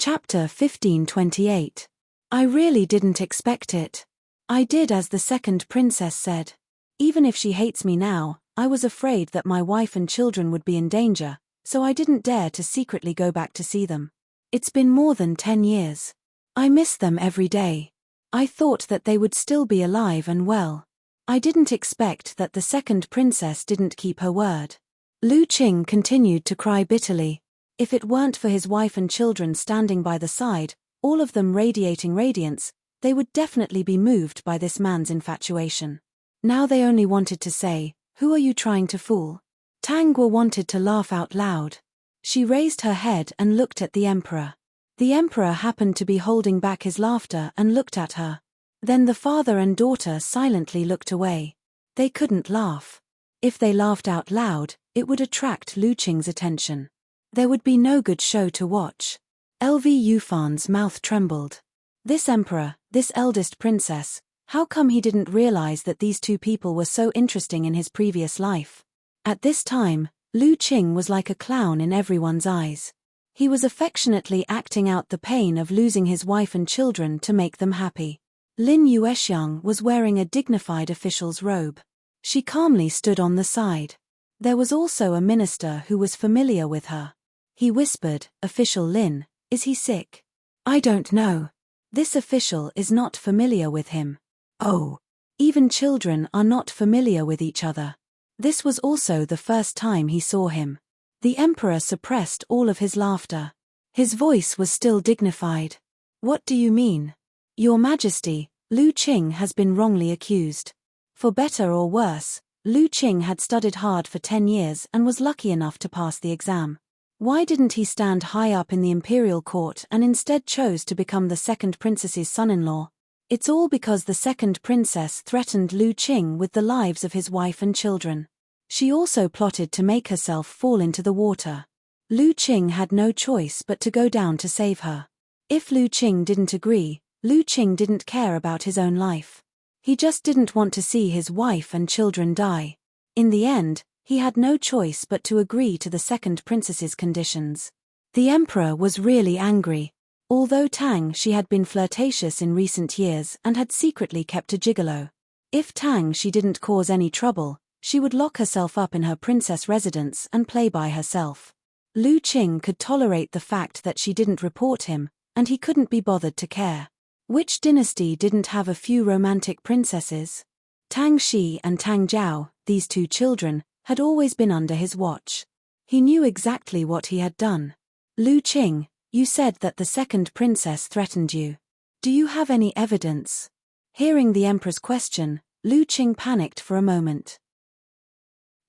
Chapter 1528. I really didn't expect it. I did as the second princess said. Even if she hates me now, I was afraid that my wife and children would be in danger, so I didn't dare to secretly go back to see them. It's been more than 10 years. I miss them every day. I thought that they would still be alive and well. I didn't expect that the second princess didn't keep her word. Lu Qing continued to cry bitterly. If it weren't for his wife and children standing by the side, all of them radiating radiance, they would definitely be moved by this man's infatuation. Now they only wanted to say, "Who are you trying to fool?" Tang Guo wanted to laugh out loud. She raised her head and looked at the emperor. The emperor happened to be holding back his laughter and looked at her. Then the father and daughter silently looked away. They couldn't laugh. If they laughed out loud, it would attract Lu Qing's attention. There would be no good show to watch. LV Yufan's mouth trembled. This emperor, this eldest princess, how come he didn't realize that these two people were so interesting in his previous life? At this time, Lu Qing was like a clown in everyone's eyes. He was affectionately acting out the pain of losing his wife and children to make them happy. Lin Yuexiang was wearing a dignified official's robe. She calmly stood on the side. There was also a minister who was familiar with her. He whispered, "Official Lin, is he sick?" "I don't know. This official is not familiar with him." "Oh. Even children are not familiar with each other." This was also the first time he saw him. The emperor suppressed all of his laughter. His voice was still dignified. "What do you mean?" "Your Majesty, Lu Qing has been wrongly accused." For better or worse, Lu Qing had studied hard for 10 years and was lucky enough to pass the exam. Why didn't he stand high up in the imperial court and instead chose to become the second princess's son-in-law? It's all because the second princess threatened Lu Qing with the lives of his wife and children. She also plotted to make herself fall into the water. Lu Qing had no choice but to go down to save her. If Lu Qing didn't agree, Lu Qing didn't care about his own life. He just didn't want to see his wife and children die. In the end, he had no choice but to agree to the second princess's conditions. The emperor was really angry. Although Tang she had been flirtatious in recent years and had secretly kept a gigolo. If Tang she didn't cause any trouble, she would lock herself up in her princess residence and play by herself. Lu Qing could tolerate the fact that she didn't report him, and he couldn't be bothered to care. Which dynasty didn't have a few romantic princesses? Tang Shi and Tang Jiao, these two children, had always been under his watch. He knew exactly what he had done. "Lu Qing, you said that the second princess threatened you. Do you have any evidence?" Hearing the emperor's question, Lu Qing panicked for a moment.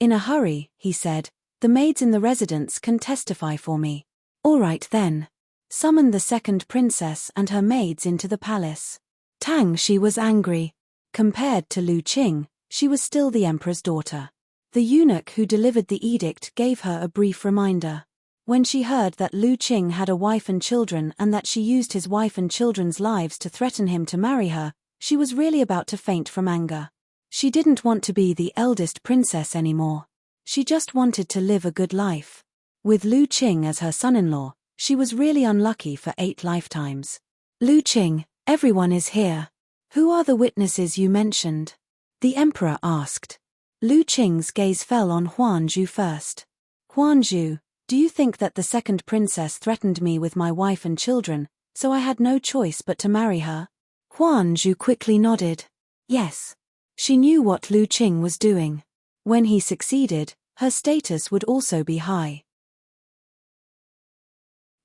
"In a hurry," he said, "the maids in the residence can testify for me." "All right then. Summon the second princess and her maids into the palace." Tang she was angry. Compared to Lu Qing, she was still the emperor's daughter. The eunuch who delivered the edict gave her a brief reminder. When she heard that Lu Qing had a wife and children and that she used his wife and children's lives to threaten him to marry her, she was really about to faint from anger. She didn't want to be the eldest princess anymore. She just wanted to live a good life. With Lu Qing as her son-in-law, she was really unlucky for 8 lifetimes. "Lu Qing, everyone is here. Who are the witnesses you mentioned?" the emperor asked. Lu Qing's gaze fell on Huan Zhu first. "Huan Zhu, do you think that the second princess threatened me with my wife and children, so I had no choice but to marry her?" Huan Zhu quickly nodded. Yes. She knew what Lu Qing was doing. When he succeeded, her status would also be high.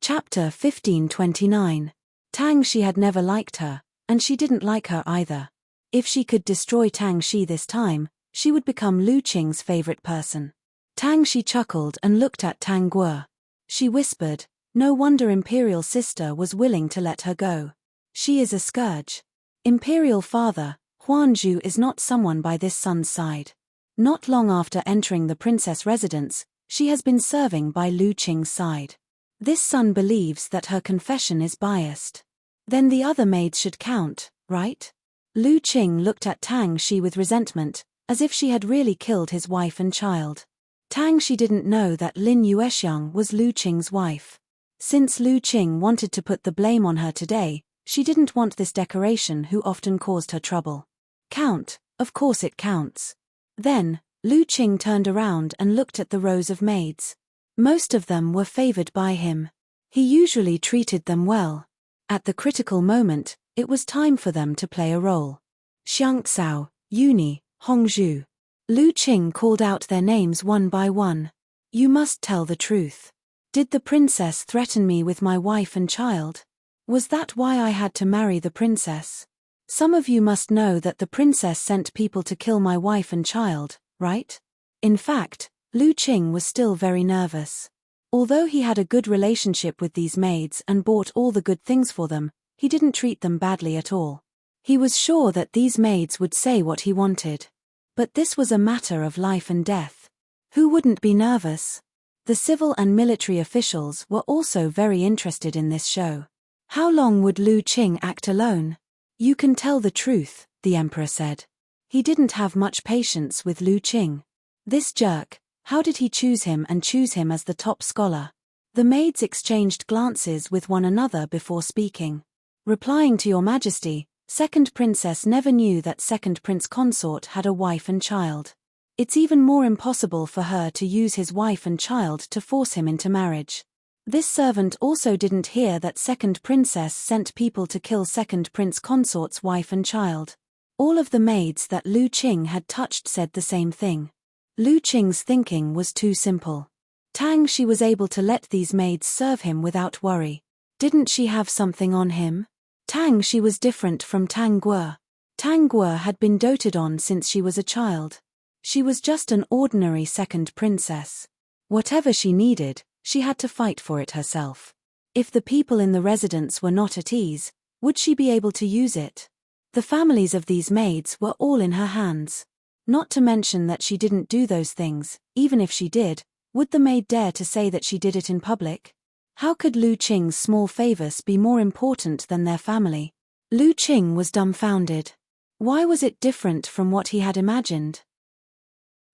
Chapter 1529. Tang Shi had never liked her, and she didn't like her either. If she could destroy Tang Shi this time, she would become Lu Qing's favorite person. Tang Shi chuckled and looked at Tang Guo. She whispered, "No wonder Imperial Sister was willing to let her go. She is a scourge. Imperial Father, Huan Zhu is not someone by this son's side. Not long after entering the princess residence, she has been serving by Lu Qing's side. This son believes that her confession is biased. Then the other maids should count, right?" Lu Qing looked at Tang Shi with resentment, as if she had really killed his wife and child. Tang Shi didn't know that Lin Yuexiang was Lu Qing's wife. Since Lu Qing wanted to put the blame on her today, she didn't want this decoration who often caused her trouble. Count, of course it counts. Then, Lu Qing turned around and looked at the rows of maids. Most of them were favored by him. He usually treated them well. At the critical moment, it was time for them to play a role. Xiangcao, Yuni, Hongzhu. Lu Qing called out their names one by one. You must tell the truth. Did the princess threaten me with my wife and child? Was that why I had to marry the princess? Some of you must know that the princess sent people to kill my wife and child, right? In fact, Lu Qing was still very nervous. Although he had a good relationship with these maids and bought all the good things for them, he didn't treat them badly at all. He was sure that these maids would say what he wanted. But this was a matter of life and death. Who wouldn't be nervous? The civil and military officials were also very interested in this show. How long would Lu Qing act alone? You can tell the truth, the emperor said. He didn't have much patience with Lu Qing. This jerk, how did he choose him as the top scholar? The maids exchanged glances with one another before speaking. Replying to your majesty, second princess never knew that second prince consort had a wife and child. It's even more impossible for her to use his wife and child to force him into marriage. This servant also didn't hear that second princess sent people to kill second prince consort's wife and child. All of the maids that Lu Qing had touched said the same thing. Lu Qing's thinking was too simple. Tang she was able to let these maids serve him without worry. Didn't she have something on him? Tang she was different from Tang Guo. Tang Guo had been doted on since she was a child. She was just an ordinary second princess. Whatever she needed, she had to fight for it herself. If the people in the residence were not at ease, would she be able to use it? The families of these maids were all in her hands. Not to mention that she didn't do those things. Even if she did, would the maid dare to say that she did it in public? How could Lu Qing's small favors be more important than their family? Lu Qing was dumbfounded. Why was it different from what he had imagined?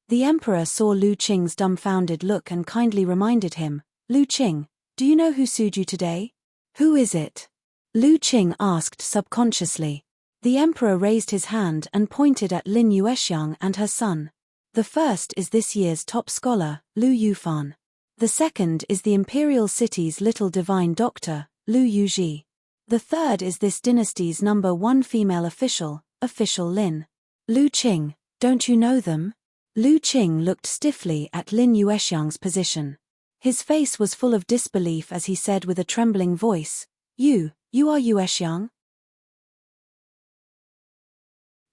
The emperor saw Lu Qing's dumbfounded look and kindly reminded him, Lu Qing, do you know who sued you today? Who is it? Lu Qing asked subconsciously. The emperor raised his hand and pointed at Lin Yuexiang and her son. The first is this year's top scholar, Lu Yufan. The second is the imperial city's little divine doctor, Lu Yuji. The third is this dynasty's #1 female official, Official Lin. Lu Qing, don't you know them? Lu Qing looked stiffly at Lin Yuexiang's position. His face was full of disbelief as he said with a trembling voice, You are Yuexiang?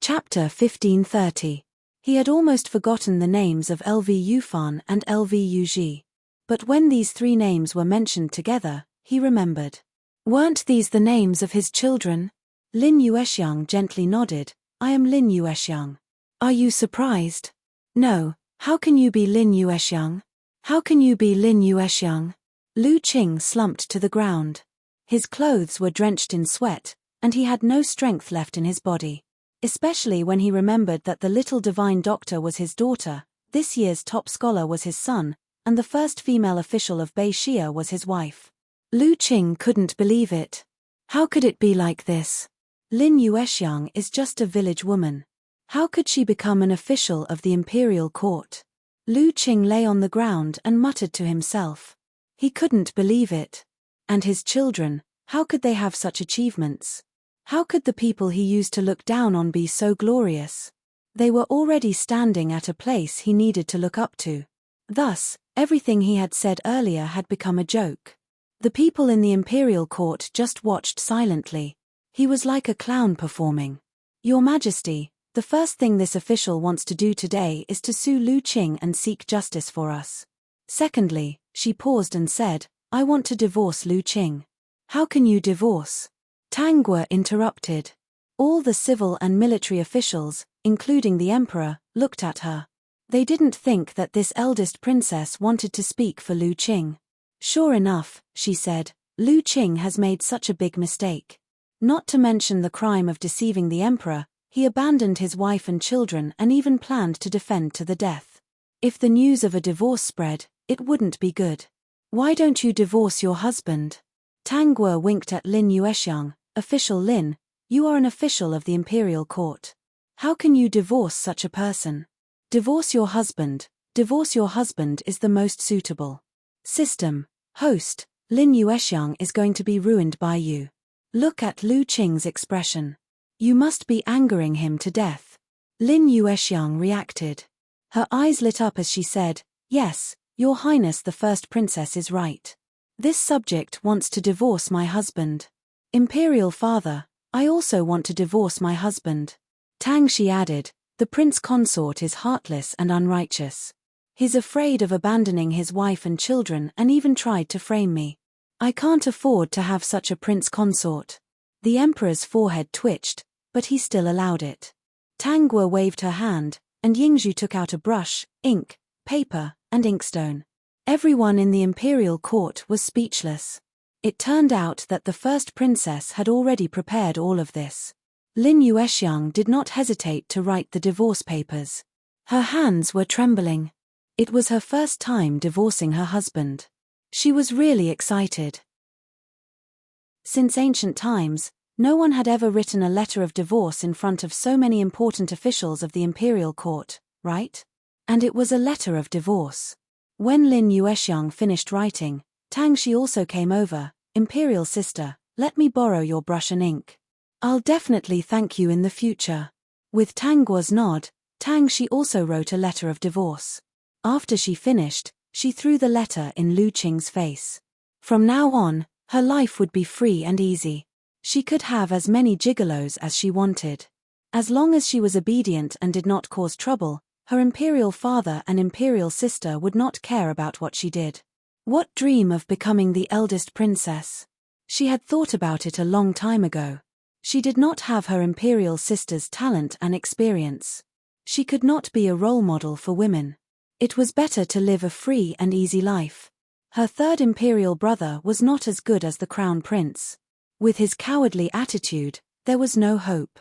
Chapter 1530. He had almost forgotten the names of LV Yufan and LV Yuji. But when these three names were mentioned together, he remembered. Weren't these the names of his children? Lin Yuexiang gently nodded. I am Lin Yuexiang. Are you surprised? No, how can you be Lin Yuexiang? How can you be Lin Yuexiang? Lu Qing slumped to the ground. His clothes were drenched in sweat, and he had no strength left in his body. Especially when he remembered that the little divine doctor was his daughter, this year's top scholar was his son, and the first female official of Beixia was his wife. Lu Qing couldn't believe it. How could it be like this? Lin Yuexiang is just a village woman. How could she become an official of the imperial court? Lu Qing lay on the ground and muttered to himself. He couldn't believe it. And his children, how could they have such achievements? How could the people he used to look down on be so glorious? They were already standing at a place he needed to look up to. Thus, everything he had said earlier had become a joke. The people in the imperial court just watched silently. He was like a clown performing. Your Majesty, the first thing this official wants to do today is to sue Lu Qing and seek justice for us. Secondly, she paused and said, I want to divorce Lu Qing. How can you divorce? Tang Guo interrupted. All the civil and military officials, including the emperor, looked at her. They didn't think that this eldest princess wanted to speak for Lu Qing. Sure enough, she said, Lu Qing has made such a big mistake. Not to mention the crime of deceiving the emperor, he abandoned his wife and children and even planned to defend to the death. If the news of a divorce spread, it wouldn't be good. Why don't you divorce your husband? Tang Guo winked at Lin Yuexiang. Official Lin, you are an official of the imperial court. How can you divorce such a person? Divorce your husband. Divorce your husband is the most suitable. System. Host, Lin Yuexiang is going to be ruined by you. Look at Lu Qing's expression. You must be angering him to death. Lin Yuexiang reacted. Her eyes lit up as she said, Yes, Your Highness the First Princess is right. This subject wants to divorce my husband. Imperial father, I also want to divorce my husband. Tang Shi added, the prince consort is heartless and unrighteous. He's afraid of abandoning his wife and children and even tried to frame me. I can't afford to have such a prince consort. The emperor's forehead twitched, but he still allowed it. Tang Guo waved her hand, and Yingzhu took out a brush, ink, paper, and inkstone. Everyone in the imperial court was speechless. It turned out that the first princess had already prepared all of this. Lin Yuexiang did not hesitate to write the divorce papers. Her hands were trembling. It was her first time divorcing her husband. She was really excited. Since ancient times, no one had ever written a letter of divorce in front of so many important officials of the imperial court, right? And it was a letter of divorce. When Lin Yuexiang finished writing, Tang Shi also came over. Imperial sister, let me borrow your brush and ink. I'll definitely thank you in the future. With Tang Guo's nod, Tang Shi also wrote a letter of divorce. After she finished, she threw the letter in Lu Qing's face. From now on, her life would be free and easy. She could have as many gigolos as she wanted. As long as she was obedient and did not cause trouble, her imperial father and imperial sister would not care about what she did. What dream of becoming the eldest princess? She had thought about it a long time ago. She did not have her imperial sister's talent and experience. She could not be a role model for women. It was better to live a free and easy life. Her third imperial brother was not as good as the crown prince. With his cowardly attitude, there was no hope.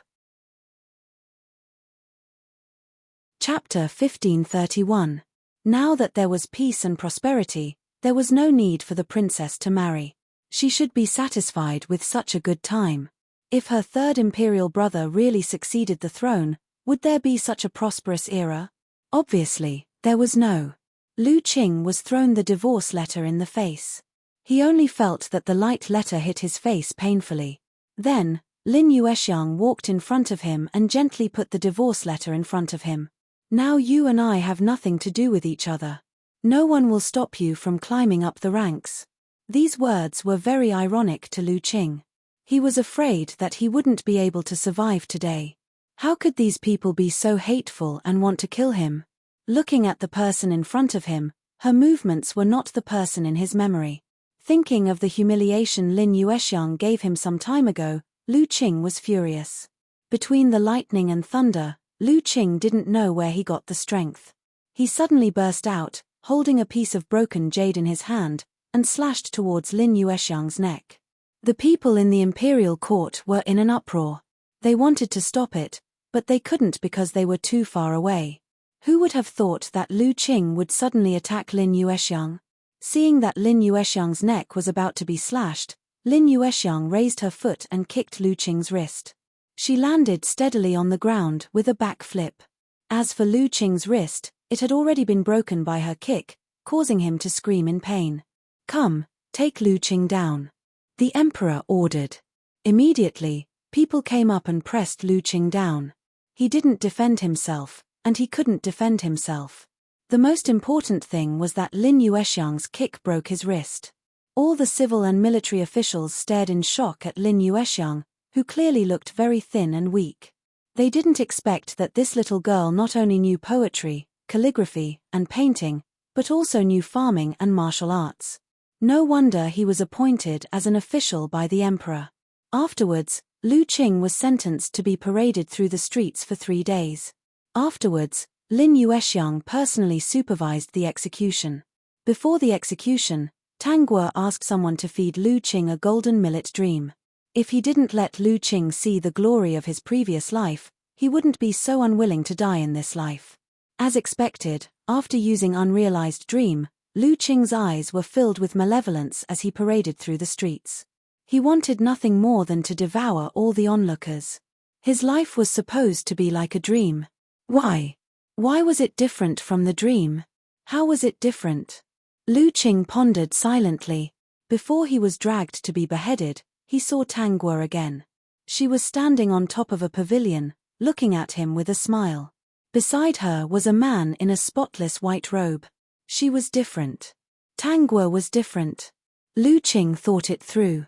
Chapter 1531. Now that there was peace and prosperity, there was no need for the princess to marry. She should be satisfied with such a good time. If her third imperial brother really succeeded the throne, would there be such a prosperous era? Obviously, there was no. Lu Qing was thrown the divorce letter in the face. He only felt that the light letter hit his face painfully. Then, Lin Yuexiang walked in front of him and gently put the divorce letter in front of him. Now you and I have nothing to do with each other. No one will stop you from climbing up the ranks. These words were very ironic to Lu Qing. He was afraid that he wouldn't be able to survive today. How could these people be so hateful and want to kill him? Looking at the person in front of him, her movements were not the person in his memory. Thinking of the humiliation Lin Yuexiang gave him some time ago, Lu Qing was furious. Between the lightning and thunder, Lu Qing didn't know where he got the strength. He suddenly burst out, holding a piece of broken jade in his hand, and slashed towards Lin Yuexiang's neck. The people in the imperial court were in an uproar. They wanted to stop it, but they couldn't because they were too far away. Who would have thought that Lu Qing would suddenly attack Lin Yuexiang? Seeing that Lin Yuexiang's neck was about to be slashed, Lin Yuexiang raised her foot and kicked Lu Qing's wrist. She landed steadily on the ground with a back flip. As for Lu Qing's wrist, it had already been broken by her kick, causing him to scream in pain. Come, take Lu Qing down. The emperor ordered. Immediately, people came up and pressed Lu Qing down. He didn't defend himself, and he couldn't defend himself. The most important thing was that Lin Yuexiang's kick broke his wrist. All the civil and military officials stared in shock at Lin Yuexiang, who clearly looked very thin and weak. They didn't expect that this little girl not only knew poetry, calligraphy, and painting, but also knew farming and martial arts. No wonder he was appointed as an official by the emperor. Afterwards, Lu Qing was sentenced to be paraded through the streets for 3 days. Afterwards, Lin Yuexiang personally supervised the execution. Before the execution, Tang Guo asked someone to feed Lu Qing a golden millet dream. If he didn't let Lu Qing see the glory of his previous life, he wouldn't be so unwilling to die in this life. As expected, after using unrealized dream, Lu Qing's eyes were filled with malevolence as he paraded through the streets. He wanted nothing more than to devour all the onlookers. His life was supposed to be like a dream. Why? Why was it different from the dream? How was it different? Lu Qing pondered silently. Before he was dragged to be beheaded, he saw Tang Guo again. She was standing on top of a pavilion, looking at him with a smile. Beside her was a man in a spotless white robe. She was different. Tang Guo was different. Lu Qing thought it through.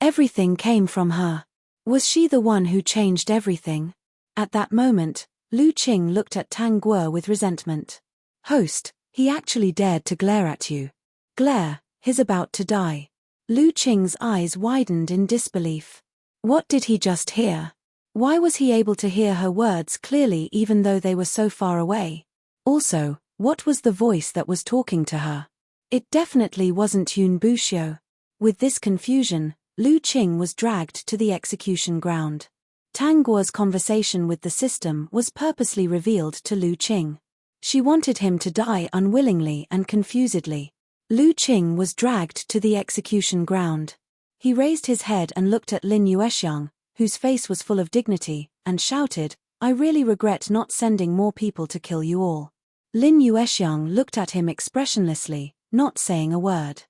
Everything came from her. Was she the one who changed everything? At that moment, Lu Qing looked at Tang Guo with resentment. Host, he actually dared to glare at you. Glare, he's about to die. Lu Qing's eyes widened in disbelief. What did he just hear? Why was he able to hear her words clearly even though they were so far away? Also, what was the voice that was talking to her? It definitely wasn't Yun Buxiu. With this confusion, Lu Qing was dragged to the execution ground. Tang Guo's conversation with the system was purposely revealed to Lu Qing. She wanted him to die unwillingly and confusedly. Lu Qing was dragged to the execution ground. He raised his head and looked at Lin Yuexiang, whose face was full of dignity, and shouted, "I really regret not sending more people to kill you all." Lin Yuexiang looked at him expressionlessly, not saying a word.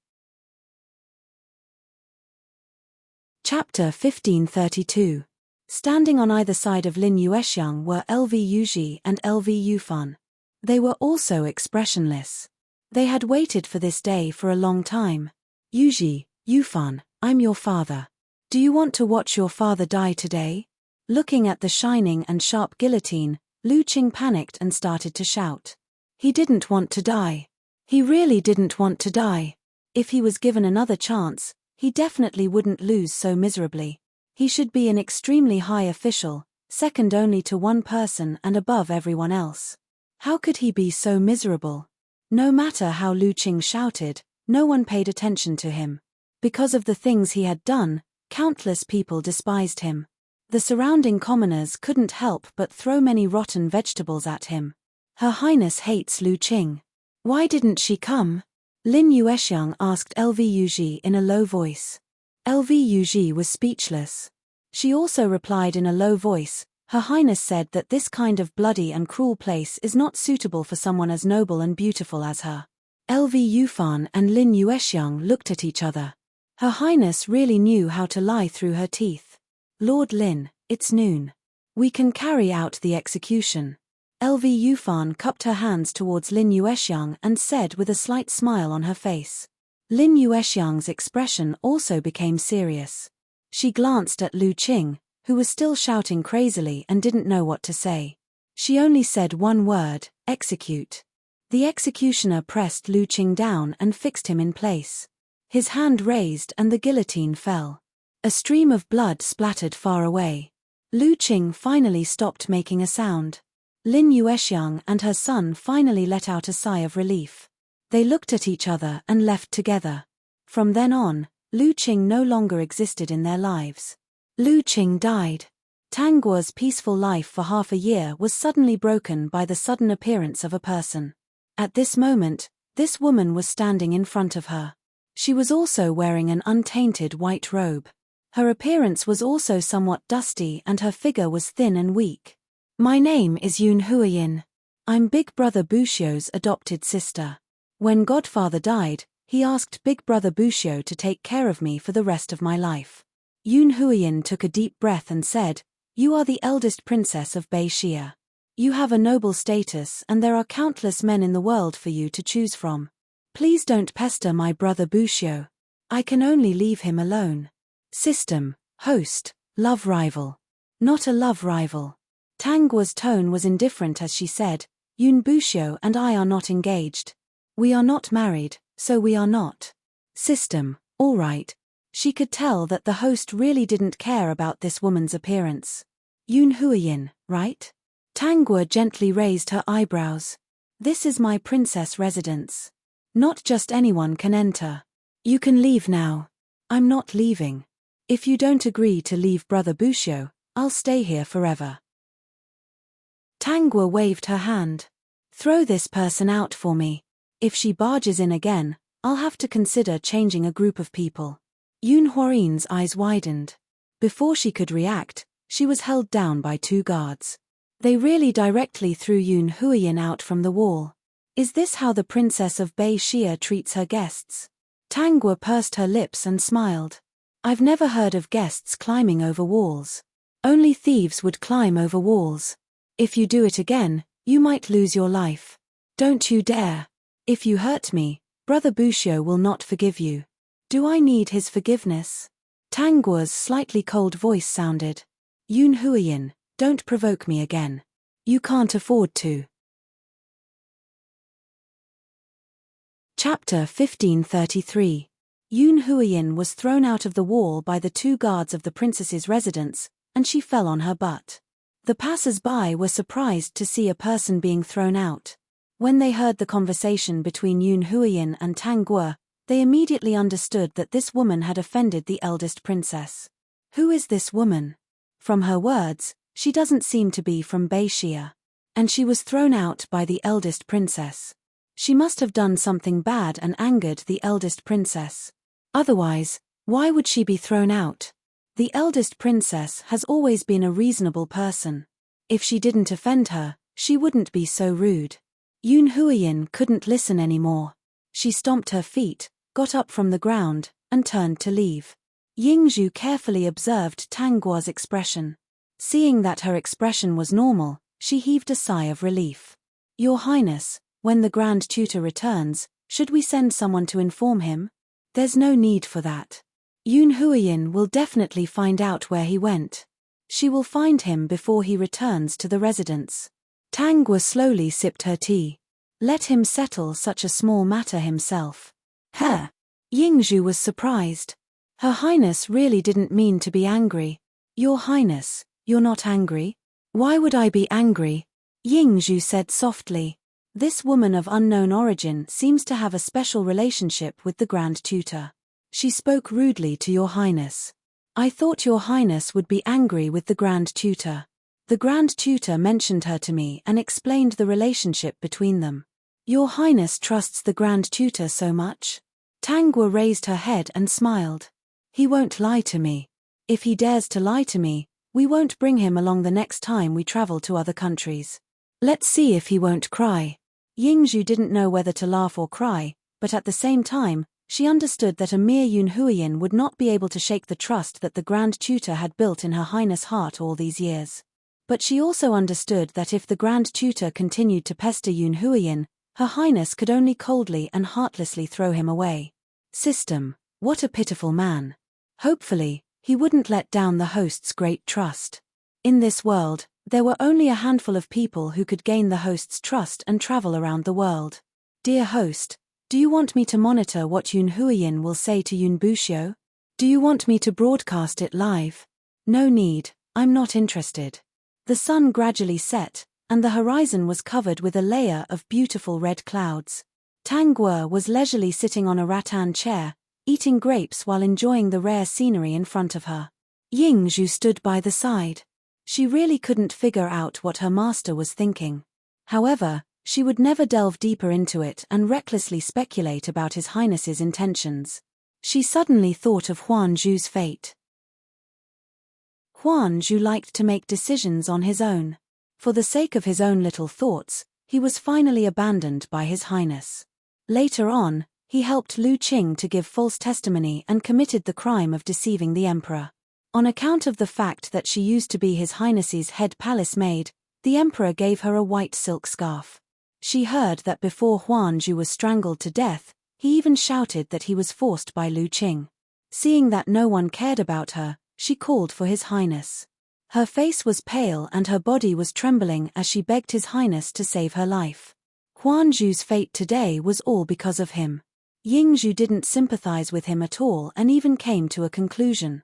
Chapter 1532. Standing on either side of Lin Yuexiang were LV Yuji and LV Yufan. They were also expressionless. They had waited for this day for a long time. Yuji, Yufan, I'm your father. Do you want to watch your father die today? Looking at the shining and sharp guillotine, Lu Qing panicked and started to shout. He didn't want to die. He really didn't want to die. If he was given another chance, he definitely wouldn't lose so miserably. He should be an extremely high official, second only to one person and above everyone else. How could he be so miserable? No matter how Lu Qing shouted, no one paid attention to him. Because of the things he had done, countless people despised him. The surrounding commoners couldn't help but throw many rotten vegetables at him. Her Highness hates Lu Qing. Why didn't she come? Lin Yuexiang asked LV Yuji in a low voice. LV Yuji was speechless. She also replied in a low voice, Her Highness said that this kind of bloody and cruel place is not suitable for someone as noble and beautiful as her. LV Yufan and Lin Yuexiang looked at each other. Her Highness really knew how to lie through her teeth. Lord Lin, it's noon. We can carry out the execution. LV Yufan cupped her hands towards Lin Yuexiang and said with a slight smile on her face. Lin Yuexiang's expression also became serious. She glanced at Lu Qing, who was still shouting crazily and didn't know what to say. She only said one word, execute. The executioner pressed Lu Qing down and fixed him in place. His hand raised and the guillotine fell. A stream of blood splattered far away. Lu Qing finally stopped making a sound. Lin Yuexiang and her son finally let out a sigh of relief. They looked at each other and left together. From then on, Lu Qing no longer existed in their lives. Lu Qing died. Tang Guo's peaceful life for half a year was suddenly broken by the sudden appearance of a person. At this moment, this woman was standing in front of her. She was also wearing an untainted white robe. Her appearance was also somewhat dusty and her figure was thin and weak. My name is Yun Huiyin. I'm Big Brother Buxiu's adopted sister. When Godfather died, he asked Big Brother Buxiu to take care of me for the rest of my life. Yun Huiyin took a deep breath and said, You are the eldest princess of Bei Xia. You have a noble status and there are countless men in the world for you to choose from. Please don't pester my brother Buxiu. I can only leave him alone. System, host, love rival. Not a love rival. Tang Guo's tone was indifferent as she said, Yun Buxiu and I are not engaged. We are not married, so we are not. System, all right. She could tell that the host really didn't care about this woman's appearance. Yun Huiyin, right? Tang Guo gently raised her eyebrows. This is my princess residence. Not just anyone can enter. You can leave now. I'm not leaving. If you don't agree to leave Brother Buxiu, I'll stay here forever. Tang Guo waved her hand. Throw this person out for me. If she barges in again, I'll have to consider changing a group of people. Yoon Hwarin's eyes widened. Before she could react, she was held down by 2 guards. They really directly threw Yoon Hwarin out from the wall. Is this how the princess of Bei Xia treats her guests? Tangwa pursed her lips and smiled. I've never heard of guests climbing over walls. Only thieves would climb over walls. If you do it again, you might lose your life. Don't you dare. If you hurt me, Brother Bushio will not forgive you. Do I need his forgiveness? Tangwa's slightly cold voice sounded. Yoon Hwarin, don't provoke me again. You can't afford to. Chapter 1533. Yoon Hwarin was thrown out of the wall by the 2 guards of the princess's residence, and she fell on her butt. The passers-by were surprised to see a person being thrown out. When they heard the conversation between Yoon Hwarin and Tangwa, they immediately understood that this woman had offended the eldest princess. Who is this woman? From her words, she doesn't seem to be from Bei Xia. And she was thrown out by the eldest princess. She must have done something bad and angered the eldest princess. Otherwise, why would she be thrown out? The eldest princess has always been a reasonable person. If she didn't offend her, she wouldn't be so rude. Yoon Hwarin couldn't listen anymore. She stomped her feet, got up from the ground, and turned to leave. Yingzhu carefully observed Tangwa's expression. Seeing that her expression was normal, she heaved a sigh of relief. Your Highness, when the Grand Tutor returns, should we send someone to inform him? There's no need for that. Yoon Hwarin will definitely find out where he went. She will find him before he returns to the residence. Tangwa slowly sipped her tea. Let him settle such a small matter himself. Huh? Yingzhu was surprised. Her Highness really didn't mean to be angry. Your Highness, you're not angry? Why would I be angry? Yingzhu said softly. This woman of unknown origin seems to have a special relationship with the Grand Tutor. She spoke rudely to Your Highness. I thought Your Highness would be angry with the Grand Tutor. The Grand Tutor mentioned her to me and explained the relationship between them. Your Highness trusts the Grand Tutor so much? Tangwa raised her head and smiled. He won't lie to me. If he dares to lie to me, we won't bring him along the next time we travel to other countries. Let's see if he won't cry. Yingzhu didn't know whether to laugh or cry, but at the same time, she understood that a mere Yoon Hwarin would not be able to shake the trust that the Grand Tutor had built in Her Highness' heart all these years. But she also understood that if the Grand Tutor continued to pester Yoon Hwarin, Her Highness could only coldly and heartlessly throw him away. System, what a pitiful man. Hopefully, he wouldn't let down the host's great trust. In this world, there were only a handful of people who could gain the host's trust and travel around the world. Dear host, do you want me to monitor what Yoon Hwarin will say to Yoon Bushio? Do you want me to broadcast it live? No need, I'm not interested. The sun gradually set, and the horizon was covered with a layer of beautiful red clouds. Tangwa was leisurely sitting on a rattan chair, eating grapes while enjoying the rare scenery in front of her. Yingzhu stood by the side. She really couldn't figure out what her master was thinking. However, she would never delve deeper into it and recklessly speculate about His Highness's intentions. She suddenly thought of Huan Zhu's fate. Huan Zhu liked to make decisions on his own. For the sake of his own little thoughts, he was finally abandoned by His Highness. Later on, he helped Lu Qing to give false testimony and committed the crime of deceiving the emperor. On account of the fact that she used to be His Highness's head palace maid, the emperor gave her a white silk scarf. She heard that before Huan Zhu was strangled to death, he even shouted that he was forced by Lu Qing. Seeing that no one cared about her, she called for His Highness. Her face was pale and her body was trembling as she begged His Highness to save her life. Huan Zhu's fate today was all because of him. Yingzhu didn't sympathize with him at all and even came to a conclusion.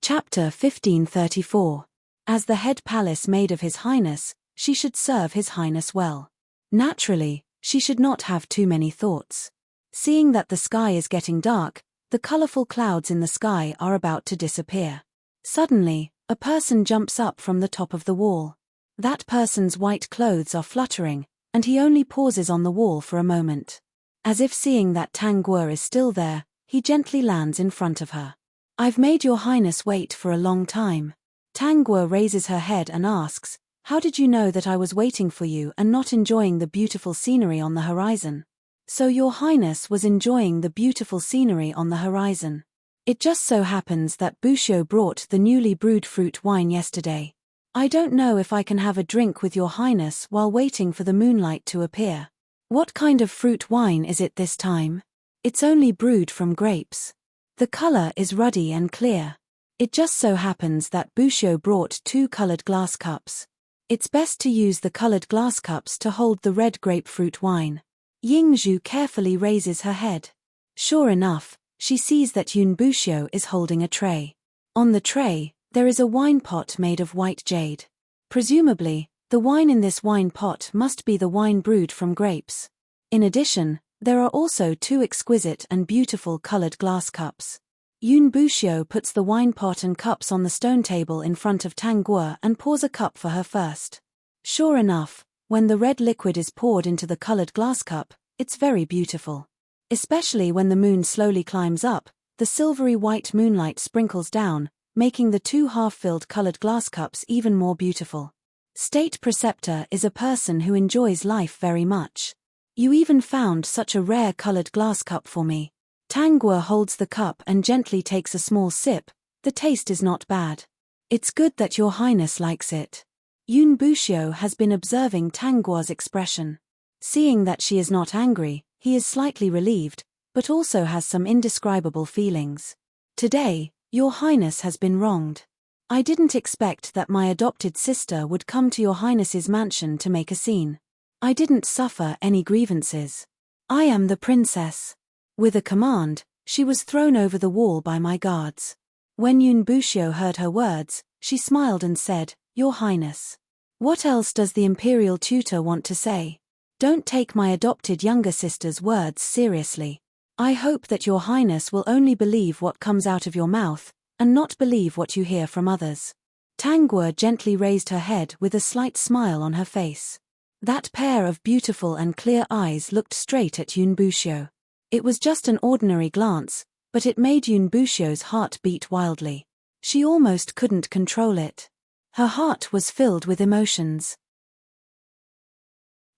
Chapter 1534. As the head palace maid of His Highness, she should serve His Highness well. Naturally, she should not have too many thoughts. Seeing that the sky is getting dark, the colorful clouds in the sky are about to disappear. Suddenly, a person jumps up from the top of the wall. That person's white clothes are fluttering, and he only pauses on the wall for a moment. As if seeing that Tang Guo is still there, he gently lands in front of her. I've made your highness wait for a long time. Tang Guo raises her head and asks, how did you know that I was waiting for you and not enjoying the beautiful scenery on the horizon? So your highness was enjoying the beautiful scenery on the horizon. It just so happens that Buxiu brought the newly brewed fruit wine yesterday. I don't know if I can have a drink with your highness while waiting for the moonlight to appear. What kind of fruit wine is it this time? It's only brewed from grapes. The color is ruddy and clear. It just so happens that Buxiu brought 2 colored glass cups. It's best to use the colored glass cups to hold the red grapefruit wine. Yingzhu carefully raises her head. Sure enough, she sees that Yun Buxiu is holding a tray. On the tray, there is a wine pot made of white jade. Presumably, the wine in this wine pot must be the wine brewed from grapes. In addition, there are also 2 exquisite and beautiful colored glass cups. Yun Buxiu puts the wine pot and cups on the stone table in front of Tang Guo and pours a cup for her first. Sure enough, when the red liquid is poured into the colored glass cup, it's very beautiful. Especially when the moon slowly climbs up, the silvery white moonlight sprinkles down, making the 2 half-filled colored glass cups even more beautiful. State Preceptor is a person who enjoys life very much. You even found such a rare colored glass cup for me. Tang Guo holds the cup and gently takes a small sip. The taste is not bad. It's good that your highness likes it. Yun Buxiu has been observing Tang Guo's expression. Seeing that she is not angry, he is slightly relieved, but also has some indescribable feelings. Today, your highness has been wronged. I didn't expect that my adopted sister would come to your highness's mansion to make a scene. I didn't suffer any grievances. I am the princess. With a command, she was thrown over the wall by my guards. When Yun Buxiu heard her words, she smiled and said, Your Highness. What else does the imperial tutor want to say? Don't take my adopted younger sister's words seriously. I hope that your highness will only believe what comes out of your mouth, and not believe what you hear from others. Tang Guo gently raised her head with a slight smile on her face. That pair of beautiful and clear eyes looked straight at Yun Buxiu. It was just an ordinary glance, but it made Yun Buxiu's heart beat wildly. She almost couldn't control it. Her heart was filled with emotions.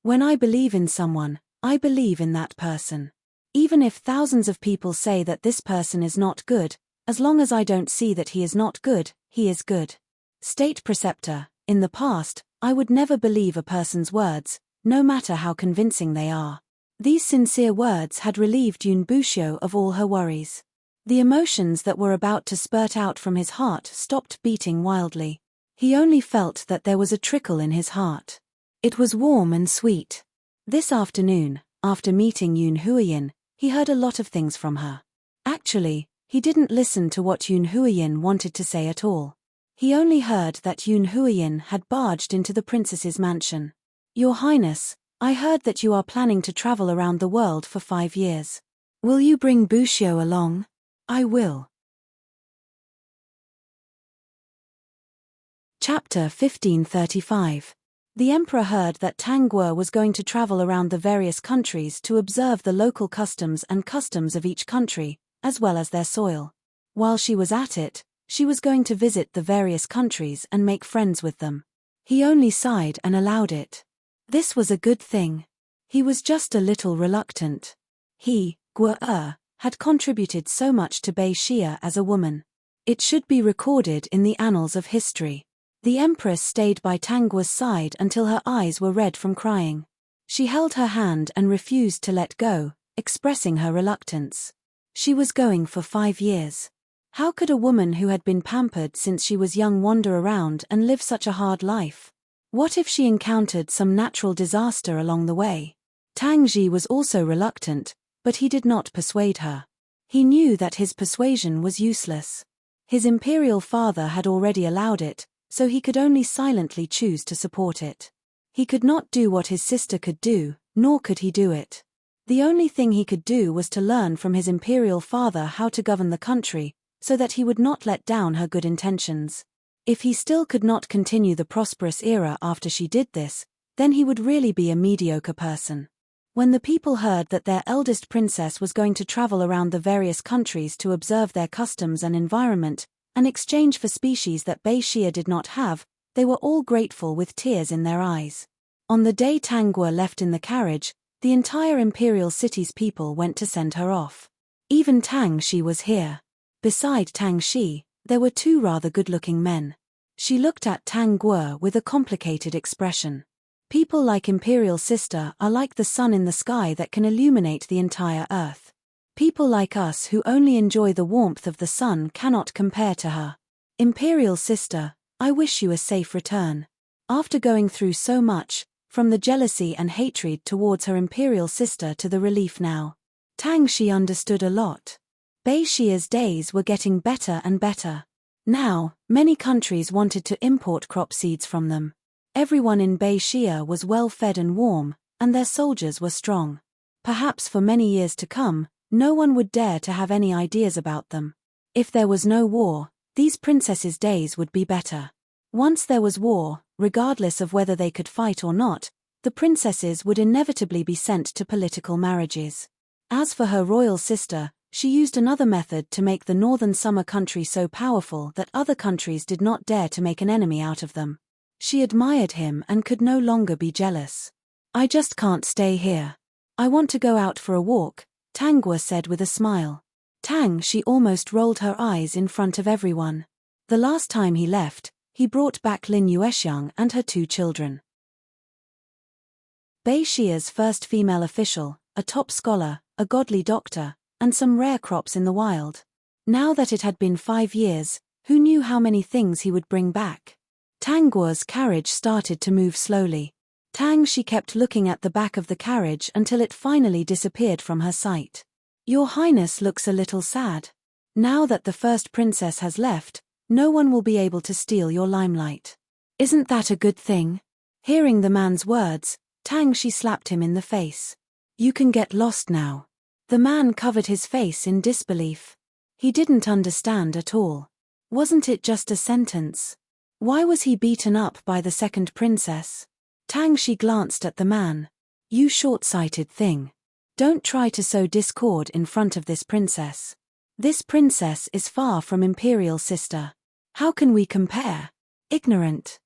When I believe in someone, I believe in that person. Even if thousands of people say that this person is not good, as long as I don't see that he is not good, he is good. State Preceptor, in the past, I would never believe a person's words, no matter how convincing they are. These sincere words had relieved Yun Buxiu of all her worries. The emotions that were about to spurt out from his heart stopped beating wildly. He only felt that there was a trickle in his heart. It was warm and sweet. This afternoon, after meeting Yun Huiyin, he heard a lot of things from her. Actually, he didn't listen to what Yun Huiyin wanted to say at all. He only heard that Yun Huiyin had barged into the princess's mansion. Your Highness, I heard that you are planning to travel around the world for 5 years. Will you bring Buxiu along? I will. Chapter 1535. The emperor heard that Tang Guo was going to travel around the various countries to observe the local customs and customs of each country, as well as their soil. While she was at it, she was going to visit the various countries and make friends with them. He only sighed and allowed it. This was a good thing. He was just a little reluctant. He, Guo had contributed so much to Bei Xia as a woman. It should be recorded in the annals of history. The empress stayed by Tang Guo's side until her eyes were red from crying. She held her hand and refused to let go, expressing her reluctance. She was going for 5 years. How could a woman who had been pampered since she was young wander around and live such a hard life? What if she encountered some natural disaster along the way? Tang Ji was also reluctant, but he did not persuade her. He knew that his persuasion was useless. His imperial father had already allowed it, so he could only silently choose to support it. He could not do what his sister could do, nor could he do it. The only thing he could do was to learn from his imperial father how to govern the country, so that he would not let down her good intentions. If he still could not continue the prosperous era after she did this, then he would really be a mediocre person. When the people heard that their eldest princess was going to travel around the various countries to observe their customs and environment, in exchange for species that Beixia did not have, they were all grateful with tears in their eyes. On the day Tang Guo left in the carriage, the entire imperial city's people went to send her off. Even Tang Shi was here. Beside Tang Shi, there were two rather good-looking men. She looked at Tang Guo with a complicated expression. People like Imperial Sister are like the sun in the sky that can illuminate the entire earth. People like us who only enjoy the warmth of the sun cannot compare to her. Imperial Sister, I wish you a safe return. After going through so much, from the jealousy and hatred towards her imperial sister to the relief now, Tang Shi understood a lot. Beixia's days were getting better and better. Now, many countries wanted to import crop seeds from them. Everyone in Beixia was well fed and warm, and their soldiers were strong. Perhaps for many years to come, no one would dare to have any ideas about them. If there was no war, these princesses' days would be better. Once there was war, regardless of whether they could fight or not, the princesses would inevitably be sent to political marriages. As for her royal sister, she used another method to make the northern summer country so powerful that other countries did not dare to make an enemy out of them. She admired him and could no longer be jealous. I just can't stay here. I want to go out for a walk, Tang Guo said with a smile. Tang Shi almost rolled her eyes in front of everyone. The last time he left, he brought back Lin Yuexiang and her two children. Beixia's first female official, a top scholar, a godly doctor, and some rare crops in the wild. Now that it had been 5 years, who knew how many things he would bring back? Tang Guo's carriage started to move slowly. Tang Shi kept looking at the back of the carriage until it finally disappeared from her sight. Your Highness looks a little sad. Now that the first princess has left, no one will be able to steal your limelight. Isn't that a good thing? Hearing the man's words, Tang Shi slapped him in the face. You can get lost now. The man covered his face in disbelief. He didn't understand at all. Wasn't it just a sentence? Why was he beaten up by the second princess? Tang Shi glanced at the man. You short-sighted thing. Don't try to sow discord in front of this princess. This princess is far from imperial sister. How can we compare? Ignorant.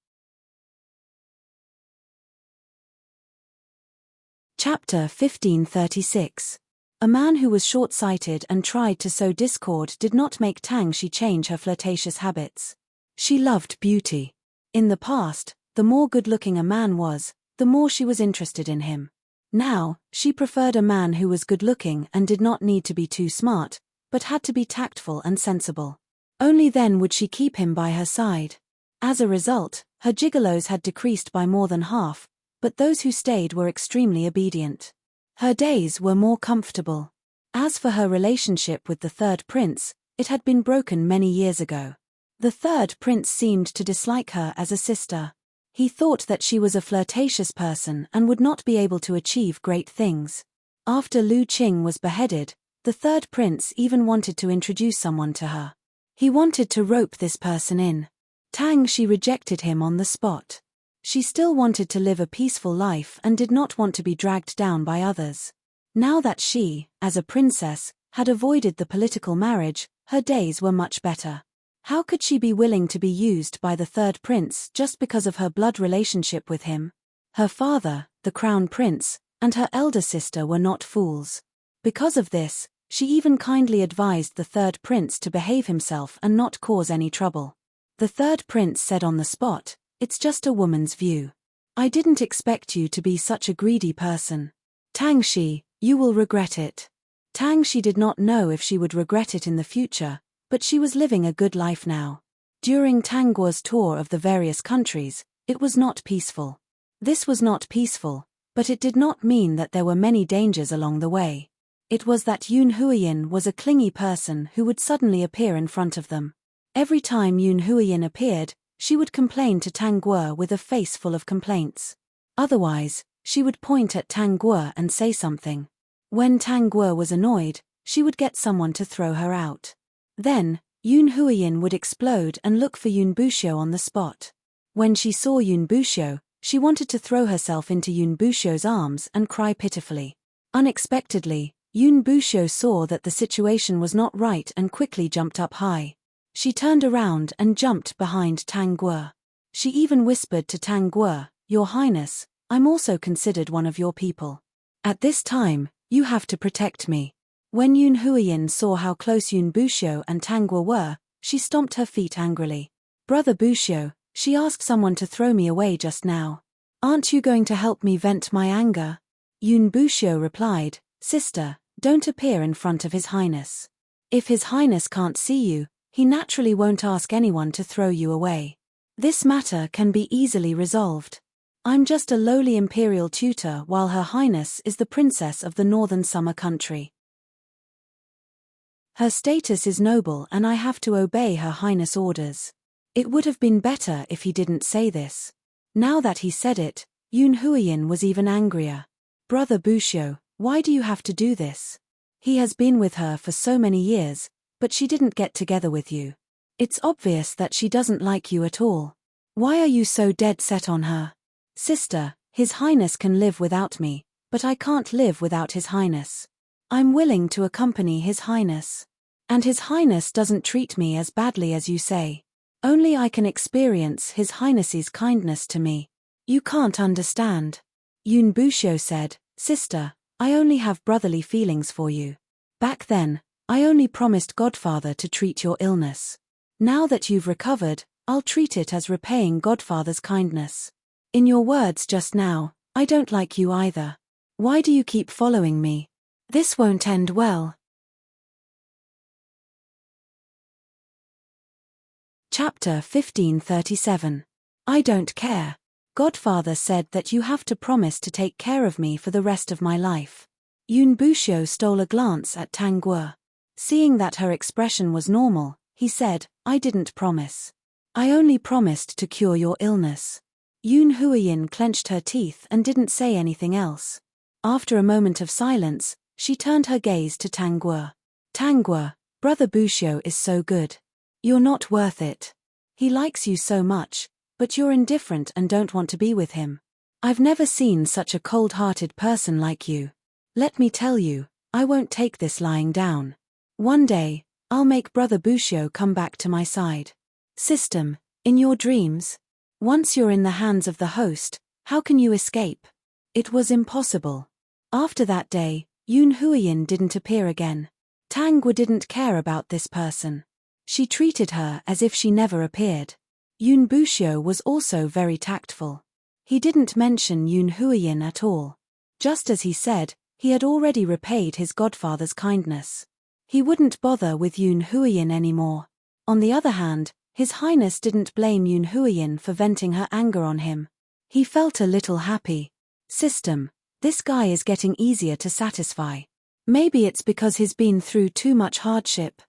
Chapter 1536. A man who was short-sighted and tried to sow discord did not make Tang Shi change her flirtatious habits. She loved beauty. In the past, the more good-looking a man was, the more she was interested in him. Now, she preferred a man who was good-looking and did not need to be too smart, but had to be tactful and sensible. Only then would she keep him by her side. As a result, her gigolos had decreased by more than half, but those who stayed were extremely obedient. Her days were more comfortable. As for her relationship with the third prince, it had been broken many years ago. The third prince seemed to dislike her as a sister. He thought that she was a flirtatious person and would not be able to achieve great things. After Lu Qing was beheaded, the third prince even wanted to introduce someone to her. He wanted to rope this person in. Tang Shi rejected him on the spot. She still wanted to live a peaceful life and did not want to be dragged down by others. Now that she, as a princess, had avoided the political marriage, her days were much better. How could she be willing to be used by the third prince just because of her blood relationship with him? Her father, the crown prince, and her elder sister were not fools. Because of this, she even kindly advised the third prince to behave himself and not cause any trouble. The third prince said on the spot, "It's just a woman's view. I didn't expect you to be such a greedy person. Tang Shi, you will regret it." Tang Shi did not know if she would regret it in the future, but she was living a good life now. During Tang Guo's tour of the various countries, it was not peaceful. This was not peaceful, but it did not mean that there were many dangers along the way. It was that Yun Huiyin was a clingy person who would suddenly appear in front of them. Every time Yun Huiyin appeared, she would complain to Tang Guo with a face full of complaints. Otherwise, she would point at Tang Guo and say something. When Tang Guo was annoyed, she would get someone to throw her out. Then, Yoon Huiyin would explode and look for Yoon Busho on the spot. When she saw Yoon Busho, she wanted to throw herself into Yoon Busho's arms and cry pitifully. Unexpectedly, Yoon Busho saw that the situation was not right and quickly jumped up high. She turned around and jumped behind Tang Guo. She even whispered to Tang Guo, "Your Highness, I'm also considered one of your people. At this time, you have to protect me." When Yoon Huiyin saw how close Yoon Busho and Tang Guo were, she stomped her feet angrily. "Brother Busho, she asked someone to throw me away just now. Aren't you going to help me vent my anger?" Yoon Busho replied, "Sister, don't appear in front of His Highness. If His Highness can't see you, he naturally won't ask anyone to throw you away. This matter can be easily resolved. I'm just a lowly imperial tutor while Her Highness is the princess of the northern summer country. Her status is noble and I have to obey Her Highness' orders." It would have been better if he didn't say this. Now that he said it, Yoon Huiyin was even angrier. "Brother Busho, why do you have to do this? He has been with her for so many years, but she didn't get together with you. It's obvious that she doesn't like you at all. Why are you so dead set on her?" "Sister, His Highness can live without me, but I can't live without His Highness. I'm willing to accompany His Highness. And His Highness doesn't treat me as badly as you say. Only I can experience His Highness's kindness to me. You can't understand." Yoon Busho said, "Sister, I only have brotherly feelings for you. Back then, I only promised Godfather to treat your illness. Now that you've recovered, I'll treat it as repaying Godfather's kindness. In your words just now, I don't like you either. Why do you keep following me? This won't end well." Chapter 1537. I don't care. Godfather said that you have to promise to take care of me for the rest of my life. Yoon Busho stole a glance at Tang Guo. Seeing that her expression was normal, he said, "I didn't promise. I only promised to cure your illness." Yoon Huiyin clenched her teeth and didn't say anything else. After a moment of silence, she turned her gaze to Tang Guo. "Tang Guo, Brother Busho is so good. You're not worth it. He likes you so much, but you're indifferent and don't want to be with him. I've never seen such a cold-hearted person like you. Let me tell you, I won't take this lying down. One day, I'll make Brother Busho come back to my side." "System, in your dreams? Once you're in the hands of the host, how can you escape?" It was impossible. After that day, Yoon Huiyin didn't appear again. Tang Guo didn't care about this person. She treated her as if she never appeared. Yoon Busho was also very tactful. He didn't mention Yoon Huiyin at all. Just as he said, he had already repaid his godfather's kindness. He wouldn't bother with Yoon Huiyin anymore. On the other hand, His Highness didn't blame Yoon Huiyin for venting her anger on him. He felt a little happy. System, this guy is getting easier to satisfy. Maybe it's because he's been through too much hardship.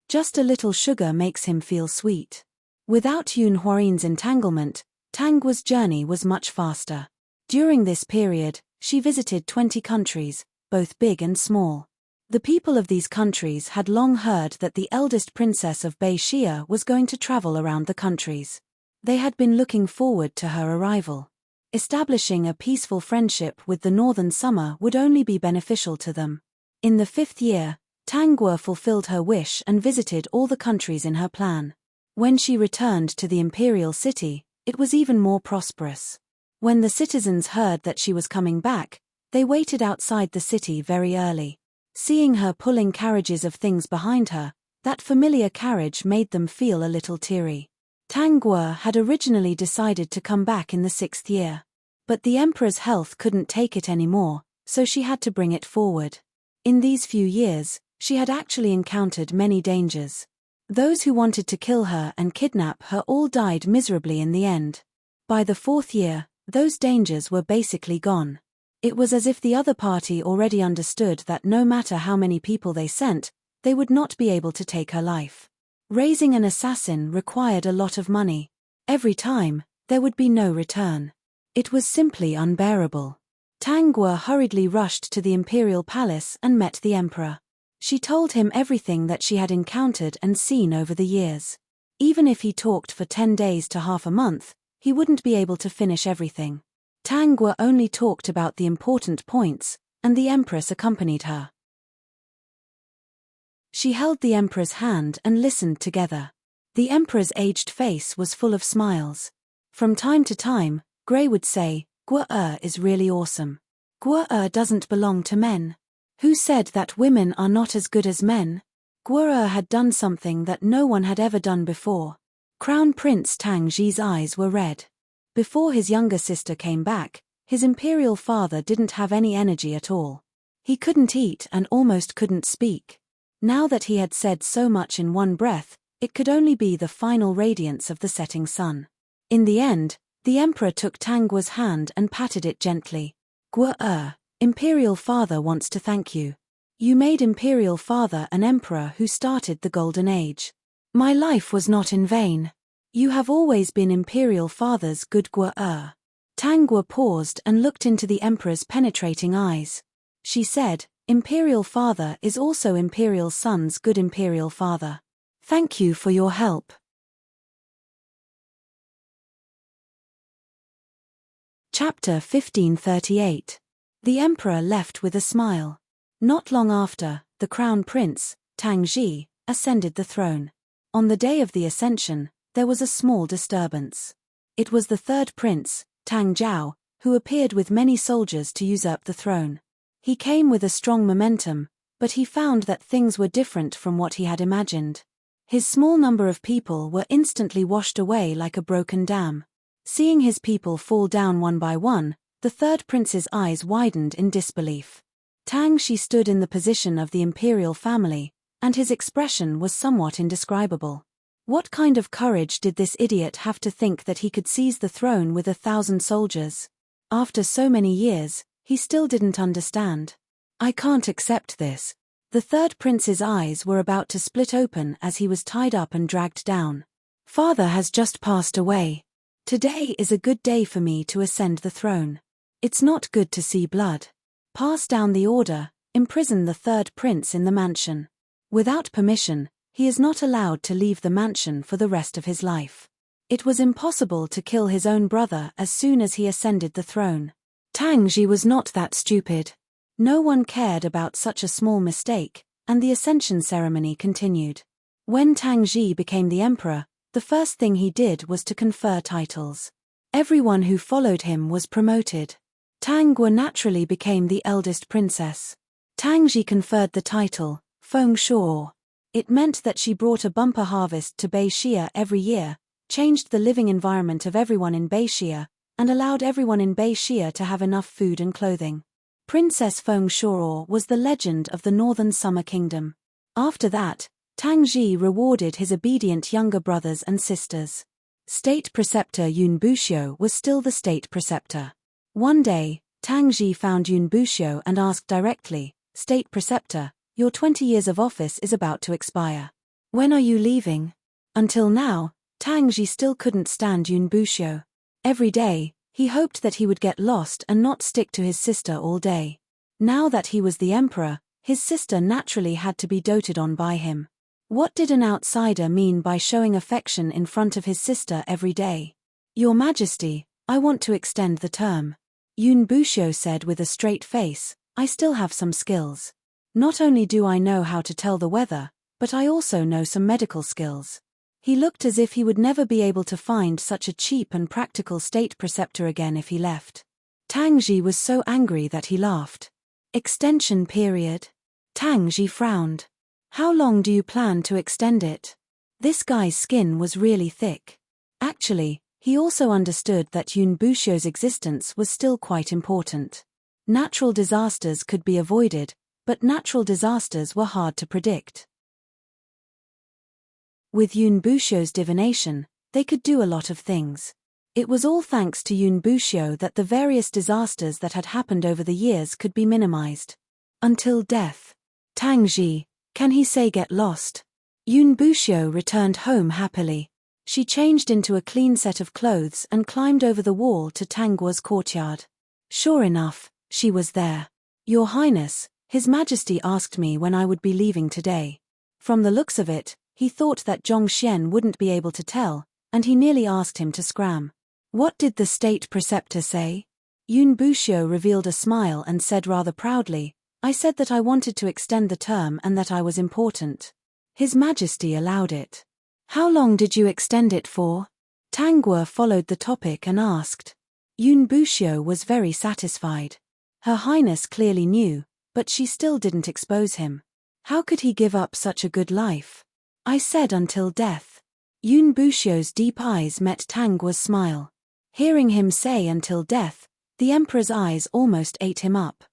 Just a little sugar makes him feel sweet. Without Yoon Huiyin's entanglement, Tang Guo's journey was much faster. During this period, she visited 20 countries, both big and small. The people of these countries had long heard that the eldest princess of Beixia was going to travel around the countries. They had been looking forward to her arrival. Establishing a peaceful friendship with the northern summer would only be beneficial to them. In the 5th year, Tang Guo fulfilled her wish and visited all the countries in her plan. When she returned to the imperial city, it was even more prosperous. When the citizens heard that she was coming back, they waited outside the city very early. Seeing her pulling carriages of things behind her, that familiar carriage made them feel a little teary. Tang Guo had originally decided to come back in the 6th year. But the emperor's health couldn't take it anymore, so she had to bring it forward. In these few years, she had actually encountered many dangers. Those who wanted to kill her and kidnap her all died miserably in the end. By the 4th year, those dangers were basically gone. It was as if the other party already understood that no matter how many people they sent, they would not be able to take her life. Raising an assassin required a lot of money. Every time, there would be no return. It was simply unbearable. Tang Guo hurriedly rushed to the imperial palace and met the emperor. She told him everything that she had encountered and seen over the years. Even if he talked for 10 days to half a month, he wouldn't be able to finish everything. Tang Guo only talked about the important points, and the Empress accompanied her. She held the Emperor's hand and listened together. The Emperor's aged face was full of smiles. From time to time, Gray would say, "Guo is really awesome. Guo doesn't belong to men. Who said that women are not as good as men?" Guo had done something that no one had ever done before. Crown Prince Tang Ji's eyes were red. Before his younger sister came back, his imperial father didn't have any energy at all. He couldn't eat and almost couldn't speak. Now that he had said so much in one breath, it could only be the final radiance of the setting sun. In the end, the emperor took Tang Guo's hand and patted it gently. "Guo, Imperial Father wants to thank you. You made Imperial Father an emperor who started the Golden Age. My life was not in vain. You have always been Imperial Father's good Guo." Tang Guo paused and looked into the emperor's penetrating eyes. She said, "Imperial Father is also Imperial Son's good Imperial Father. Thank you for your help." Chapter 1538. The Emperor left with a smile. Not long after, the Crown Prince, Tang Ji, ascended the throne. On the day of the ascension, there was a small disturbance. It was the third prince, Tang Jiao, who appeared with many soldiers to usurp the throne. He came with a strong momentum, but he found that things were different from what he had imagined. His small number of people were instantly washed away like a broken dam. Seeing his people fall down one by one, the third prince's eyes widened in disbelief. Tang Ji stood in the position of the imperial family, and his expression was somewhat indescribable. What kind of courage did this idiot have to think that he could seize the throne with 1,000 soldiers? After so many years, he still didn't understand. "I can't accept this." The third prince's eyes were about to split open as he was tied up and dragged down. "Father has just passed away. Today is a good day for me to ascend the throne. It's not good to see blood. Pass down the order, imprison the third prince in the mansion. Without permission, he is not allowed to leave the mansion for the rest of his life." It was impossible to kill his own brother as soon as he ascended the throne. Tang Ji was not that stupid. No one cared about such a small mistake, and the ascension ceremony continued. When Tang Ji became the emperor, the first thing he did was to confer titles. Everyone who followed him was promoted. Tang Guo naturally became the eldest princess. Tang Ji conferred the title, Feng Shuo. It meant that she brought a bumper harvest to Beixia every year, changed the living environment of everyone in Beixia, and allowed everyone in Beixia to have enough food and clothing. Princess Feng Shuo was the legend of the Northern Summer Kingdom. After that, Tang Ji rewarded his obedient younger brothers and sisters. State Preceptor Yun Buxiu was still the state preceptor. One day, Tang Ji found Yun Buxiu and asked directly, "State Preceptor, your 20 years of office is about to expire. When are you leaving?" Until now, Tang Ji still couldn't stand Yun Buxiu. Every day, he hoped that he would get lost and not stick to his sister all day. Now that he was the emperor, his sister naturally had to be doted on by him. What did an outsider mean by showing affection in front of his sister every day? "Your Majesty, I want to extend the term." Yun Buxiu said with a straight face, "I still have some skills. Not only do I know how to tell the weather, but I also know some medical skills." He looked as if he would never be able to find such a cheap and practical state preceptor again if he left. Tang Ji was so angry that he laughed. "Extension period?" Tang Ji frowned. "How long do you plan to extend it?" This guy's skin was really thick. Actually, he also understood that Yun Buxiu's existence was still quite important. Natural disasters could be avoided, but natural disasters were hard to predict. With Yun Buxiu's divination, they could do a lot of things. It was all thanks to Yun Buxiu that the various disasters that had happened over the years could be minimized. Until death. Tang Ji, can he say get lost? Yun Buxiu returned home happily. She changed into a clean set of clothes and climbed over the wall to Tang Guo's courtyard. Sure enough, she was there. "Your Highness, His Majesty asked me when I would be leaving today. From the looks of it, he thought that Zhongxian wouldn't be able to tell, and he nearly asked him to scram. What did the state preceptor say? Yun Buxiu revealed a smile and said rather proudly, I said that I wanted to extend the term and that I was important. His Majesty allowed it. How long did you extend it for? Tang Guo followed the topic and asked. Yun Buxiu was very satisfied. Her Highness clearly knew, but she still didn't expose him. How could he give up such a good life? I said until death. Yun Buxiu's deep eyes met Tang Guo's smile. Hearing him say until death, the emperor's eyes almost ate him up.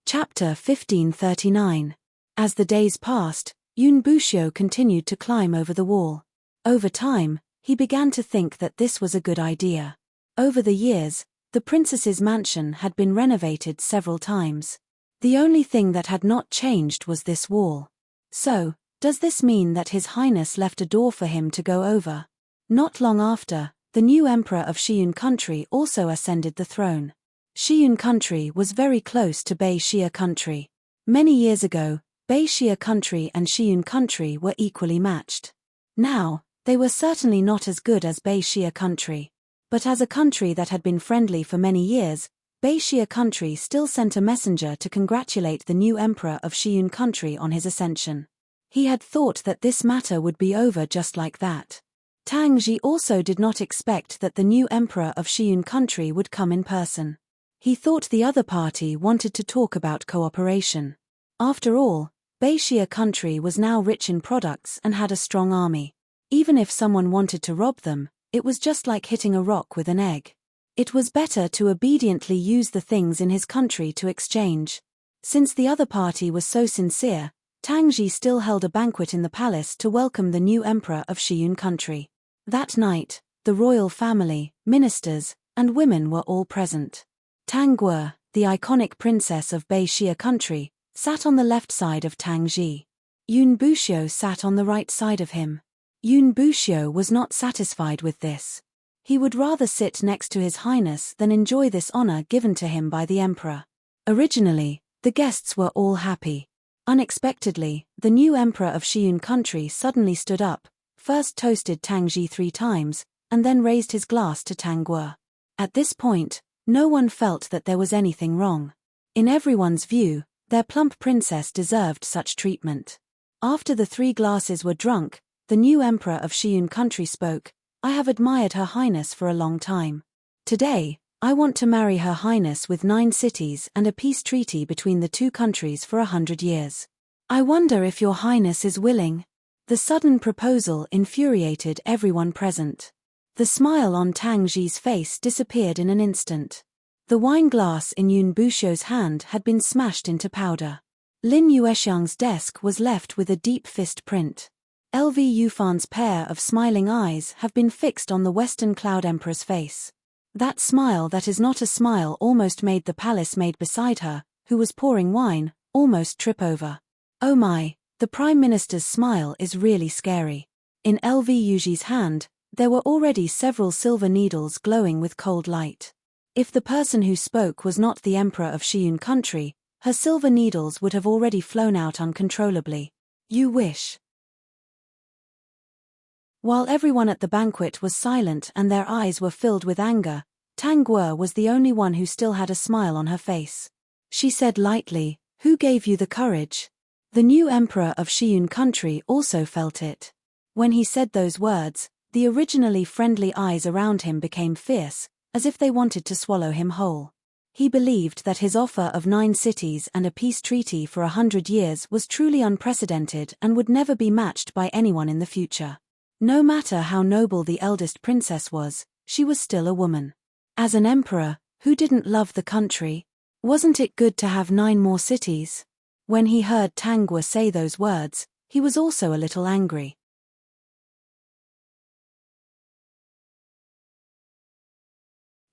Chapter 1539. As the days passed, Yun Buxiu continued to climb over the wall. Over time, he began to think that this was a good idea. Over the years, the princess's mansion had been renovated several times. The only thing that had not changed was this wall. So, does this mean that His Highness left a door for him to go over? Not long after, the new emperor of Xiyun country also ascended the throne. Xiyun country was very close to Bei Xia country. Many years ago, Bei Xia country and Xiyun country were equally matched. Now, they were certainly not as good as Bei Xia country. But as a country that had been friendly for many years, Bei Xia country still sent a messenger to congratulate the new emperor of Xiyun country on his ascension. He had thought that this matter would be over just like that. Tang Ji also did not expect that the new emperor of Xiyun country would come in person. He thought the other party wanted to talk about cooperation. After all, Bei Xia country was now rich in products and had a strong army. Even if someone wanted to rob them, it was just like hitting a rock with an egg. It was better to obediently use the things in his country to exchange. Since the other party was so sincere, Tang Ji still held a banquet in the palace to welcome the new emperor of Xiyun country. That night, the royal family, ministers, and women were all present. Tang Guo, the iconic princess of Bei Xia country, sat on the left side of Tang Ji. Yun Buxiu sat on the right side of him. Yun Buxiu was not satisfied with this. He would rather sit next to His Highness than enjoy this honor given to him by the emperor. Originally, the guests were all happy. Unexpectedly, the new emperor of Xiyun country suddenly stood up, first toasted Tang Ji 3 times, and then raised his glass to Tang Guo. At this point, no one felt that there was anything wrong. In everyone's view, their plump princess deserved such treatment. After the 3 glasses were drunk, the new emperor of Xiyun country spoke, I have admired Her Highness for a long time. Today, I want to marry Her Highness with 9 cities and a peace treaty between the 2 countries for 100 years. I wonder if Your Highness is willing. The sudden proposal infuriated everyone present. The smile on Tang Ji's face disappeared in an instant. The wine glass in Yun Buxiu's hand had been smashed into powder. Lin Yuexiang's desk was left with a deep fist print. LV Yufan's pair of smiling eyes have been fixed on the Western Cloud Emperor's face. That smile that is not a smile almost made the palace maid beside her, who was pouring wine, almost trip over. Oh my, the Prime Minister's smile is really scary. In LV Yuji's hand, there were already several silver needles glowing with cold light. If the person who spoke was not the Emperor of Xiyun country, her silver needles would have already flown out uncontrollably. You wish. While everyone at the banquet was silent and their eyes were filled with anger, Tang Guo was the only one who still had a smile on her face. She said lightly, Who gave you the courage? The new emperor of Xiyun country also felt it. When he said those words, the originally friendly eyes around him became fierce, as if they wanted to swallow him whole. He believed that his offer of 9 cities and a peace treaty for 100 years was truly unprecedented and would never be matched by anyone in the future. No matter how noble the eldest princess was, she was still a woman. As an emperor, who didn't love the country? Wasn't it good to have 9 more cities? When he heard Tang Guo say those words, he was also a little angry.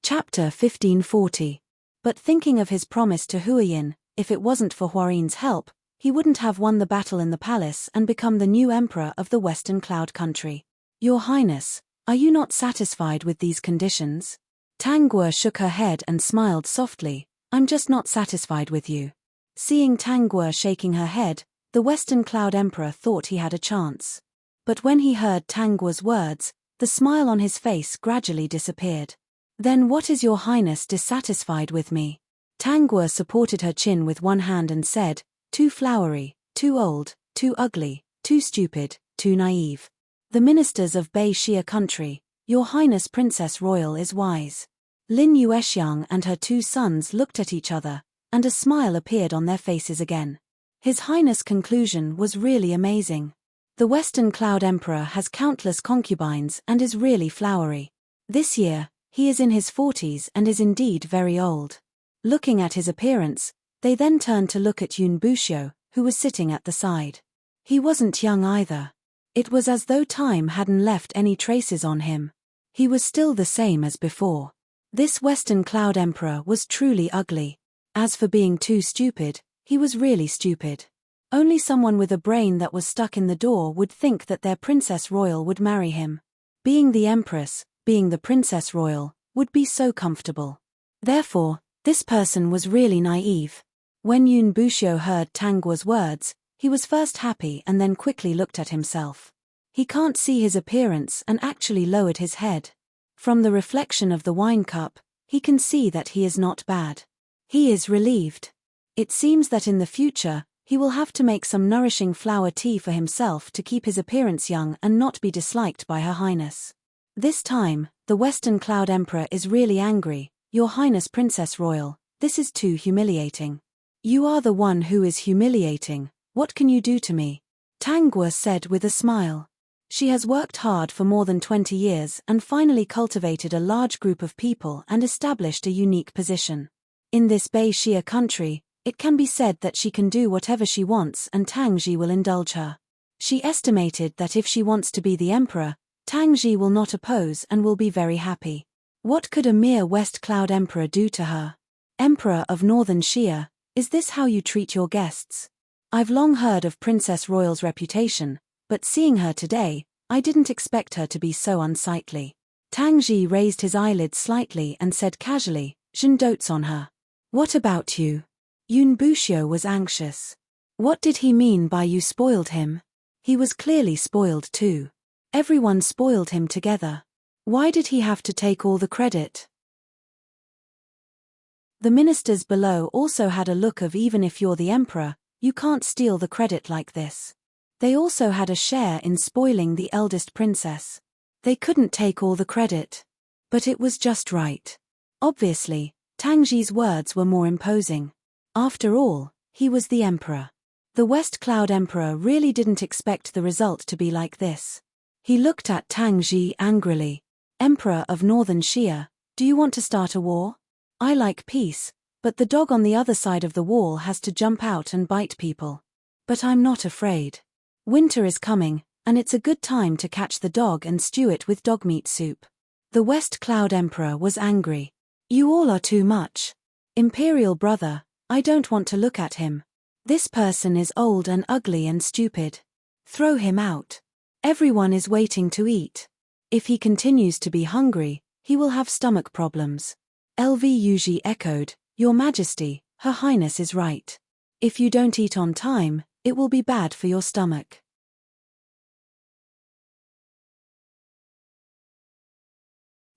Chapter 1540. But thinking of his promise to Huayin, if it wasn't for Huarin's help, he wouldn't have won the battle in the palace and become the new emperor of the Western Cloud country. Your Highness, are you not satisfied with these conditions? Tang Guo shook her head and smiled softly. I'm just not satisfied with you. Seeing Tang Guo shaking her head, the Western Cloud Emperor thought he had a chance. But when he heard Tang Guo's words, the smile on his face gradually disappeared. Then what is your highness dissatisfied with me? Tang Guo supported her chin with one hand and said, too flowery, too old, too ugly, too stupid, too naive. The ministers of Bei Xia country, your highness Princess Royal is wise. Lin Yuexiang and her two sons looked at each other, and a smile appeared on their faces again. His highness' conclusion was really amazing. The Western Cloud Emperor has countless concubines and is really flowery. This year, he is in his 40s and is indeed very old. Looking at his appearance, they then turned to look at Yun Buxiu, who was sitting at the side. He wasn't young either. It was as though time hadn't left any traces on him. He was still the same as before. This Western Cloud Emperor was truly ugly. As for being too stupid, he was really stupid. Only someone with a brain that was stuck in the door would think that their Princess Royal would marry him. Being the Empress, being the Princess Royal, would be so comfortable. Therefore, this person was really naive. When Yun Buxiu heard Tang Guo's words, he was first happy and then quickly looked at himself. He can't see his appearance and actually lowered his head. From the reflection of the wine cup, he can see that he is not bad. He is relieved. It seems that in the future, he will have to make some nourishing flower tea for himself to keep his appearance young and not be disliked by Her Highness. This time, the Western Cloud Emperor is really angry. Your Highness Princess Royal, this is too humiliating. You are the one who is humiliating. What can you do to me? Tang Guo said with a smile. She has worked hard for more than 20 years and finally cultivated a large group of people and established a unique position. In this Bei Xia country, it can be said that she can do whatever she wants and Tang Ji will indulge her. She estimated that if she wants to be the emperor, Tang Ji will not oppose and will be very happy. What could a mere West Cloud Emperor do to her? Emperor of Northern Xia, is this how you treat your guests? I've long heard of Princess Royal's reputation, but seeing her today, I didn't expect her to be so unsightly. Tang Ji raised his eyelids slightly and said casually, Zhen dotes on her. What about you? Yun Buxiu was anxious. What did he mean by you spoiled him? He was clearly spoiled too. Everyone spoiled him together. Why did he have to take all the credit? The ministers below also had a look of even if you're the emperor, you can't steal the credit like this. They also had a share in spoiling the eldest princess. They couldn't take all the credit. But it was just right. Obviously, Tang Ji's words were more imposing. After all, he was the emperor. The West Cloud Emperor really didn't expect the result to be like this. He looked at Tang Ji angrily. Emperor of Northern Xia, do you want to start a war? I like peace, but the dog on the other side of the wall has to jump out and bite people. But I'm not afraid. Winter is coming, and it's a good time to catch the dog and stew it with dog meat soup. The West Cloud Emperor was angry. You all are too much. Imperial brother, I don't want to look at him. This person is old and ugly and stupid. Throw him out. Everyone is waiting to eat. If he continues to be hungry, he will have stomach problems. LV Yuji echoed, Your Majesty, Her Highness is right. If you don't eat on time, it will be bad for your stomach.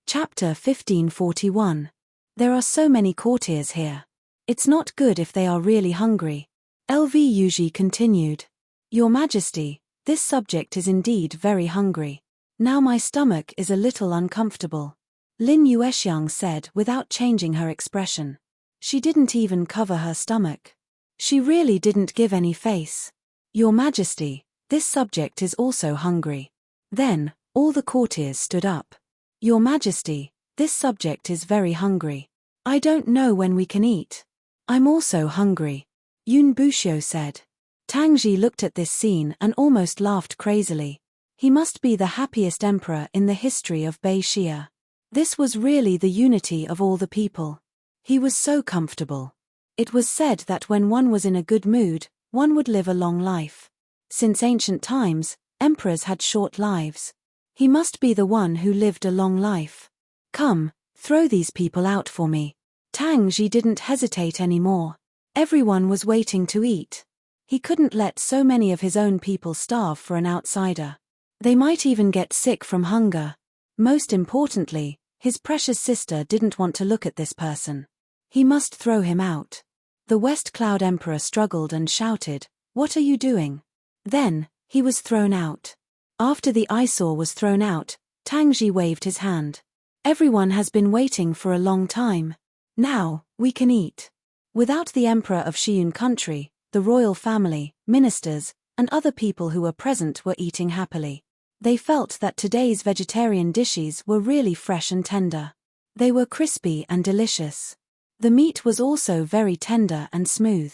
Chapter 1541. There are so many courtiers here. It's not good if they are really hungry. LV Yuji continued. Your Majesty, this subject is indeed very hungry. Now my stomach is a little uncomfortable. Lin Yuexiang said without changing her expression. She didn't even cover her stomach. She really didn't give any face. Your Majesty, this subject is also hungry. Then, all the courtiers stood up. Your Majesty, this subject is very hungry. I don't know when we can eat. I'm also hungry. Yun Buxiu said. Tang Ji looked at this scene and almost laughed crazily. He must be the happiest emperor in the history of Bei Xia. This was really the unity of all the people. He was so comfortable. It was said that when one was in a good mood, one would live a long life. Since ancient times, emperors had short lives. He must be the one who lived a long life. Come, Throw these people out for me. Tang Ji didn't hesitate anymore. Everyone was waiting to eat. He couldn't let so many of his own people starve for an outsider. They might even get sick from hunger. Most importantly, his precious sister didn't want to look at this person. He must throw him out. The West Cloud Emperor struggled and shouted, "What are you doing?" Then, he was thrown out. After the eyesore was thrown out, Tang Ji waved his hand. Everyone has been waiting for a long time. Now, we can eat. Without the Emperor of Xiyun country, the royal family, ministers, and other people who were present were eating happily. They felt that today's vegetarian dishes were really fresh and tender. They were crispy and delicious. The meat was also very tender and smooth.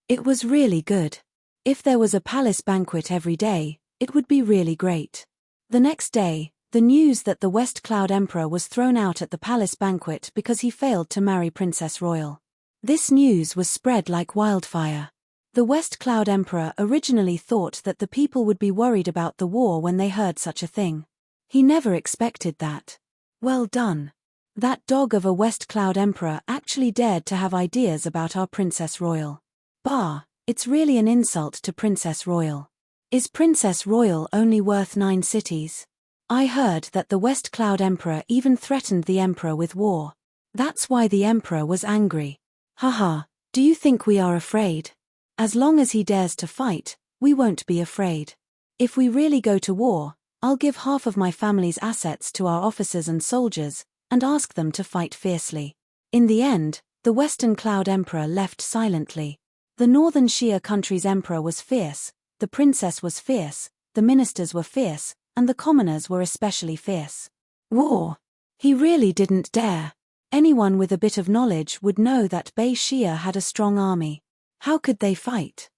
It was really good. If there was a palace banquet every day, it would be really great. The next day, the news that the West Cloud Emperor was thrown out at the palace banquet because he failed to marry Princess Royal. This news was spread like wildfire. The West Cloud Emperor originally thought that the people would be worried about the war when they heard such a thing. He never expected that. Well done. That dog of a West Cloud Emperor actually dared to have ideas about our Princess Royal. Bah, it's really an insult to Princess Royal. Is Princess Royal only worth 9 cities? I heard that the West Cloud Emperor even threatened the Emperor with war. That's why the Emperor was angry. Haha, do you think we are afraid? As long as he dares to fight, we won't be afraid. If we really go to war, I'll give half of my family's assets to our officers and soldiers, and ask them to fight fiercely. In the end, the Western Cloud Emperor left silently. The Northern Xia country's emperor was fierce, the princess was fierce, the ministers were fierce, and the commoners were especially fierce. War! He really didn't dare. Anyone with a bit of knowledge would know that Bei Xia had a strong army. How could they fight?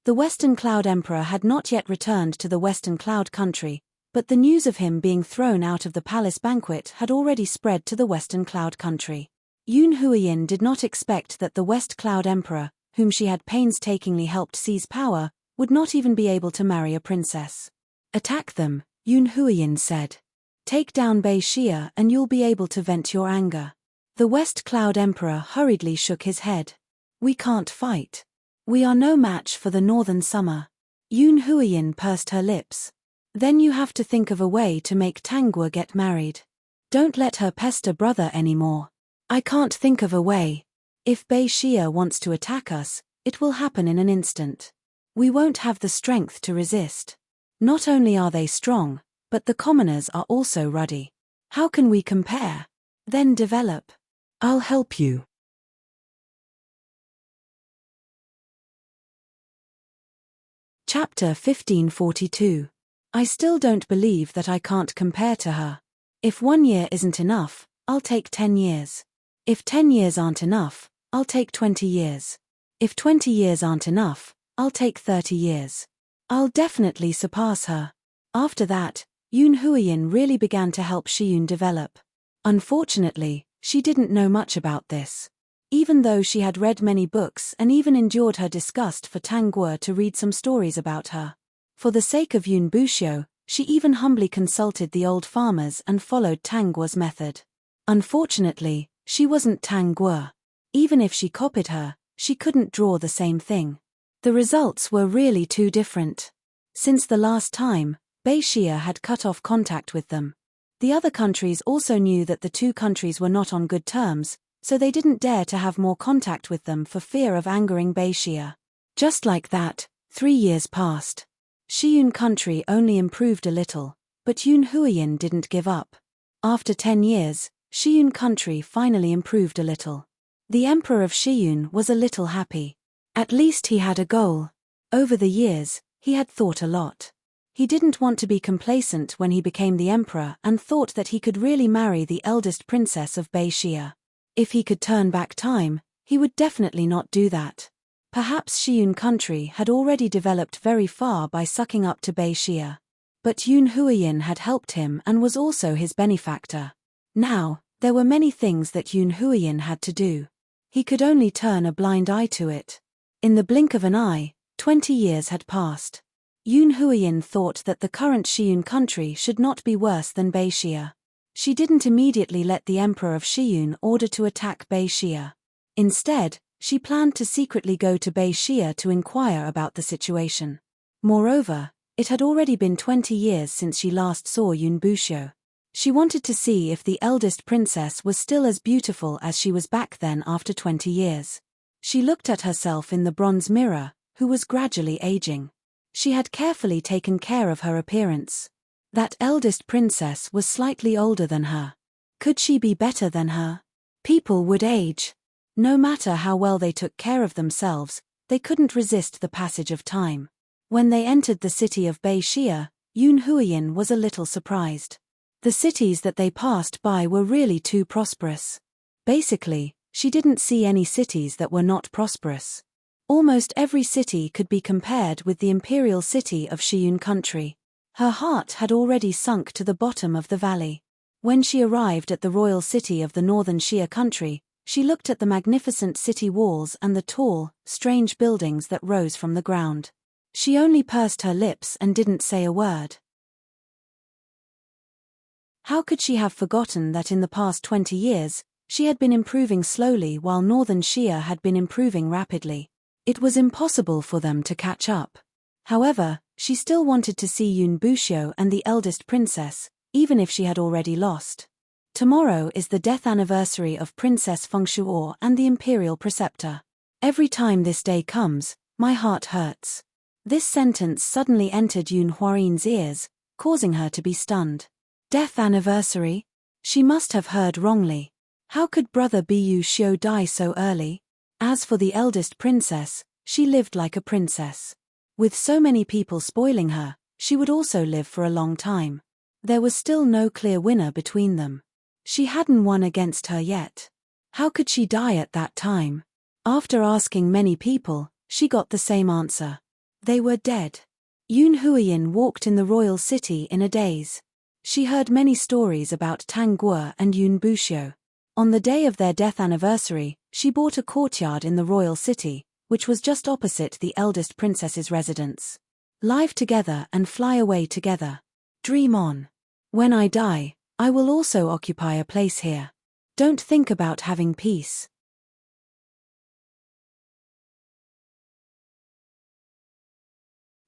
The Western Cloud Emperor had not yet returned to the Western Cloud country, but the news of him being thrown out of the palace banquet had already spread to the Western Cloud country. Yun Huiyin did not expect that the West Cloud Emperor, whom she had painstakingly helped seize power, would not even be able to marry a princess. Attack them, Yun Huiyin said. Take down Bei Xia and you'll be able to vent your anger. The West Cloud Emperor hurriedly shook his head. We can't fight. We are no match for the Northern Summer. Yun Huiyin pursed her lips. Then you have to think of a way to make Tanguo get married. Don't let her pester brother anymore. I can't think of a way. If Bei Xia wants to attack us, it will happen in an instant. We won't have the strength to resist. Not only are they strong, but the commoners are also ruddy. How can we compare? Then develop. I'll help you. Chapter 1542. I still don't believe that I can't compare to her. If 1 year isn't enough, I'll take 10 years. If 10 years aren't enough, I'll take 20 years. If 20 years aren't enough, I'll take 30 years. I'll definitely surpass her. After that, Yun Huiyin really began to help Xiyun develop. Unfortunately, she didn't know much about this. Even though she had read many books and even endured her disgust for Tang Guo to read some stories about her. For the sake of Yun Buxiu, she even humbly consulted the old farmers and followed Tang Guo's method. Unfortunately, she wasn't Tang Guo. Even if she copied her, she couldn't draw the same thing. The results were really too different. Since the last time, Bei Xia had cut off contact with them. The other countries also knew that the two countries were not on good terms, so they didn't dare to have more contact with them for fear of angering Bei Xia. Just like that, 3 years passed. Xiyun country only improved a little, but Yun Huiyin didn't give up. After 10 years, Xiyun country finally improved a little. The emperor of Xiyun was a little happy. At least he had a goal. Over the years, he had thought a lot. He didn't want to be complacent when he became the emperor and thought that he could really marry the eldest princess of Bei Xia. If he could turn back time, he would definitely not do that. Perhaps Xiyun country had already developed very far by sucking up to Bei Xia. But Yun Huiyin had helped him and was also his benefactor. Now, there were many things that Yun Huiyin had to do. He could only turn a blind eye to it. In the blink of an eye, 20 years had passed. Yun Huiyin thought that the current Xiyun country should not be worse than Bei Xia. She didn't immediately let the Emperor of Shiyun order to attack Beixia. Instead, she planned to secretly go to Beixia to inquire about the situation. Moreover, it had already been 20 years since she last saw Yun Buxiu. She wanted to see if the eldest princess was still as beautiful as she was back then after 20 years. She looked at herself in the bronze mirror, who was gradually aging. She had carefully taken care of her appearance. That eldest princess was slightly older than her. Could she be better than her? People would age. No matter how well they took care of themselves, they couldn't resist the passage of time. When they entered the city of Beixia, Yun Huiyin was a little surprised. The cities that they passed by were really too prosperous. Basically, she didn't see any cities that were not prosperous. Almost every city could be compared with the imperial city of Shiyun country. Her heart had already sunk to the bottom of the valley. When she arrived at the royal city of the northern Xia country, she looked at the magnificent city walls and the tall, strange buildings that rose from the ground. She only pursed her lips and didn't say a word. How could she have forgotten that in the past 20 years, she had been improving slowly while northern Xia had been improving rapidly? It was impossible for them to catch up. However, she still wanted to see Yun Buxiu and the eldest princess, even if she had already lost. Tomorrow is the death anniversary of Princess Fengshuo and the imperial preceptor. Every time this day comes, my heart hurts. This sentence suddenly entered Yun Huayin's ears, causing her to be stunned. Death anniversary? She must have heard wrongly. How could brother Bu Xiu die so early? As for the eldest princess, she lived like a princess. With so many people spoiling her, she would also live for a long time. There was still no clear winner between them. She hadn't won against her yet. How could she die at that time? After asking many people, she got the same answer. They were dead. Yun Huiyin walked in the royal city in a daze. She heard many stories about Tang Guo and Yun Buxiu. On the day of their death anniversary, she bought a courtyard in the royal city, which was just opposite the eldest princess's residence. Live together and fly away together. Dream on. When I die, I will also occupy a place here. Don't think about having peace.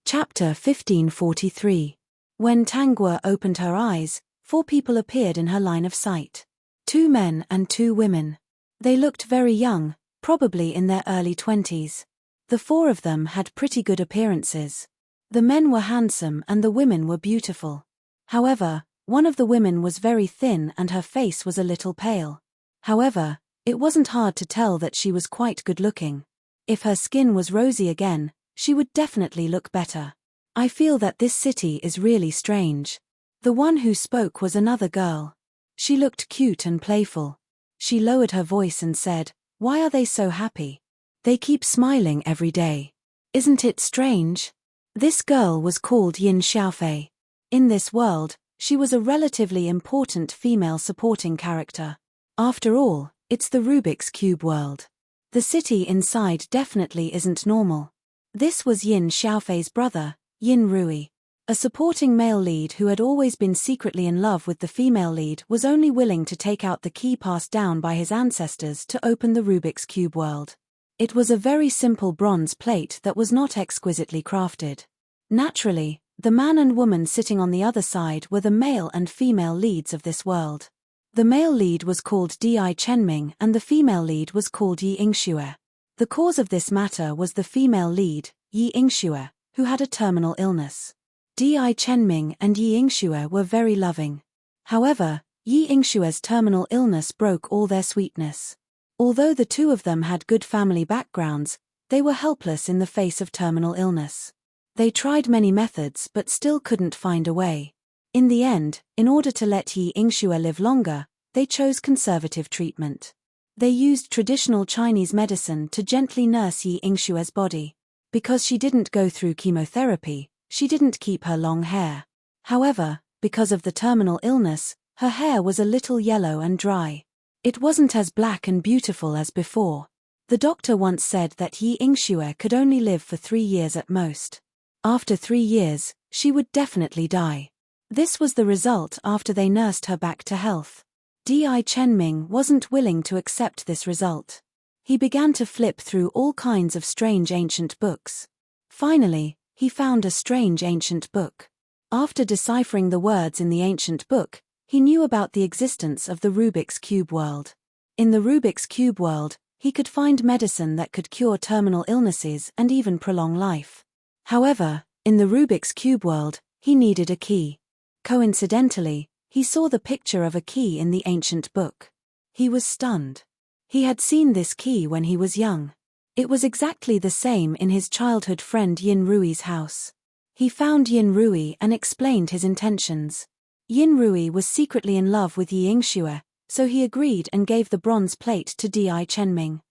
Chapter 1543. When Tang Guo opened her eyes, 4 people appeared in her line of sight. 2 men and 2 women. They looked very young, probably in their early 20s. The 4 of them had pretty good appearances. The men were handsome and the women were beautiful. However, one of the women was very thin and her face was a little pale. However, it wasn't hard to tell that she was quite good-looking. If her skin was rosy again, she would definitely look better. I feel that this city is really strange. The one who spoke was another girl. She looked cute and playful. She lowered her voice and said, "Why are they so happy? They keep smiling every day. Isn't it strange?" This girl was called Yin Xiaofei. In this world, she was a relatively important female supporting character. After all, it's the Rubik's Cube world. The city inside definitely isn't normal. This was Yin Xiaofei's brother, Yin Rui. A supporting male lead who had always been secretly in love with the female lead was only willing to take out the key passed down by his ancestors to open the Rubik's Cube world. It was a very simple bronze plate that was not exquisitely crafted. Naturally, the man and woman sitting on the other side were the male and female leads of this world. The male lead was called Di Chenming and the female lead was called Yi Yingxue. The cause of this matter was the female lead, Yi Yingxue, who had a terminal illness. Di Chenming and Yi Yingxue were very loving. However, Yi Yingxue's terminal illness broke all their sweetness. Although the 2 of them had good family backgrounds, they were helpless in the face of terminal illness. They tried many methods but still couldn't find a way. In the end, in order to let Yi Yingxue live longer, they chose conservative treatment. They used traditional Chinese medicine to gently nurse Yi Yingxue's body. Because she didn't go through chemotherapy, she didn't keep her long hair. However, because of the terminal illness, her hair was a little yellow and dry. It wasn't as black and beautiful as before. The doctor once said that Yi Yingxue could only live for 3 years at most. After 3 years, she would definitely die. This was the result after they nursed her back to health. Di Chenming wasn't willing to accept this result. He began to flip through all kinds of strange ancient books. Finally, he found a strange ancient book. After deciphering the words in the ancient book, he knew about the existence of the Rubik's Cube world. In the Rubik's Cube world, he could find medicine that could cure terminal illnesses and even prolong life. However, in the Rubik's Cube world, he needed a key. Coincidentally, he saw the picture of a key in the ancient book. He was stunned. He had seen this key when he was young. It was exactly the same in his childhood friend Yin Rui's house. He found Yin Rui and explained his intentions. Yin Rui was secretly in love with Yi Yingxue, so he agreed and gave the bronze plate to Di Chenming.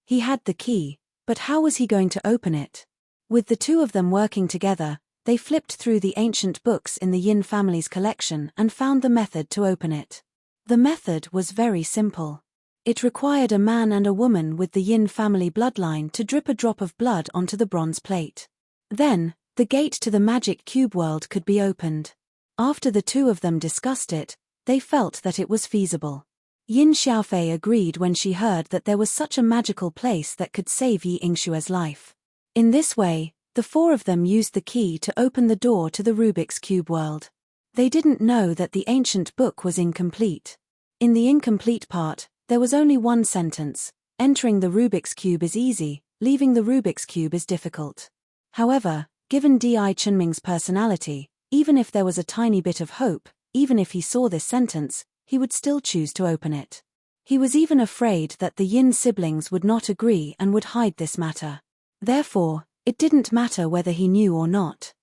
He had the key, but how was he going to open it? With the two of them working together, they flipped through the ancient books in the Yin family's collection and found the method to open it. The method was very simple. It required a man and a woman with the Yin family bloodline to drip a drop of blood onto the bronze plate. Then, the gate to the magic cube world could be opened. After the two of them discussed it, they felt that it was feasible. Yin Xiaofei agreed when she heard that there was such a magical place that could save Yi Yingxue's life. In this way, the four of them used the key to open the door to the Rubik's Cube world. They didn't know that the ancient book was incomplete. In the incomplete part, there was only one sentence: entering the Rubik's Cube is easy, leaving the Rubik's Cube is difficult. However, given Di Chenming's personality, even if there was a tiny bit of hope, even if he saw this sentence, he would still choose to open it. He was even afraid that the Yin siblings would not agree and would hide this matter. Therefore, it didn't matter whether he knew or not.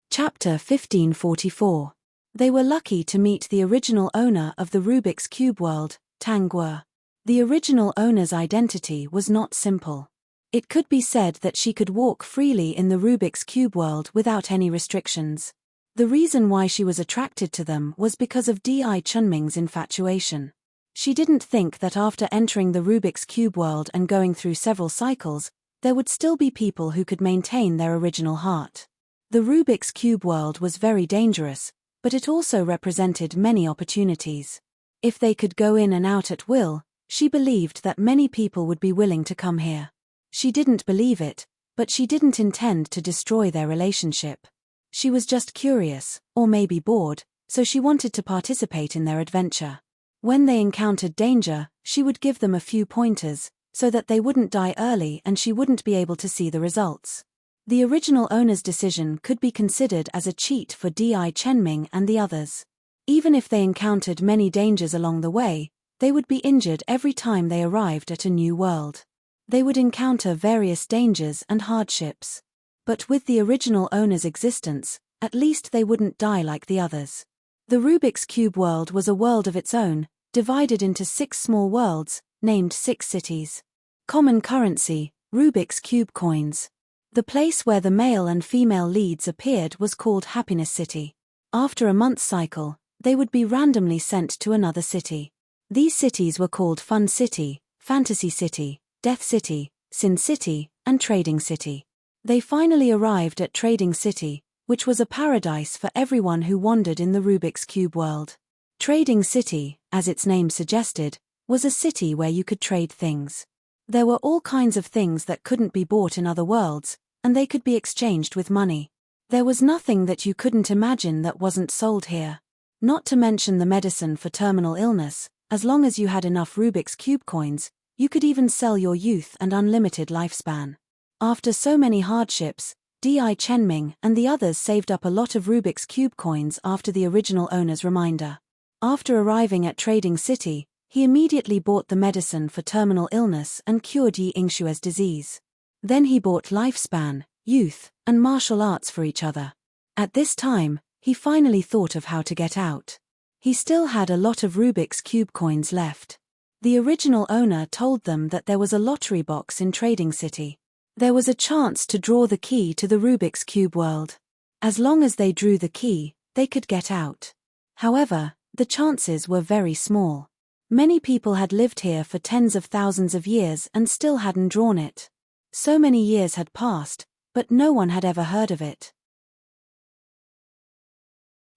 Chapter 1544. They were lucky to meet the original owner of the Rubik's Cube world, Tang Guo. The original owner's identity was not simple. It could be said that she could walk freely in the Rubik's Cube world without any restrictions. The reason why she was attracted to them was because of Di Chenming's infatuation. She didn't think that after entering the Rubik's Cube world and going through several cycles, there would still be people who could maintain their original heart. The Rubik's Cube world was very dangerous, but it also represented many opportunities. If they could go in and out at will, she believed that many people would be willing to come here. She didn't believe it, but she didn't intend to destroy their relationship. She was just curious, or maybe bored, so she wanted to participate in their adventure. When they encountered danger, she would give them a few pointers, so that they wouldn't die early and she wouldn't be able to see the results. The original owner's decision could be considered as a cheat for Di Chenming and the others. Even if they encountered many dangers along the way, they would be injured every time they arrived at a new world. They would encounter various dangers and hardships. But with the original owner's existence, at least they wouldn't die like the others. The Rubik's Cube world was a world of its own, divided into 6 small worlds, named 6 cities. Common currency, Rubik's Cube coins. The place where the male and female leads appeared was called Happiness City. After a month cycle, they would be randomly sent to another city. These cities were called Fun City, Fantasy City, Death City, Sin City, and Trading City. They finally arrived at Trading City, which was a paradise for everyone who wandered in the Rubik's Cube world. Trading City, as its name suggested, was a city where you could trade things. There were all kinds of things that couldn't be bought in other worlds, and they could be exchanged with money. There was nothing that you couldn't imagine that wasn't sold here. Not to mention the medicine for terminal illness. As long as you had enough Rubik's Cube coins, you could even sell your youth and unlimited lifespan. After so many hardships, Di Chenming and the others saved up a lot of Rubik's Cube coins after the original owner's reminder. After arriving at Trading City, he immediately bought the medicine for terminal illness and cured Yi Yingxue's disease. Then he bought lifespan, youth, and martial arts for each other. At this time, he finally thought of how to get out. He still had a lot of Rubik's Cube coins left. The original owner told them that there was a lottery box in Trading City. There was a chance to draw the key to the Rubik's Cube world. As long as they drew the key, they could get out. However, the chances were very small. Many people had lived here for tens of thousands of years and still hadn't drawn it. So many years had passed, but no one had ever heard of it.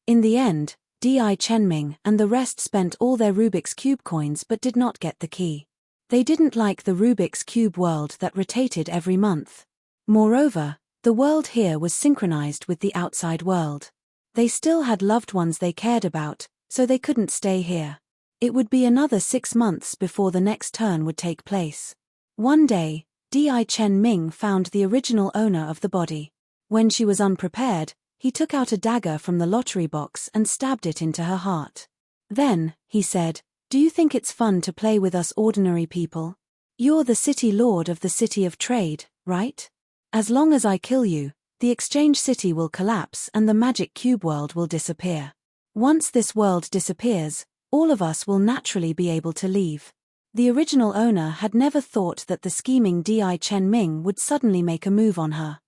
In the end, Di Chenming and the rest spent all their Rubik's Cube coins but did not get the key. They didn't like the Rubik's Cube world that rotated every month. Moreover, the world here was synchronized with the outside world. They still had loved ones they cared about, so they couldn't stay here. It would be another 6 months before the next turn would take place. One day, Di Chenming found the original owner of the body. When she was unprepared, he took out a dagger from the lottery box and stabbed it into her heart. Then, he said, "Do you think it's fun to play with us ordinary people? You're the city lord of the city of trade, right? As long as I kill you, the exchange city will collapse and the magic cube world will disappear. Once this world disappears, all of us will naturally be able to leave." The original owner had never thought that the scheming Di Chenming would suddenly make a move on her.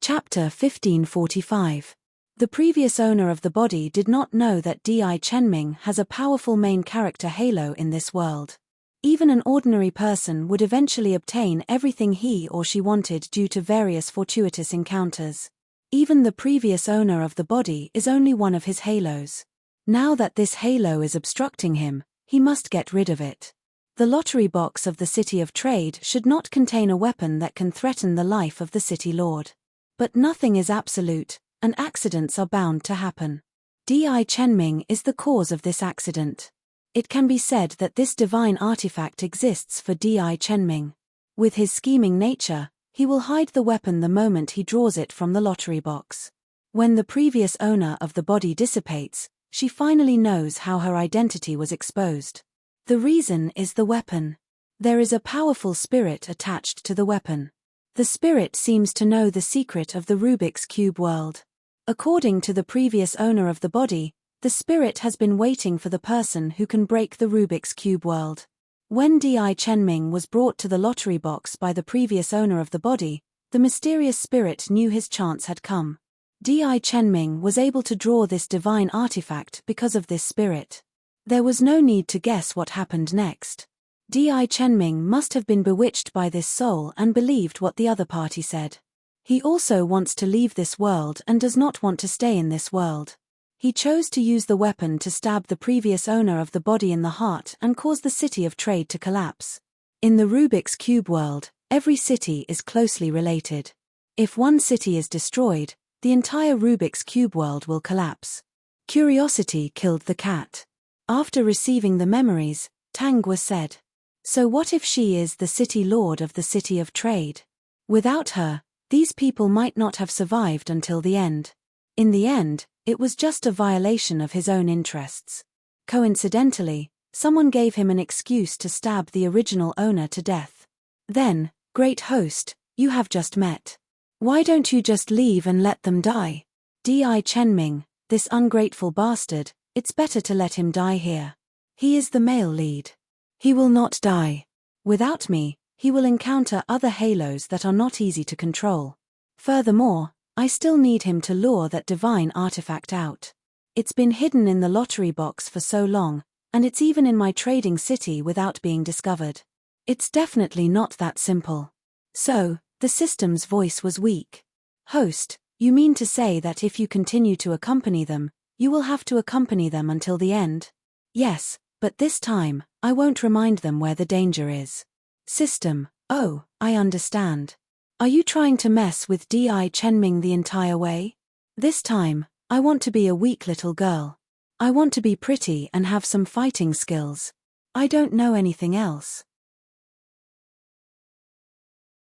Chapter 1545. The previous owner of the body did not know that Di Chenming has a powerful main character halo in this world. Even an ordinary person would eventually obtain everything he or she wanted due to various fortuitous encounters. Even the previous owner of the body is only one of his halos. Now that this halo is obstructing him, he must get rid of it. The lottery box of the City of Trade should not contain a weapon that can threaten the life of the city lord. But nothing is absolute, and accidents are bound to happen. Di Chenming is the cause of this accident. It can be said that this divine artifact exists for Di Chenming. With his scheming nature, he will hide the weapon the moment he draws it from the lottery box. When the previous owner of the body dissipates, she finally knows how her identity was exposed. The reason is the weapon. There is a powerful spirit attached to the weapon. The spirit seems to know the secret of the Rubik's Cube world. According to the previous owner of the body, the spirit has been waiting for the person who can break the Rubik's Cube world. When Di Chenming was brought to the lottery box by the previous owner of the body, the mysterious spirit knew his chance had come. Di Chenming was able to draw this divine artifact because of this spirit. There was no need to guess what happened next. Di Chenming must have been bewitched by this soul and believed what the other party said. He also wants to leave this world and does not want to stay in this world. He chose to use the weapon to stab the previous owner of the body in the heart and cause the City of Trade to collapse. In the Rubik's Cube world, every city is closely related. If one city is destroyed, the entire Rubik's Cube world will collapse. Curiosity killed the cat. After receiving the memories, Tangwa said, "So what if she is the city lord of the City of Trade? Without her, these people might not have survived until the end." In the end, it was just a violation of his own interests. Coincidentally, someone gave him an excuse to stab the original owner to death. Then, "Great host, you have just met. Why don't you just leave and let them die? Di Chenming, this ungrateful bastard, it's better to let him die here. He is the male lead. He will not die. Without me, he will encounter other halos that are not easy to control. Furthermore, I still need him to lure that divine artifact out. It's been hidden in the lottery box for so long, and it's even in my trading city without being discovered. It's definitely not that simple." So, the system's voice was weak. "Host, you mean to say that if you continue to accompany them, you will have to accompany them until the end?" "Yes, but this time, I won't remind them where the danger is." System: "Oh, I understand. Are you trying to mess with Di Chenming the entire way? This time, I want to be a weak little girl. I want to be pretty and have some fighting skills. I don't know anything else."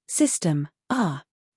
System: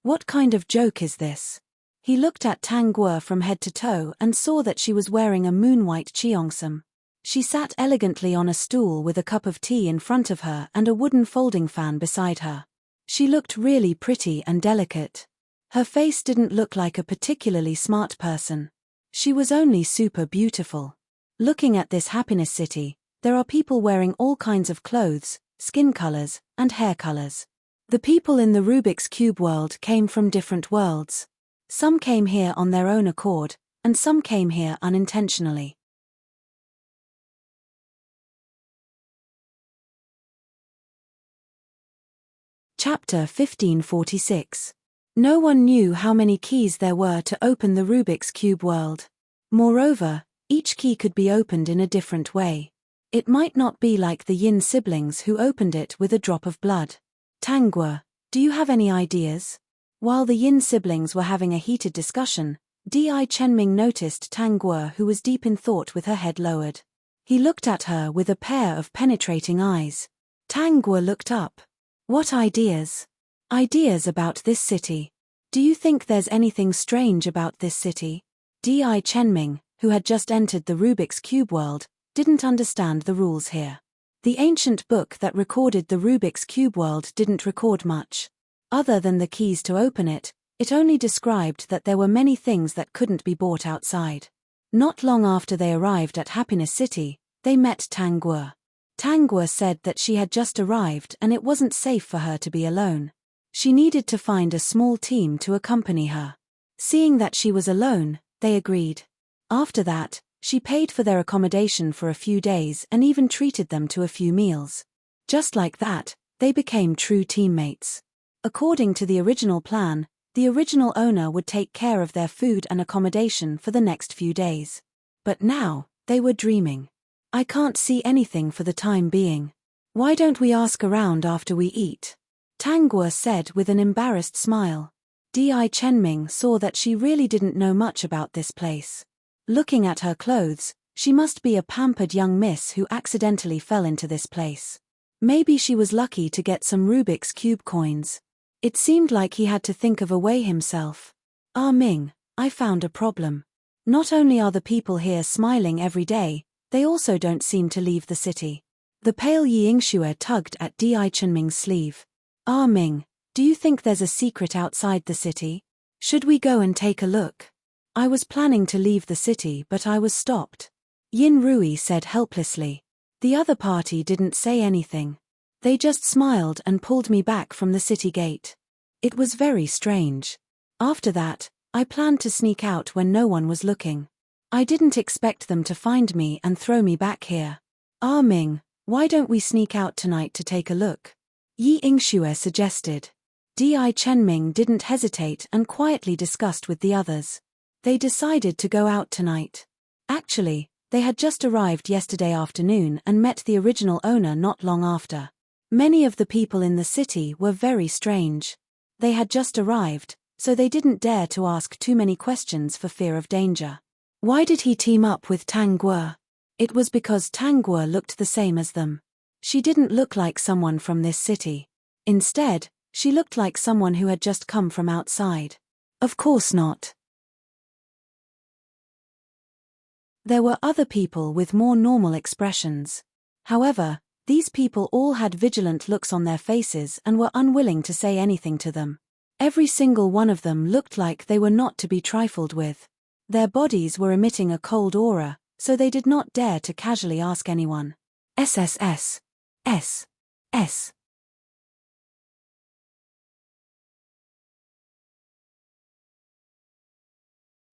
"What kind of joke is this?" He looked at Tang Guo from head to toe and saw that she was wearing a moon-white cheongsam. She sat elegantly on a stool with a cup of tea in front of her and a wooden folding fan beside her. She looked really pretty and delicate. Her face didn't look like a particularly smart person. She was only super beautiful. Looking at this happiness city, there are people wearing all kinds of clothes, skin colors, and hair colors. The people in the Rubik's Cube world came from different worlds. Some came here on their own accord, and some came here unintentionally. Chapter 1546. No one knew how many keys there were to open the Rubik's Cube world. Moreover, each key could be opened in a different way. It might not be like the Yin siblings who opened it with a drop of blood. Tangguo, do you have any ideas? While the Yin siblings were having a heated discussion, Di Chenming noticed Tangguo, who was deep in thought with her head lowered. He looked at her with a pair of penetrating eyes. Tangguo looked up. What ideas? Ideas about this city. Do you think there's anything strange about this city? Di Chenming, who had just entered the Rubik's Cube world, didn't understand the rules here. The ancient book that recorded the Rubik's Cube world didn't record much. Other than the keys to open it, it only described that there were many things that couldn't be bought outside. Not long after they arrived at Happiness City, they met Tangguo. Tangguo said that she had just arrived and it wasn't safe for her to be alone. She needed to find a small team to accompany her. Seeing that she was alone, they agreed. After that, she paid for their accommodation for a few days and even treated them to a few meals. Just like that, they became true teammates. According to the original plan, the original owner would take care of their food and accommodation for the next few days. But now, they were dreaming. I can't see anything for the time being. Why don't we ask around after we eat? Tangguo said with an embarrassed smile. Di Chenming saw that she really didn't know much about this place. Looking at her clothes, she must be a pampered young miss who accidentally fell into this place. Maybe she was lucky to get some Rubik's Cube coins. It seemed like he had to think of a way himself. Ah Ming, I found a problem. Not only are the people here smiling every day, they also don't seem to leave the city. The pale Yingxue tugged at Di Chenming's sleeve. Ah Ming, do you think there's a secret outside the city? Should we go and take a look? I was planning to leave the city but I was stopped. Yin Rui said helplessly. The other party didn't say anything. They just smiled and pulled me back from the city gate. It was very strange. After that, I planned to sneak out when no one was looking. I didn't expect them to find me and throw me back here. Ah Ming, why don't we sneak out tonight to take a look? Yi Yingxue suggested. Di Chenming didn't hesitate and quietly discussed with the others. They decided to go out tonight. Actually, they had just arrived yesterday afternoon and met the original owner not long after. Many of the people in the city were very strange. They had just arrived, so they didn't dare to ask too many questions for fear of danger. Why did he team up with Tangguo? It was because Tangguo looked the same as them. She didn't look like someone from this city. Instead, she looked like someone who had just come from outside. Of course not. There were other people with more normal expressions. However, these people all had vigilant looks on their faces and were unwilling to say anything to them. Every single one of them looked like they were not to be trifled with. Their bodies were emitting a cold aura, so they did not dare to casually ask anyone. SSS. S. S.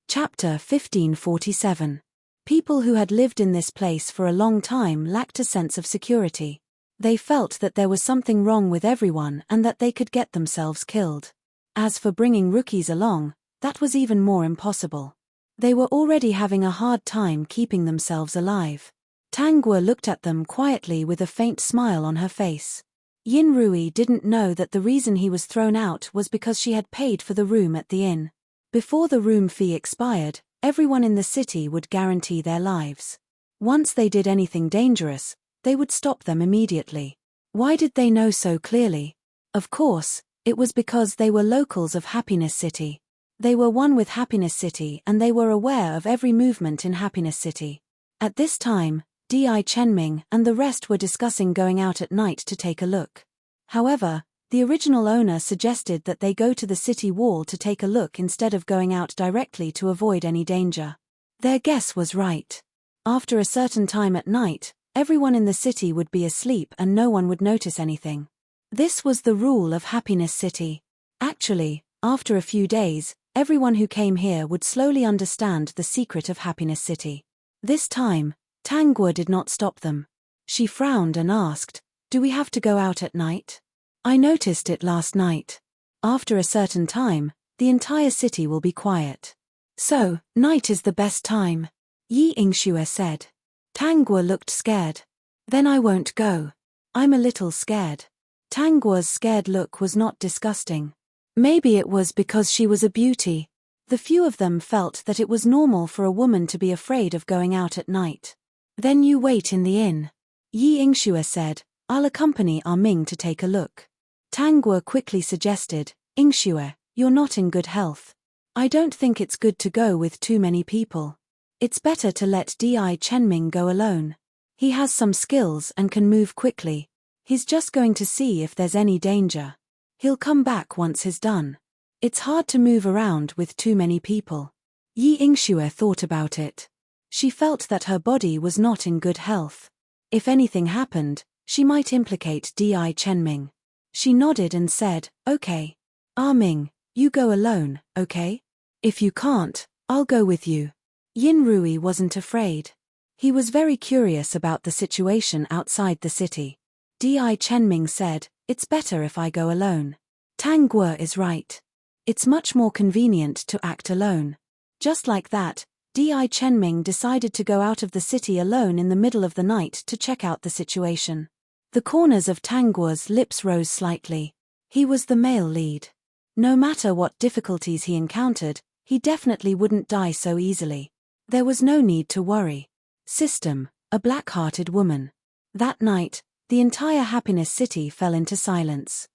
Chapter 1547. People who had lived in this place for a long time lacked a sense of security. They felt that there was something wrong with everyone and that they could get themselves killed. As for bringing rookies along, that was even more impossible. They were already having a hard time keeping themselves alive. Tangguo looked at them quietly with a faint smile on her face. Yin Rui didn't know that the reason he was thrown out was because she had paid for the room at the inn. Before the room fee expired, everyone in the city would guarantee their lives. Once they did anything dangerous, they would stop them immediately. Why did they know so clearly? Of course, it was because they were locals of Happiness City. They were one with Happiness City and they were aware of every movement in Happiness City. At this time, Di Chenming and the rest were discussing going out at night to take a look. However, the original owner suggested that they go to the city wall to take a look instead of going out directly to avoid any danger. Their guess was right. After a certain time at night, everyone in the city would be asleep and no one would notice anything. This was the rule of Happiness City. Actually, after a few days, Everyone who came here would slowly understand the secret of Happiness City. This time, Tangguo did not stop them. She frowned and asked, "Do we have to go out at night? I noticed it last night. After a certain time, the entire city will be quiet. So, night is the best time," Yi Ingxue said. Tangguo looked scared. "Then I won't go. I'm a little scared." Tangguo's scared look was not disgusting. Maybe it was because she was a beauty. The few of them felt that it was normal for a woman to be afraid of going out at night. "Then you wait in the inn," Yi Ingxue said. "I'll accompany Ah Ming to take a look." Tangguo quickly suggested, "Ingxue, you're not in good health. I don't think it's good to go with too many people. It's better to let Di Chenming go alone. He has some skills and can move quickly. He's just going to see if there's any danger. He'll come back once he's done. It's hard to move around with too many people." Yi Ingxue thought about it. She felt that her body was not in good health. If anything happened, she might implicate Di Chenming. She nodded and said, "Okay. Ah Ming, you go alone, okay? If you can't, I'll go with you." Yin Rui wasn't afraid. He was very curious about the situation outside the city. Di Chenming said, "It's better if I go alone. Tangguo is right. It's much more convenient to act alone." Just like that, Di Chenming decided to go out of the city alone in the middle of the night to check out the situation. The corners of Tangguo's lips rose slightly. He was the male lead. No matter what difficulties he encountered, he definitely wouldn't die so easily. There was no need to worry. System, a black-hearted woman. That night, the entire Happiness City fell into silence.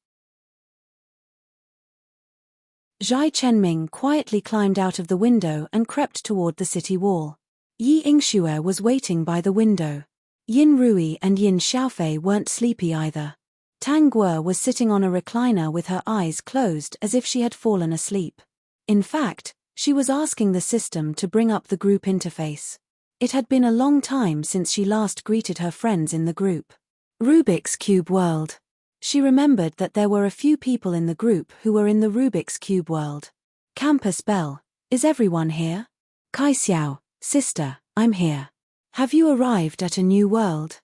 Zhai Chenming quietly climbed out of the window and crept toward the city wall. Yi Ingxue was waiting by the window. Yin Rui and Yin Xiaofei weren't sleepy either. Tangguo was sitting on a recliner with her eyes closed as if she had fallen asleep. In fact, she was asking the system to bring up the group interface. It had been a long time since she last greeted her friends in the group. Rubik's Cube World. She remembered that there were a few people in the group who were in the Rubik's Cube world. Campus Bell, is everyone here? Kai Xiao, sister, I'm here. Have you arrived at a new world?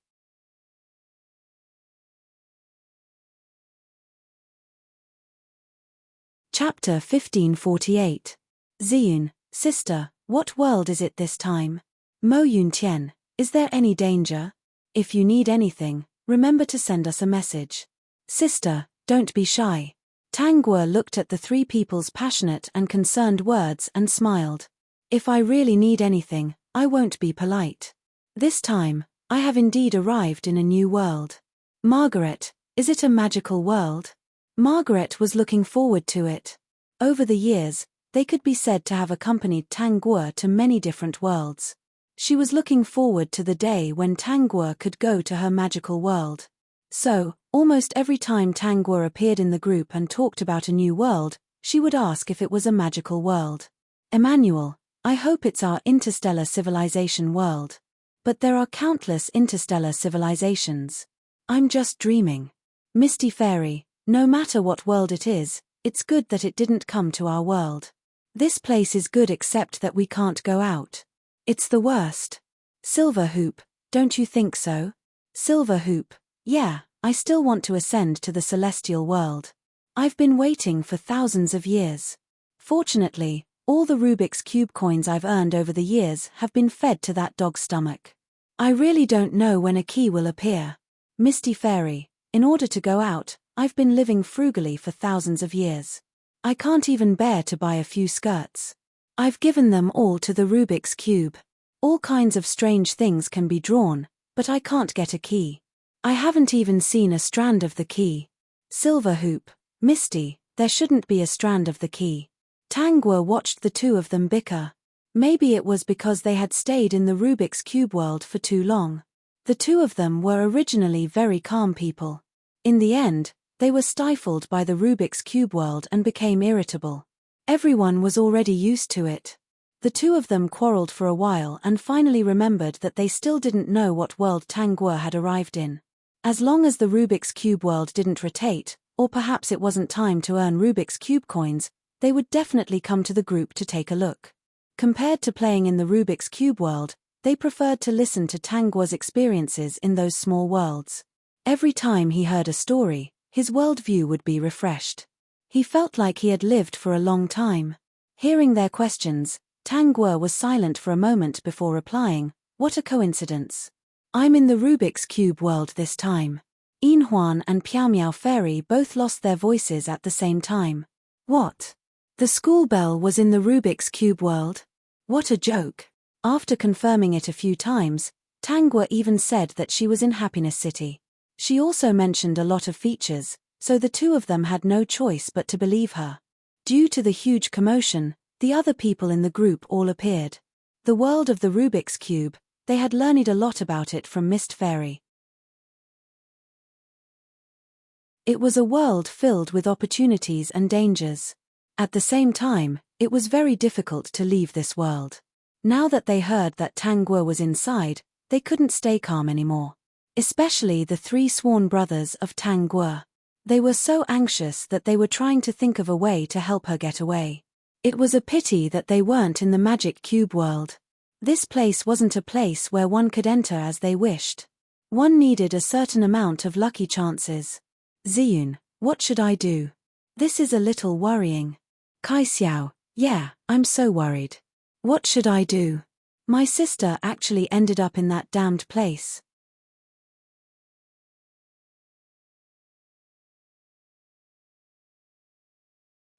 Chapter 1548. Ziyun, sister, what world is it this time? Mo Yuntian, is there any danger? If you need anything, remember to send us a message. Sister, don't be shy. Tangguo looked at the three people's passionate and concerned words and smiled. If I really need anything, I won't be polite. This time, I have indeed arrived in a new world. Margaret, is it a magical world? Margaret was looking forward to it. Over the years, they could be said to have accompanied Tangguo to many different worlds. She was looking forward to the day when Tangguo could go to her magical world. So, almost every time Tangguo appeared in the group and talked about a new world, she would ask if it was a magical world. Emmanuel, I hope it's our interstellar civilization world. But there are countless interstellar civilizations. I'm just dreaming. Misty Fairy, no matter what world it is, it's good that it didn't come to our world. This place is good except that we can't go out. It's the worst. Silver Hoop, don't you think so? Silver Hoop, yeah, I still want to ascend to the celestial world. I've been waiting for thousands of years. Fortunately, all the Rubik's Cube coins I've earned over the years have been fed to that dog's stomach. I really don't know when a key will appear. Misty Fairy, in order to go out, I've been living frugally for thousands of years. I can't even bear to buy a few skirts. I've given them all to the Rubik's Cube. All kinds of strange things can be drawn, but I can't get a key. I haven't even seen a strand of the key. Silver Hoop, Misty, there shouldn't be a strand of the key. Tangguo watched the two of them bicker. Maybe it was because they had stayed in the Rubik's Cube world for too long. The two of them were originally very calm people. In the end, they were stifled by the Rubik's Cube world and became irritable. Everyone was already used to it. The two of them quarreled for a while and finally remembered that they still didn't know what world Tangguo had arrived in. As long as the Rubik's Cube world didn't rotate, or perhaps it wasn't time to earn Rubik's Cube coins, they would definitely come to the group to take a look. Compared to playing in the Rubik's Cube world, they preferred to listen to Tangua's experiences in those small worlds. Every time he heard a story, his worldview would be refreshed. He felt like he had lived for a long time. Hearing their questions, Tangua was silent for a moment before replying, "What a coincidence. I'm in the Rubik's Cube world this time." Inhuan and Piao Fairy both lost their voices at the same time. What? The school bell was in the Rubik's Cube world? What a joke. After confirming it a few times, Tangua even said that she was in Happiness City. She also mentioned a lot of features, so the two of them had no choice but to believe her. Due to the huge commotion, the other people in the group all appeared. The world of the Rubik's Cube, they had learned a lot about it from Mist Fairy. It was a world filled with opportunities and dangers. At the same time, it was very difficult to leave this world. Now that they heard that Tangua was inside, they couldn't stay calm anymore. Especially the three sworn brothers of Tangua. They were so anxious that they were trying to think of a way to help her get away. It was a pity that they weren't in the Magic Cube world. This place wasn't a place where one could enter as they wished. One needed a certain amount of lucky chances. Ziyun, what should I do? This is a little worrying. Kai Xiao, yeah, I'm so worried. What should I do? My sister actually ended up in that damned place.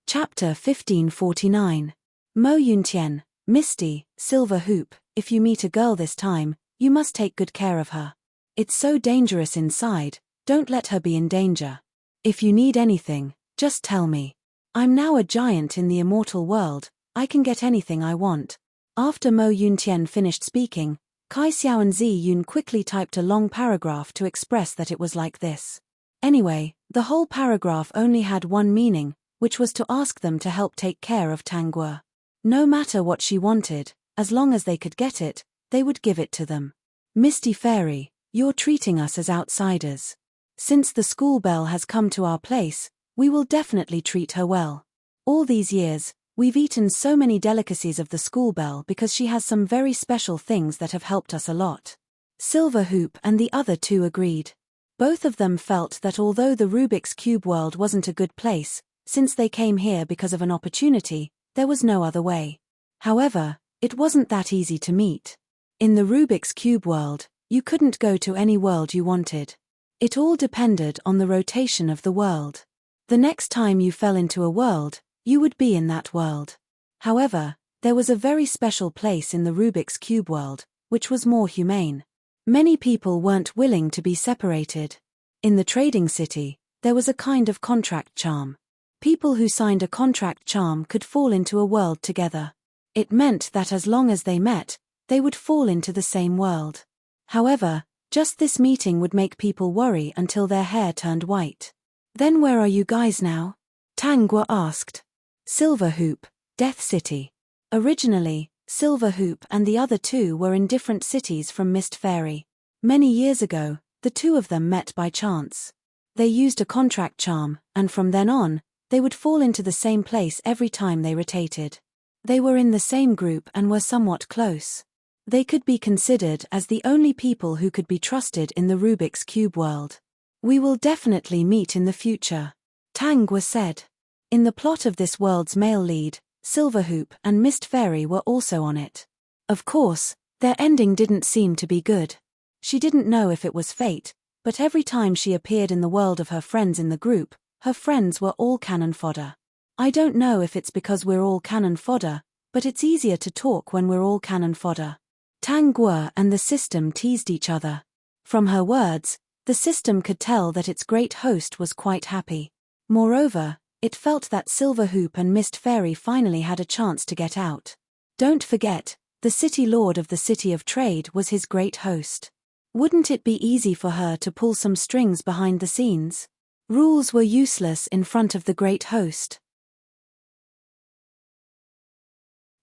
Chapter 1549. Mo Yuntian, Misty, Silver Hoop, if you meet a girl this time, you must take good care of her. It's so dangerous inside, don't let her be in danger. If you need anything, just tell me. I'm now a giant in the immortal world, I can get anything I want. After Mo Yuntian finished speaking, Kai Xiao and Ziyun quickly typed a long paragraph to express that it was like this. Anyway, the whole paragraph only had one meaning, which was to ask them to help take care of Tangua. No matter what she wanted, as long as they could get it, they would give it to them. Misty Fairy, you're treating us as outsiders. Since the school bell has come to our place, we will definitely treat her well. All these years, we've eaten so many delicacies of the school bell because she has some very special things that have helped us a lot. Silver Hoop and the other two agreed. Both of them felt that although the Rubik's Cube world wasn't a good place, since they came here because of an opportunity, there was no other way. However, it wasn't that easy to meet. In the Rubik's Cube world, you couldn't go to any world you wanted. It all depended on the rotation of the world. The next time you fell into a world, you would be in that world. However, there was a very special place in the Rubik's Cube world, which was more humane. Many people weren't willing to be separated. In the trading city, there was a kind of contract charm. People who signed a contract charm could fall into a world together. It meant that as long as they met, they would fall into the same world. However, just this meeting would make people worry until their hair turned white. Then where are you guys now? Tangua asked. Silver Hoop, Death City. Originally, Silver Hoop and the other two were in different cities from Mist Fairy. Many years ago, the two of them met by chance. They used a contract charm, and from then on, they would fall into the same place every time they rotated. They were in the same group and were somewhat close. They could be considered as the only people who could be trusted in the Rubik's Cube world. We will definitely meet in the future, Tangua said. In the plot of this world's male lead, Silver Hoop and Mist Fairy were also on it. Of course, their ending didn't seem to be good. She didn't know if it was fate, but every time she appeared in the world of her friends in the group, her friends were all cannon fodder. I don't know if it's because we're all cannon fodder, but it's easier to talk when we're all cannon fodder. Tangua and the system teased each other. From her words, the system could tell that its great host was quite happy. Moreover, it felt that Silver Hoop and Mist Fairy finally had a chance to get out. Don't forget, the city lord of the City of Trade was his great host. Wouldn't it be easy for her to pull some strings behind the scenes? Rules were useless in front of the great host.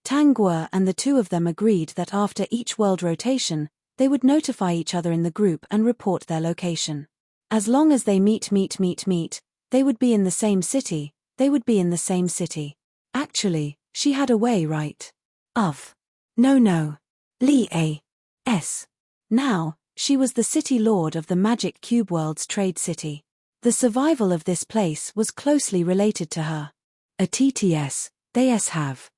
Tangua and the two of them agreed that after each world rotation, they would notify each other in the group and report their location. As long as they meet, they would be in the same city, Actually, she had a way right. Of. No. Li-a-s. Now, she was the city lord of the Magic Cube World's trade city. The survival of this place was closely related to her. Atts, they have.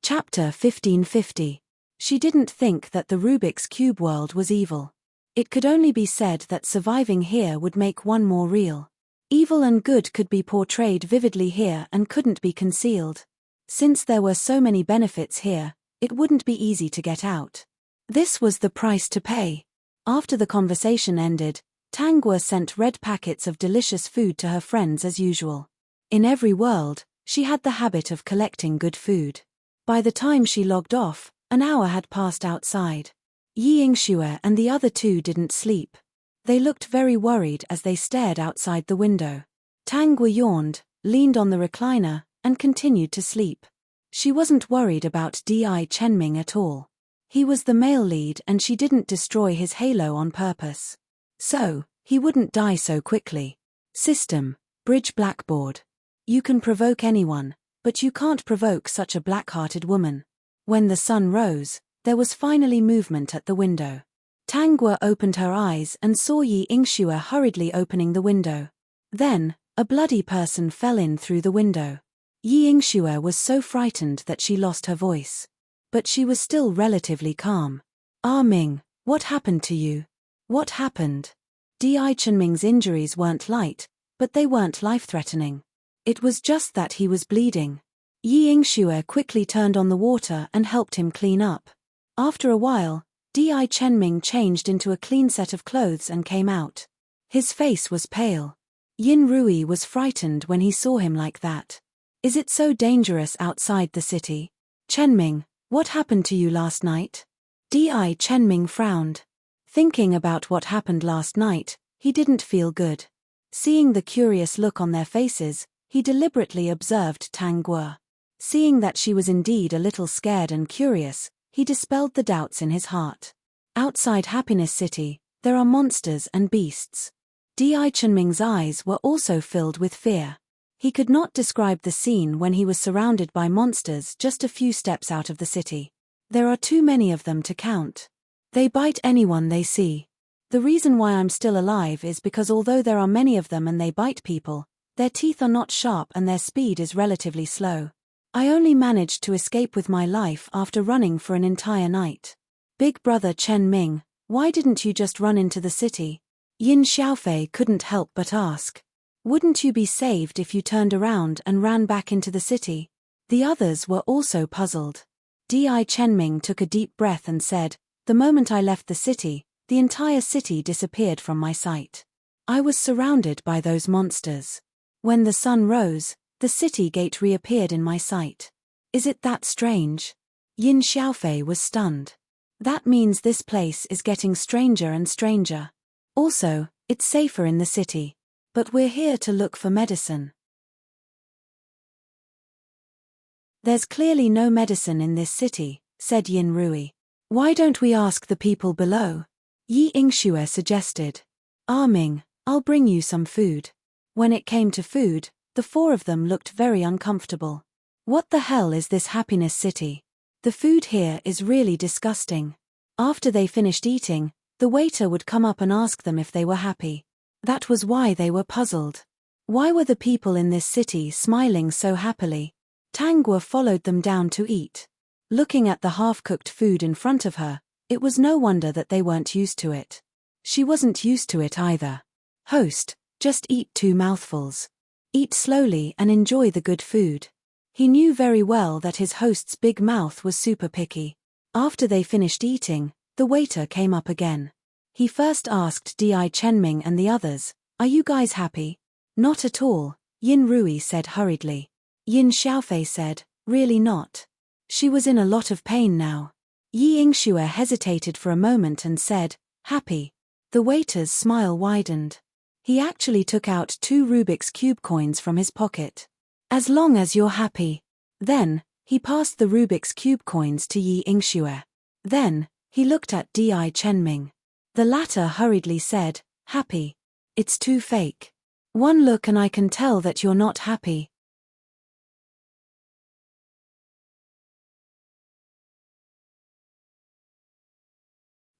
Chapter 1550. She didn't think that the Rubik's Cube world was evil. It could only be said that surviving here would make one more real. Evil and good could be portrayed vividly here and couldn't be concealed. Since there were so many benefits here, it wouldn't be easy to get out. This was the price to pay. After the conversation ended, Tangwa sent red packets of delicious food to her friends as usual. In every world, she had the habit of collecting good food. By the time she logged off, an hour had passed outside. Yi Yingxue and the other two didn't sleep. They looked very worried as they stared outside the window. Tangwa yawned, leaned on the recliner, and continued to sleep. She wasn't worried about Di Chenming at all. He was the male lead and she didn't destroy his halo on purpose. So, he wouldn't die so quickly. System, Bridge Blackboard. You can provoke anyone, but you can't provoke such a black-hearted woman. When the sun rose, there was finally movement at the window. Tangwa opened her eyes and saw Yi Yingxue hurriedly opening the window. Then, a bloody person fell in through the window. Yi Yingxue was so frightened that she lost her voice. But she was still relatively calm. Ah Ming, what happened to you? What happened? Di Chenming's injuries weren't light, but they weren't life-threatening. It was just that he was bleeding. Yi Yingxue quickly turned on the water and helped him clean up. After a while, Di Chenming changed into a clean set of clothes and came out. His face was pale. Yin Rui was frightened when he saw him like that. Is it so dangerous outside the city? Chenming, what happened to you last night? Di Chenming frowned. Thinking about what happened last night, he didn't feel good. Seeing the curious look on their faces, he deliberately observed Tangwa. Seeing that she was indeed a little scared and curious, he dispelled the doubts in his heart. Outside Happiness City, there are monsters and beasts. Di Chenming's eyes were also filled with fear. He could not describe the scene when he was surrounded by monsters just a few steps out of the city. There are too many of them to count. They bite anyone they see. The reason why I'm still alive is because although there are many of them and they bite people, their teeth are not sharp and their speed is relatively slow. I only managed to escape with my life after running for an entire night. Big brother Chen Ming, why didn't you just run into the city? Yin Xiaofei couldn't help but ask. Wouldn't you be saved if you turned around and ran back into the city? The others were also puzzled. Di Chenming took a deep breath and said, the moment I left the city, the entire city disappeared from my sight. I was surrounded by those monsters. When the sun rose, the city gate reappeared in my sight. Is it that strange? Yin Xiaofei was stunned. That means this place is getting stranger and stranger. Also, it's safer in the city. But we're here to look for medicine. There's clearly no medicine in this city, said Yin Rui. Why don't we ask the people below? Yi Yingxue suggested. Ah Ming, I'll bring you some food. When it came to food, the four of them looked very uncomfortable. What the hell is this Happiness City? The food here is really disgusting. After they finished eating, the waiter would come up and ask them if they were happy. That was why they were puzzled. Why were the people in this city smiling so happily? Tangwa followed them down to eat. Looking at the half-cooked food in front of her, it was no wonder that they weren't used to it. She wasn't used to it either. Host, just eat 2 mouthfuls. Eat slowly and enjoy the good food. He knew very well that his host's big mouth was super picky. After they finished eating, the waiter came up again. He first asked Di Chenming and the others, are you guys happy? Not at all, Yin Rui said hurriedly. Yin Xiaofei said, really not. She was in a lot of pain now. Yi Yingxue hesitated for a moment and said, happy. The waiter's smile widened. He actually took out 2 Rubik's Cube coins from his pocket. As long as you're happy. Then, he passed the Rubik's Cube coins to Yi Yingxue. Then, he looked at Di Chenming. The latter hurriedly said, "Happy. It's too fake. One look and I can tell that you're not happy."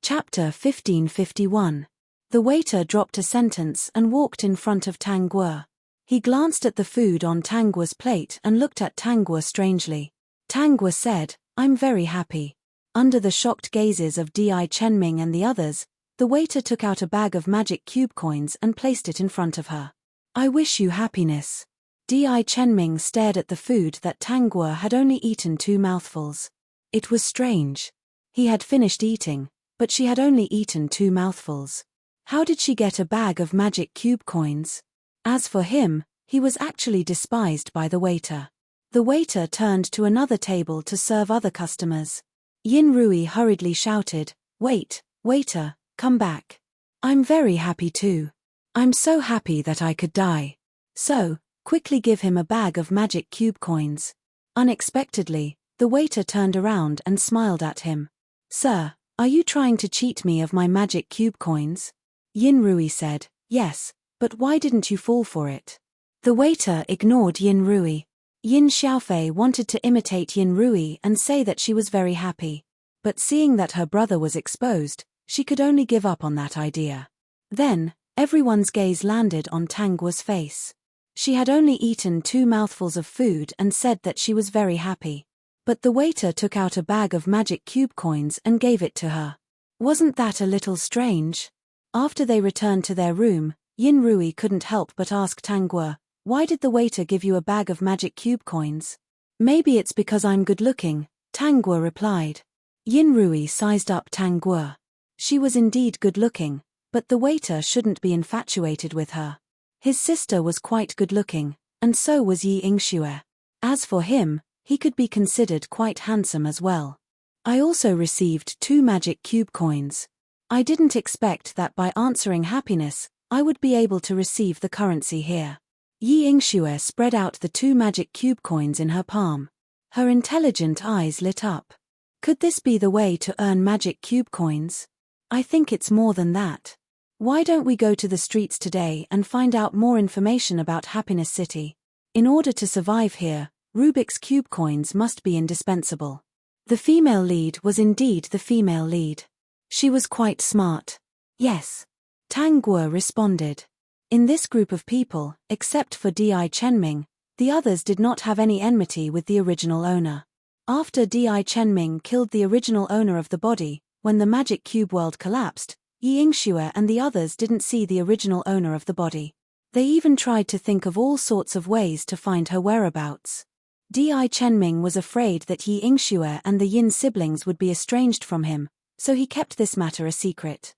Chapter 1551. The waiter dropped a sentence and walked in front of Tang Guo. He glanced at the food on Tang Guo's plate and looked at Tang Guo strangely. Tang Guo said, "I'm very happy." Under the shocked gazes of Di Chenming and the others, the waiter took out a bag of magic cube coins and placed it in front of her. "I wish you happiness." Di Chenming stared at the food that Tang Guo had only eaten 2 mouthfuls. It was strange. He had finished eating, but she had only eaten 2 mouthfuls. How did she get a bag of magic cube coins? As for him, he was actually despised by the waiter. The waiter turned to another table to serve other customers. Yin Rui hurriedly shouted, "Wait, waiter, come back. I'm very happy too. I'm so happy that I could die. So, quickly give him a bag of magic cube coins." Unexpectedly, the waiter turned around and smiled at him. "Sir, are you trying to cheat me of my magic cube coins?" Yin Rui said, "Yes, but why didn't you fall for it?" The waiter ignored Yin Rui. Yin Xiaofei wanted to imitate Yin Rui and say that she was very happy. But seeing that her brother was exposed, she could only give up on that idea. Then, everyone's gaze landed on Tang Guo's face. She had only eaten 2 mouthfuls of food and said that she was very happy. But the waiter took out a bag of magic cube coins and gave it to her. Wasn't that a little strange? After they returned to their room, Yin Rui couldn't help but ask Tang Guo, "Why did the waiter give you a bag of magic cube coins?" "Maybe it's because I'm good-looking," Tang Guo replied. Yin Rui sized up Tang Guo. She was indeed good-looking, but the waiter shouldn't be infatuated with her. His sister was quite good-looking, and so was Yi Yingxue. As for him, he could be considered quite handsome as well. "I also received 2 magic cube coins. I didn't expect that by answering happiness, I would be able to receive the currency here." Yi Yingxue spread out the 2 magic cube coins in her palm. Her intelligent eyes lit up. "Could this be the way to earn magic cube coins? I think it's more than that. Why don't we go to the streets today and find out more information about Happiness City? In order to survive here, Rubik's Cube coins must be indispensable." The female lead was indeed the female lead. She was quite smart. "Yes." Tang Guo responded. In this group of people, except for Di Chenming, the others did not have any enmity with the original owner. After Di Chenming killed the original owner of the body, when the magic cube world collapsed, Yi Yingxue and the others didn't see the original owner of the body. They even tried to think of all sorts of ways to find her whereabouts. Di Chenming was afraid that Yi Yingxue and the Yin siblings would be estranged from him, so he kept this matter a secret.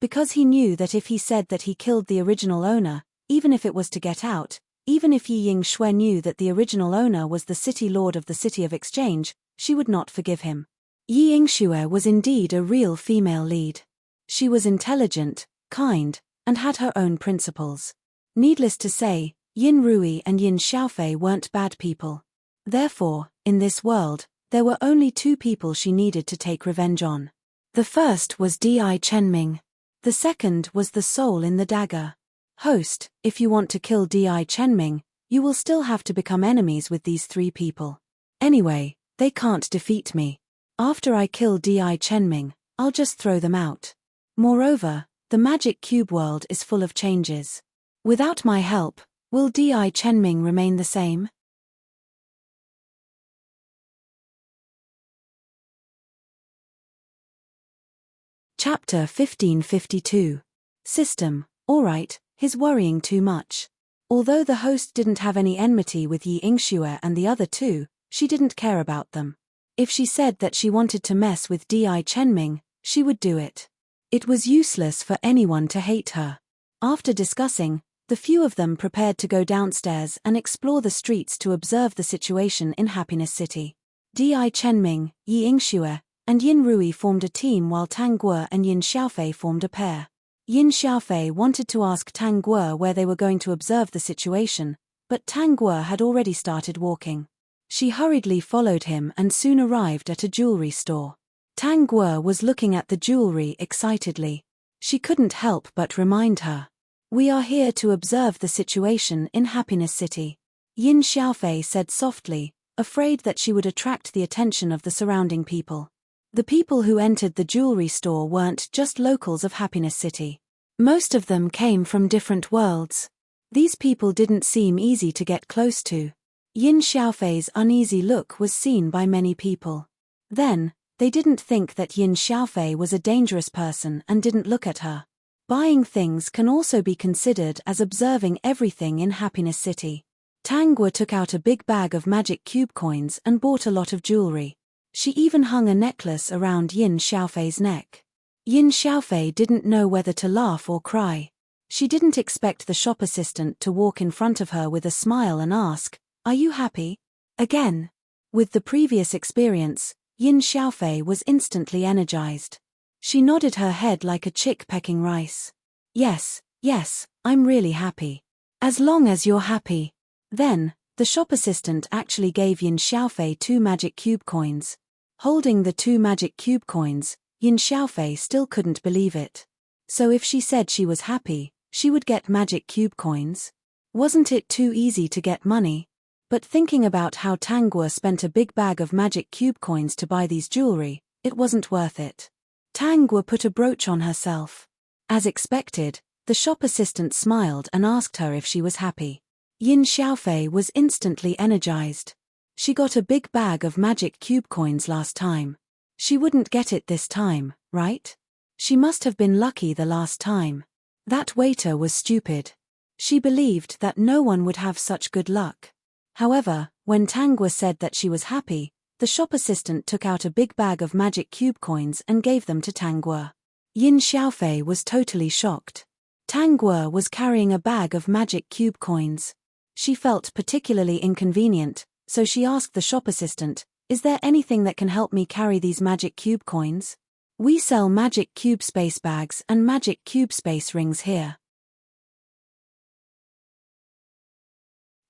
Because he knew that if he said that he killed the original owner, even if it was to get out, even if Yi Yingxue knew that the original owner was the city lord of the City of Exchange, she would not forgive him. Yi Yingxue was indeed a real female lead. She was intelligent, kind, and had her own principles. Needless to say, Yin Rui and Yin Xiaofei weren't bad people. Therefore, in this world, there were only 2 people she needed to take revenge on. The first was Di Chenming. The second was the soul in the dagger. Host, if you want to kill Di Chenming, you will still have to become enemies with these 3 people. Anyway, they can't defeat me. After I kill Di Chenming, I'll just throw them out. Moreover, the magic cube world is full of changes. Without my help, will Di Chenming remain the same? Chapter 1552. System. Alright, he's worrying too much. Although the host didn't have any enmity with Yi Yingxue and the other 2, she didn't care about them. If she said that she wanted to mess with Di Chenming, she would do it. It was useless for anyone to hate her. After discussing, the few of them prepared to go downstairs and explore the streets to observe the situation in Happiness City. Di Chenming, Yi Yingxue, and Yin Rui formed a team while Tang Guo and Yin Xiaofei formed a pair. Yin Xiaofei wanted to ask Tang Guo where they were going to observe the situation, but Tang Guo had already started walking. She hurriedly followed him and soon arrived at a jewelry store. Tang Guo was looking at the jewelry excitedly. She couldn't help but remind her. We are here to observe the situation in Happiness City. Yin Xiaofei said softly, afraid that she would attract the attention of the surrounding people. The people who entered the jewelry store weren't just locals of Happiness City. Most of them came from different worlds. These people didn't seem easy to get close to. Yin Xiaofei's uneasy look was seen by many people. Then, they didn't think that Yin Xiaofei was a dangerous person and didn't look at her. Buying things can also be considered as observing everything in Happiness City. Tang Guo took out a big bag of magic cube coins and bought a lot of jewelry. She even hung a necklace around Yin Xiaofei's neck. Yin Xiaofei didn't know whether to laugh or cry. She didn't expect the shop assistant to walk in front of her with a smile and ask, "Are you happy?" Again. With the previous experience, Yin Xiaofei was instantly energized. She nodded her head like a chick pecking rice. Yes, I'm really happy. As long as you're happy." Then, the shop assistant actually gave Yin Xiaofei 2 magic cube coins. Holding the 2 magic cube coins, Yin Xiaofei still couldn't believe it. So if she said she was happy, she would get magic cube coins? Wasn't it too easy to get money? But thinking about how Tang Guo spent a big bag of magic cube coins to buy these jewelry, it wasn't worth it. Tang Guo put a brooch on herself. As expected, the shop assistant smiled and asked her if she was happy. Yin Xiaofei was instantly energized. She got a big bag of magic cube coins last time. She wouldn't get it this time, right? She must have been lucky the last time. That waiter was stupid. She believed that no one would have such good luck. However, when Tang Guo said that she was happy, the shop assistant took out a big bag of magic cube coins and gave them to Tang Guo. Yin Xiaofei was totally shocked. Tang Guo was carrying a bag of magic cube coins. She felt particularly inconvenient, so she asked the shop assistant, "Is there anything that can help me carry these magic cube coins? We sell magic cube space bags and magic cube space rings here.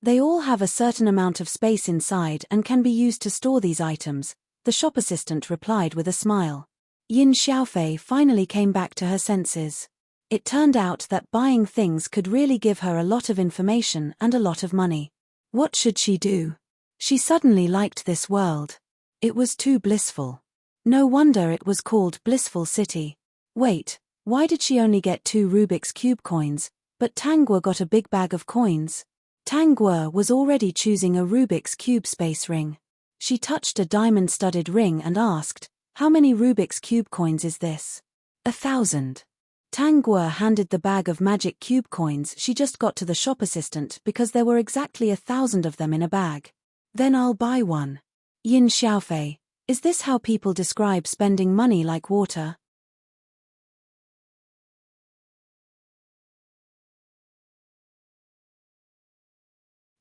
They all have a certain amount of space inside and can be used to store these items," the shop assistant replied with a smile. Yin Xiaofei finally came back to her senses. It turned out that buying things could really give her a lot of information and a lot of money. What should she do? She suddenly liked this world. It was too blissful. No wonder it was called Blissful City. Wait, why did she only get 2 Rubik's Cube coins, but Tang Guo got a big bag of coins? Tang Guo was already choosing a Rubik's Cube space ring. She touched a diamond-studded ring and asked, "How many Rubik's Cube coins is this?" 1,000. Tang Guo handed the bag of magic cube coins she just got to the shop assistant because there were exactly 1,000 of them in a bag. "Then I'll buy one." Yin Xiaofei, is this how people describe spending money like water?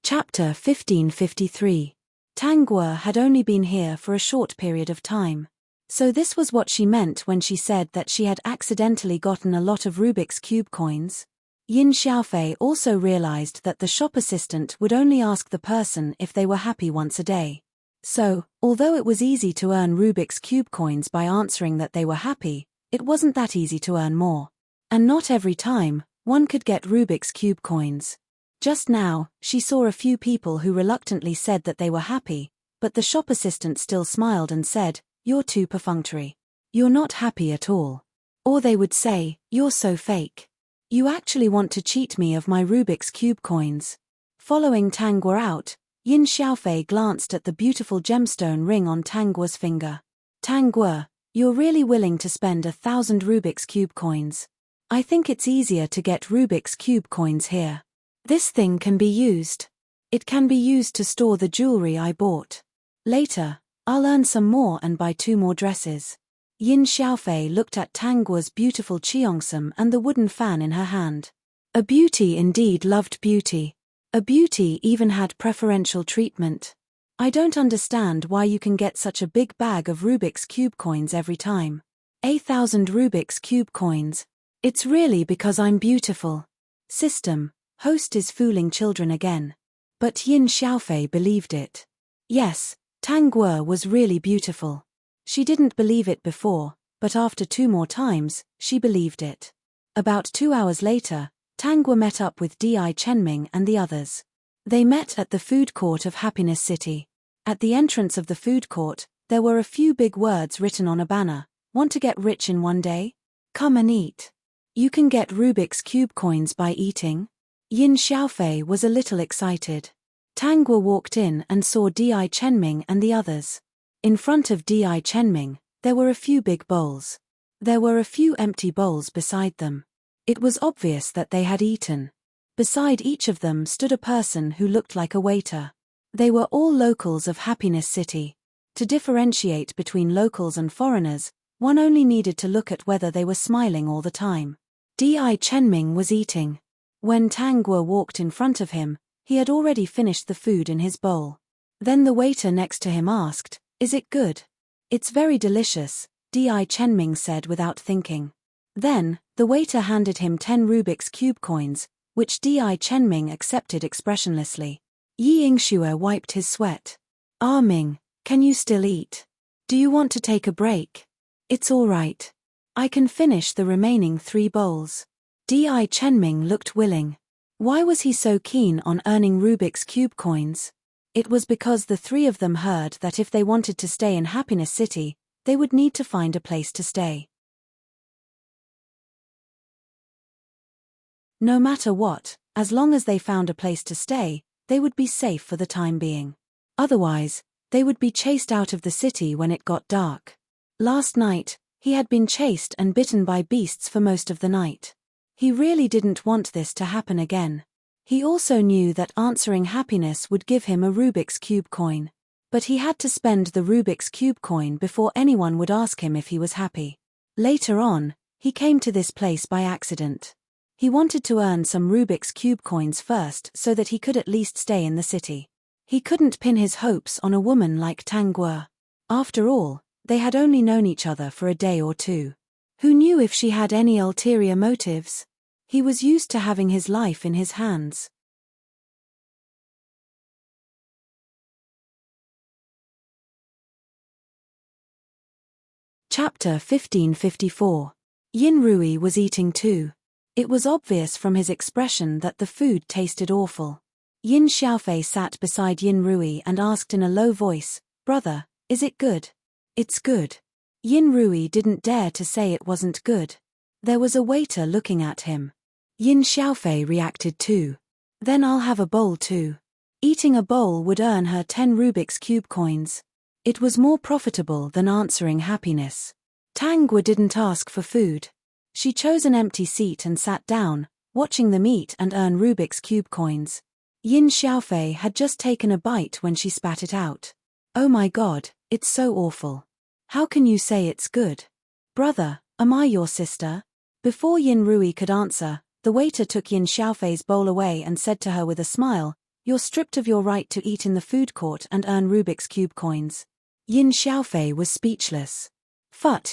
Chapter 1553. Tang Guo had only been here for a short period of time. So this was what she meant when she said that she had accidentally gotten a lot of Rubik's Cube coins. Yin Xiaofei also realized that the shop assistant would only ask the person if they were happy once a day. So, although it was easy to earn Rubik's Cube coins by answering that they were happy, it wasn't that easy to earn more. And not every time, one could get Rubik's Cube coins. Just now, she saw a few people who reluctantly said that they were happy, but the shop assistant still smiled and said, "You're too perfunctory. You're not happy at all." Or they would say, "You're so fake. You actually want to cheat me of my Rubik's Cube coins." Following Tang Guo out, Yin Xiaofei glanced at the beautiful gemstone ring on Tang Guo's finger. "Tang Guo, you're really willing to spend 1,000 Rubik's Cube coins. I think it's easier to get Rubik's Cube coins here. This thing can be used. It can be used to store the jewelry I bought. Later, I'll earn some more and buy 2 more dresses." Yin Xiaofei looked at Tang Guo's beautiful cheongsam and the wooden fan in her hand. A beauty indeed loved beauty. A beauty even had preferential treatment. "I don't understand why you can get such a big bag of Rubik's Cube coins every time. 1,000 Rubik's Cube coins. It's really because I'm beautiful." System. Host is fooling children again. But Yin Xiaofei believed it. Yes, Tang Guo was really beautiful. She didn't believe it before, but after 2 more times, she believed it. About 2 hours later, Tangwa met up with Di Chenming and the others. They met at the food court of Happiness City. At the entrance of the food court, there were a few big words written on a banner. Want to get rich in one day? Come and eat. You can get Rubik's Cube coins by eating. Yin Xiaofei was a little excited. Tangwa walked in and saw Di Chenming and the others. In front of Di Chenming, there were a few big bowls. There were a few empty bowls beside them. It was obvious that they had eaten. Beside each of them stood a person who looked like a waiter. They were all locals of Happiness City. To differentiate between locals and foreigners, one only needed to look at whether they were smiling all the time. Di Chenming was eating. When Tangwa walked in front of him, he had already finished the food in his bowl. Then the waiter next to him asked, "Is it good?" "It's very delicious," Di Chenming said without thinking. Then, the waiter handed him 10 Rubik's Cube coins, which Di Chenming accepted expressionlessly. Yi Yingxue wiped his sweat. "Ah Ming, can you still eat? Do you want to take a break?" "It's all right. I can finish the remaining 3 bowls." Di Chenming looked willing. Why was he so keen on earning Rubik's Cube coins? It was because the 3 of them heard that if they wanted to stay in Happiness City, they would need to find a place to stay. No matter what, as long as they found a place to stay, they would be safe for the time being. Otherwise, they would be chased out of the city when it got dark. Last night, he had been chased and bitten by beasts for most of the night. He really didn't want this to happen again. He also knew that answering happiness would give him a Rubik's Cube coin. But he had to spend the Rubik's Cube coin before anyone would ask him if he was happy. Later on, he came to this place by accident. He wanted to earn some Rubik's Cube coins first so that he could at least stay in the city. He couldn't pin his hopes on a woman like Tangwa. After all, they had only known each other for a day or 2. Who knew if she had any ulterior motives? He was used to having his life in his hands. Chapter 1554. Yin Rui was eating too. It was obvious from his expression that the food tasted awful. Yin Xiaofei sat beside Yin Rui and asked in a low voice, "Brother, is it good?" "It's good." Yin Rui didn't dare to say it wasn't good. There was a waiter looking at him. Yin Xiaofei reacted too. "Then I'll have a bowl too." Eating a bowl would earn her 10 Rubik's Cube coins. It was more profitable than answering happiness. Tangwa didn't ask for food. She chose an empty seat and sat down, watching them eat and earn Rubik's Cube coins. Yin Xiaofei had just taken a bite when she spat it out. "Oh my God, it's so awful. How can you say it's good?" "Brother, am I your sister?" Before Yin Rui could answer, the waiter took Yin Xiaofei's bowl away and said to her with a smile, "You're stripped of your right to eat in the food court and earn Rubik's Cube coins." Yin Xiaofei was speechless.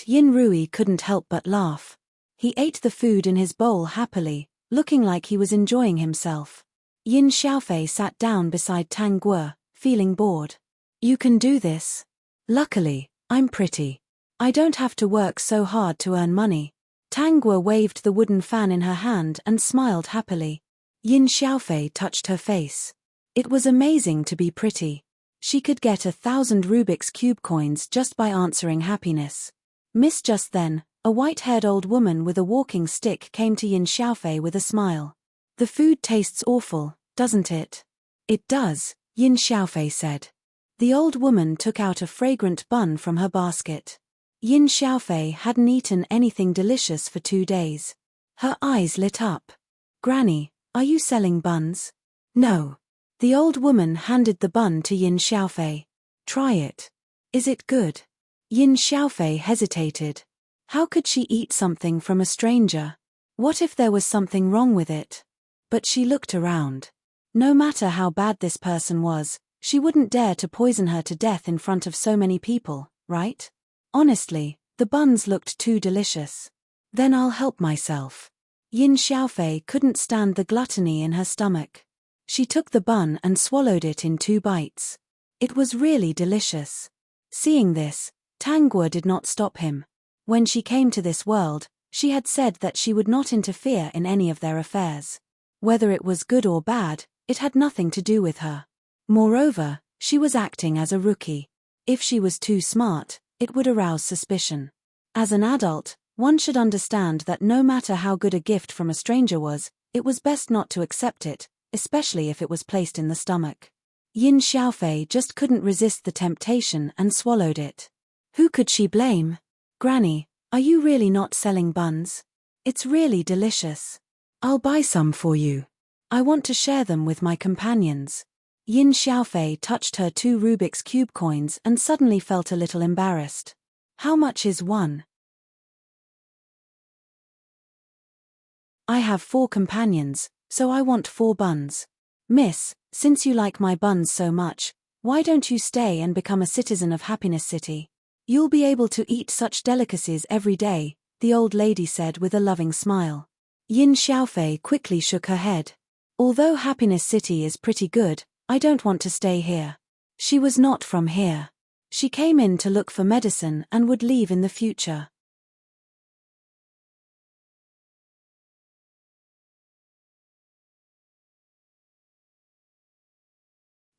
Yin Rui couldn't help but laugh. He ate the food in his bowl happily, looking like he was enjoying himself. Yin Xiaofei sat down beside Tangwa, feeling bored. "You can do this. Luckily, I'm pretty. I don't have to work so hard to earn money." Tangwa waved the wooden fan in her hand and smiled happily. Yin Xiaofei touched her face. It was amazing to be pretty. She could get 1,000 Rubik's Cube coins just by answering happiness. Just then, a white-haired old woman with a walking stick came to Yin Xiaofei with a smile. "The food tastes awful, doesn't it?" "It does," Yin Xiaofei said. The old woman took out a fragrant bun from her basket. Yin Xiaofei hadn't eaten anything delicious for 2 days. Her eyes lit up. "Granny, are you selling buns?" "No." The old woman handed the bun to Yin Xiaofei. "Try it. Is it good?" Yin Xiaofei hesitated. How could she eat something from a stranger? What if there was something wrong with it? But she looked around. No matter how bad this person was, she wouldn't dare to poison her to death in front of so many people, right? Honestly, the buns looked too delicious. "Then I'll help myself." Yin Xiaofei couldn't stand the gluttony in her stomach. She took the bun and swallowed it in 2 bites. It was really delicious. Seeing this, Tangguo did not stop him. When she came to this world, she had said that she would not interfere in any of their affairs. Whether it was good or bad, it had nothing to do with her. Moreover, she was acting as a rookie. If she was too smart, it would arouse suspicion. As an adult, one should understand that no matter how good a gift from a stranger was, it was best not to accept it, especially if it was placed in the stomach. Yin Xiaofei just couldn't resist the temptation and swallowed it. Who could she blame? Granny, are you really not selling buns? It's really delicious. I'll buy some for you. I want to share them with my companions. Yin Xiaofei touched her 2 Rubik's Cube coins and suddenly felt a little embarrassed. How much is one? I have 4 companions, so I want 4 buns. Miss, since you like my buns so much, why don't you stay and become a citizen of Happiness City? You'll be able to eat such delicacies every day, the old lady said with a loving smile. Yin Xiaofei quickly shook her head. Although Happiness City is pretty good, I don't want to stay here. She was not from here. She came in to look for medicine and would leave in the future.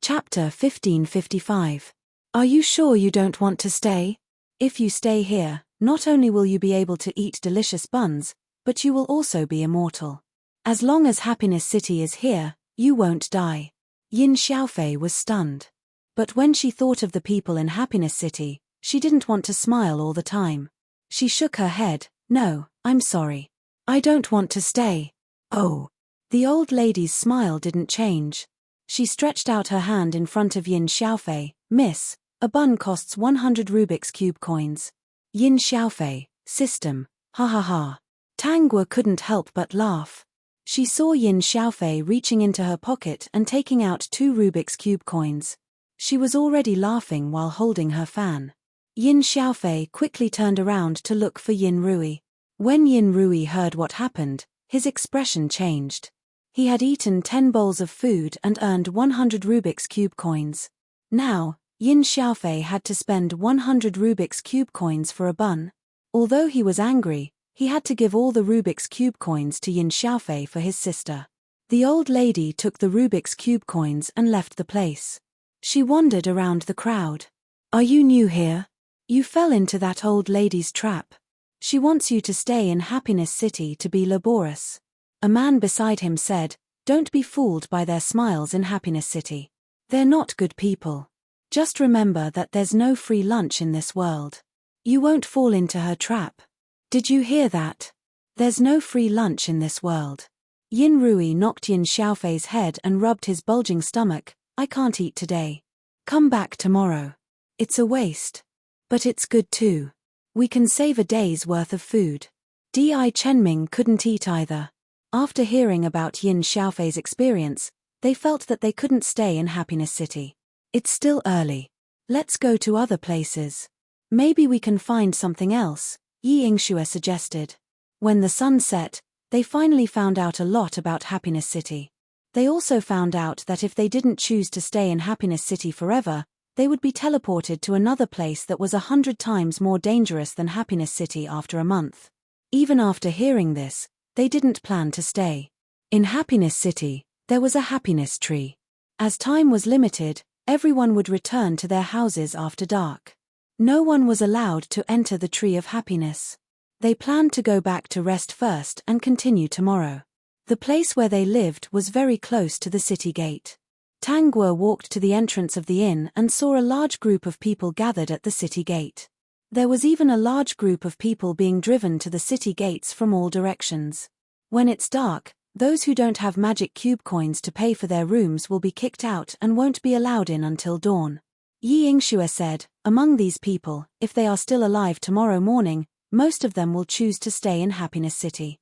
Chapter 1555. Are you sure you don't want to stay? If you stay here, not only will you be able to eat delicious buns, but you will also be immortal. As long as Happiness City is here, you won't die. Yin Xiaofei was stunned. But when she thought of the people in Happiness City, she didn't want to smile all the time. She shook her head. No, I'm sorry. I don't want to stay. Oh. The old lady's smile didn't change. She stretched out her hand in front of Yin Xiaofei. Miss, a bun costs 100 Rubik's Cube coins. Yin Xiaofei, system, ha ha ha. Tangguo couldn't help but laugh. She saw Yin Xiaofei reaching into her pocket and taking out 2 Rubik's Cube coins. She was already laughing while holding her fan. Yin Xiaofei quickly turned around to look for Yin Rui. When Yin Rui heard what happened, his expression changed. He had eaten 10 bowls of food and earned 100 Rubik's Cube coins. Now, Yin Xiaofei had to spend 100 Rubik's Cube coins for a bun. Although he was angry, he had to give all the Rubik's Cube coins to Yin Xiaofei for his sister. The old lady took the Rubik's Cube coins and left the place. She wandered around the crowd. Are you new here? You fell into that old lady's trap. She wants you to stay in Happiness City to be laborious. A man beside him said, don't be fooled by their smiles in Happiness City. They're not good people. Just remember that there's no free lunch in this world. You won't fall into her trap. Did you hear that? There's no free lunch in this world. Yin Rui knocked Yin Xiaofei's head and rubbed his bulging stomach. I can't eat today. Come back tomorrow. It's a waste. But it's good too. We can save a day's worth of food. Di Chenming couldn't eat either. After hearing about Yin Xiaofei's experience, they felt that they couldn't stay in Happiness City. It's still early. Let's go to other places. Maybe we can find something else, Yi Yingxue suggested. When the sun set, they finally found out a lot about Happiness City. They also found out that if they didn't choose to stay in Happiness City forever, they would be teleported to another place that was 100 times more dangerous than Happiness City after a month. Even after hearing this, they didn't plan to stay. In Happiness City, there was a happiness tree. As time was limited, everyone would return to their houses after dark. No one was allowed to enter the Tree of Happiness. They planned to go back to rest first and continue tomorrow. The place where they lived was very close to the city gate. Tangguo walked to the entrance of the inn and saw a large group of people gathered at the city gate. There was even a large group of people being driven to the city gates from all directions. When it's dark, those who don't have magic cube coins to pay for their rooms will be kicked out and won't be allowed in until dawn. Yi Yingxue said, among these people, if they are still alive tomorrow morning, most of them will choose to stay in Happiness City.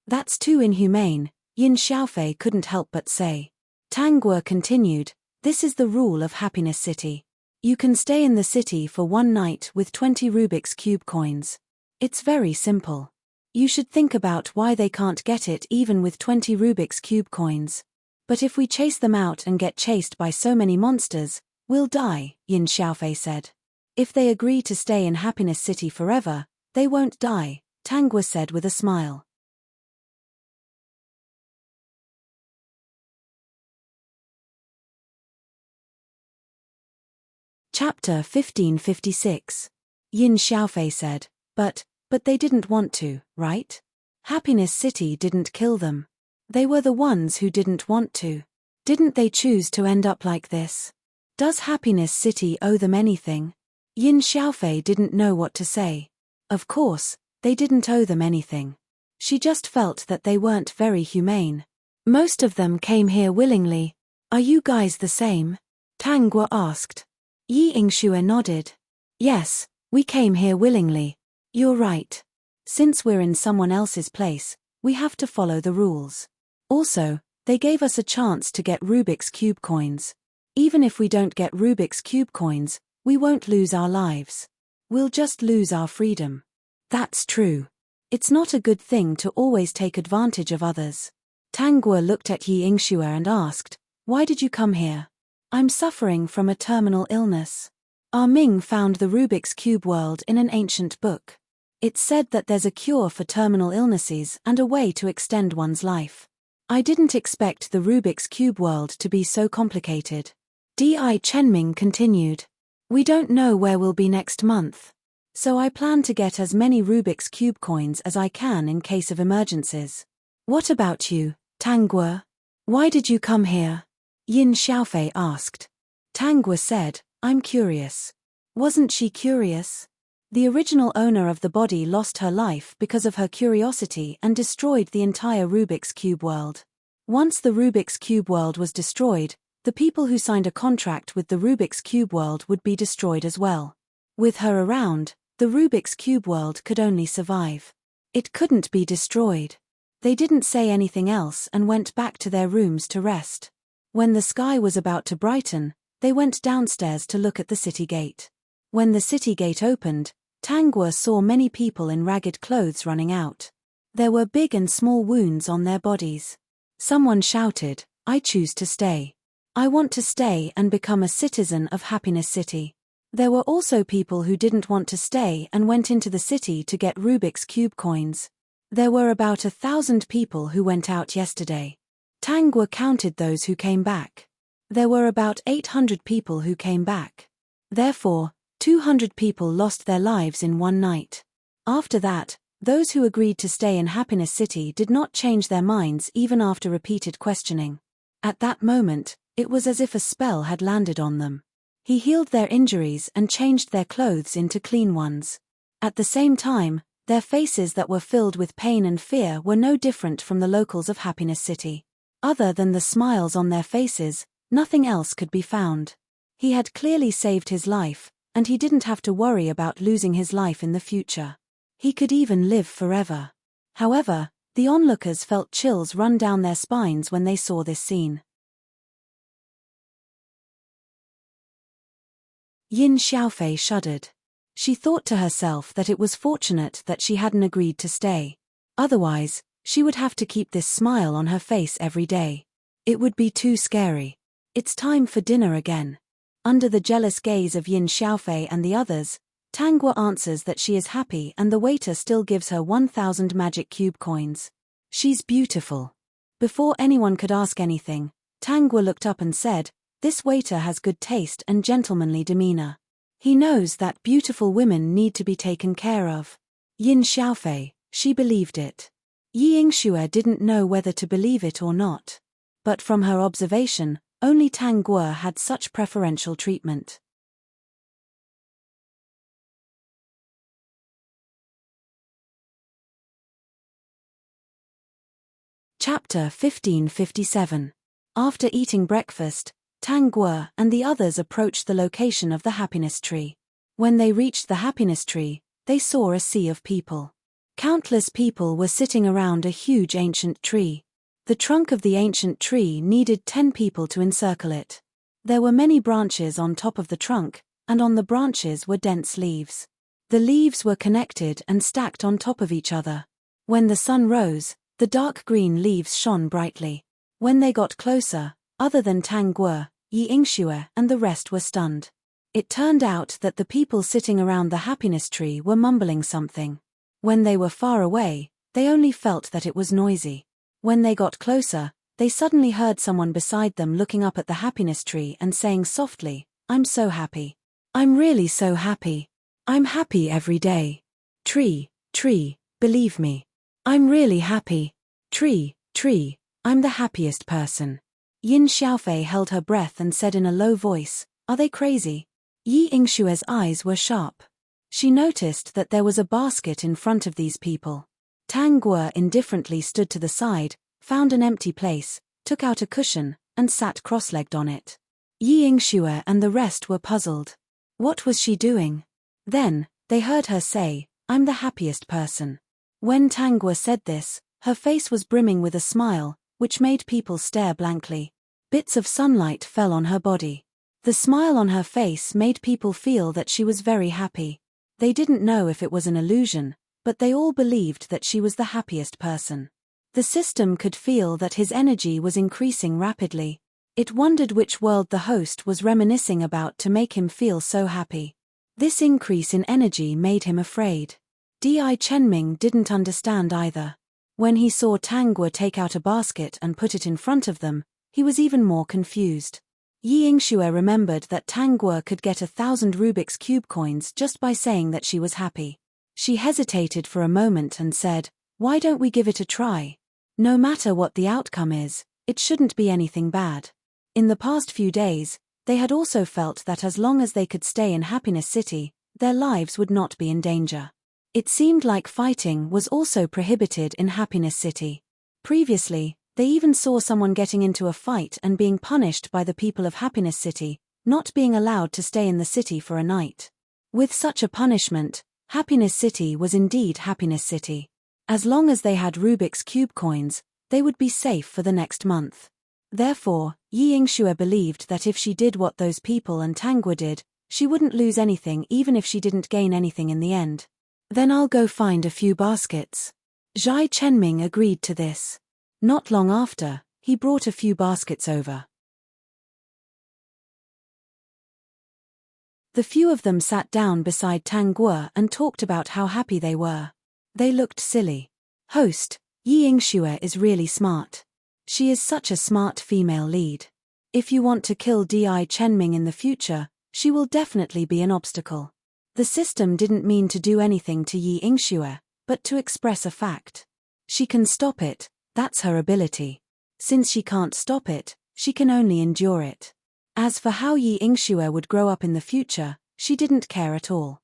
That's too inhumane, Yin Xiaofei couldn't help but say. Tangguo continued, this is the rule of Happiness City. You can stay in the city for one night with 20 Rubik's Cube coins. It's very simple. You should think about why they can't get it even with 20 Rubik's Cube coins. But if we chase them out and get chased by so many monsters, We'll die, Yin Xiaofei said. If they agree to stay in Happiness City forever, they won't die, Tang Guo said with a smile. Chapter 1556. Yin Xiaofei said, But they didn't want to, right? Happiness City didn't kill them. They were the ones who didn't want to. Didn't they choose to end up like this? Does Happiness City owe them anything? Yin Xiaofei didn't know what to say. Of course, they didn't owe them anything. She just felt that they weren't very humane. Most of them came here willingly. Are you guys the same? Tang Guo asked. Yi Yingxue nodded. Yes, we came here willingly. You're right. Since we're in someone else's place, we have to follow the rules. Also, they gave us a chance to get Rubik's Cube coins. Even if we don't get Rubik's Cube coins, we won't lose our lives. We'll just lose our freedom. That's true. It's not a good thing to always take advantage of others. Tang Guo looked at Yi Yingxue and asked, Why did you come here? I'm suffering from a terminal illness. Ah Ming found the Rubik's Cube world in an ancient book. It said that there's a cure for terminal illnesses and a way to extend one's life. I didn't expect the Rubik's Cube world to be so complicated. Di Chenming continued. We don't know where we'll be next month. So I plan to get as many Rubik's Cube coins as I can in case of emergencies. What about you, Tang Guo? Why did you come here? Yin Xiaofei asked. Tang Guo said, I'm curious. Wasn't she curious? The original owner of the body lost her life because of her curiosity and destroyed the entire Rubik's Cube world. Once the Rubik's Cube world was destroyed, the people who signed a contract with the Rubik's Cube world would be destroyed as well. With her around, the Rubik's Cube world could only survive. It couldn't be destroyed. They didn't say anything else and went back to their rooms to rest. When the sky was about to brighten, they went downstairs to look at the city gate. When the city gate opened, Tang Guo saw many people in ragged clothes running out. There were big and small wounds on their bodies. Someone shouted, I choose to stay. I want to stay and become a citizen of Happiness City. There were also people who didn't want to stay and went into the city to get Rubik's Cube coins. There were about 1,000 people who went out yesterday. Tang Guo counted those who came back. There were about 800 people who came back. Therefore, 200 people lost their lives in one night. After that, those who agreed to stay in Happiness City did not change their minds even after repeated questioning. At that moment, it was as if a spell had landed on them. He healed their injuries and changed their clothes into clean ones. At the same time, their faces that were filled with pain and fear were no different from the locals of Happiness City. Other than the smiles on their faces, nothing else could be found. He had clearly saved his life, and he didn't have to worry about losing his life in the future. He could even live forever. However, the onlookers felt chills run down their spines when they saw this scene. Yin Xiaofei shuddered. She thought to herself that it was fortunate that she hadn't agreed to stay. Otherwise, she would have to keep this smile on her face every day. It would be too scary. It's time for dinner again. Under the jealous gaze of Yin Xiaofei and the others, Tang Guo answers that she is happy and the waiter still gives her 1,000 magic cube coins. She's beautiful. Before anyone could ask anything, Tang Guo looked up and said, This waiter has good taste and gentlemanly demeanor. He knows that beautiful women need to be taken care of. Yin Xiaofei, she believed it. Yi Yingxue didn't know whether to believe it or not. But from her observation, only Tang Guo had such preferential treatment. Chapter 1557. After eating breakfast, Tang Guo and the others approached the location of the happiness tree. When they reached the happiness tree, they saw a sea of people. Countless people were sitting around a huge ancient tree. The trunk of the ancient tree needed 10 people to encircle it. There were many branches on top of the trunk, and on the branches were dense leaves. The leaves were connected and stacked on top of each other. When the sun rose, the dark green leaves shone brightly. When they got closer, other than Tang Guo, Yi Yingxue and the rest were stunned. It turned out that the people sitting around the happiness tree were mumbling something. When they were far away, they only felt that it was noisy. When they got closer, they suddenly heard someone beside them looking up at the happiness tree and saying softly, "I'm so happy. I'm really so happy. I'm happy every day. Tree, tree, believe me. I'm really happy. Tree, tree, I'm the happiest person." Yin Xiaofei held her breath and said in a low voice, "Are they crazy?" Yi Yingshue's eyes were sharp. She noticed that there was a basket in front of these people. Tang Guo indifferently stood to the side, found an empty place, took out a cushion, and sat cross-legged on it. Yi Yingxue and the rest were puzzled. What was she doing? Then, they heard her say, "I'm the happiest person." When Tang Guo said this, her face was brimming with a smile, which made people stare blankly. Bits of sunlight fell on her body. The smile on her face made people feel that she was very happy. They didn't know if it was an illusion, but they all believed that she was the happiest person. The system could feel that his energy was increasing rapidly. It wondered which world the host was reminiscing about to make him feel so happy. This increase in energy made him afraid. Di Chenming didn't understand either. When he saw Tang Guo take out a basket and put it in front of them, he was even more confused. Yi Yingxue remembered that Tang Guo could get 1,000 Rubik's Cube coins just by saying that she was happy. She hesitated for a moment and said, "Why don't we give it a try? No matter what the outcome is, it shouldn't be anything bad." In the past few days, they had also felt that as long as they could stay in Happiness City, their lives would not be in danger. It seemed like fighting was also prohibited in Happiness City. Previously, they even saw someone getting into a fight and being punished by the people of Happiness City, not being allowed to stay in the city for a night. With such a punishment, Happiness City was indeed Happiness City. As long as they had Rubik's Cube coins, they would be safe for the next month. Therefore, Yi Yingxue believed that if she did what those people and Tang Guo did, she wouldn't lose anything even if she didn't gain anything in the end. "Then I'll go find a few baskets." Zhai Chenming agreed to this. Not long after, he brought a few baskets over. The few of them sat down beside Tang Guo and talked about how happy they were. They looked silly. "Host, Yi Yingxue is really smart. She is such a smart female lead. If you want to kill Di Chenming in the future, she will definitely be an obstacle." The system didn't mean to do anything to Yi Yingxue, but to express a fact. She can stop it, that's her ability. Since she can't stop it, she can only endure it. As for how Yi Yingxue would grow up in the future, she didn't care at all.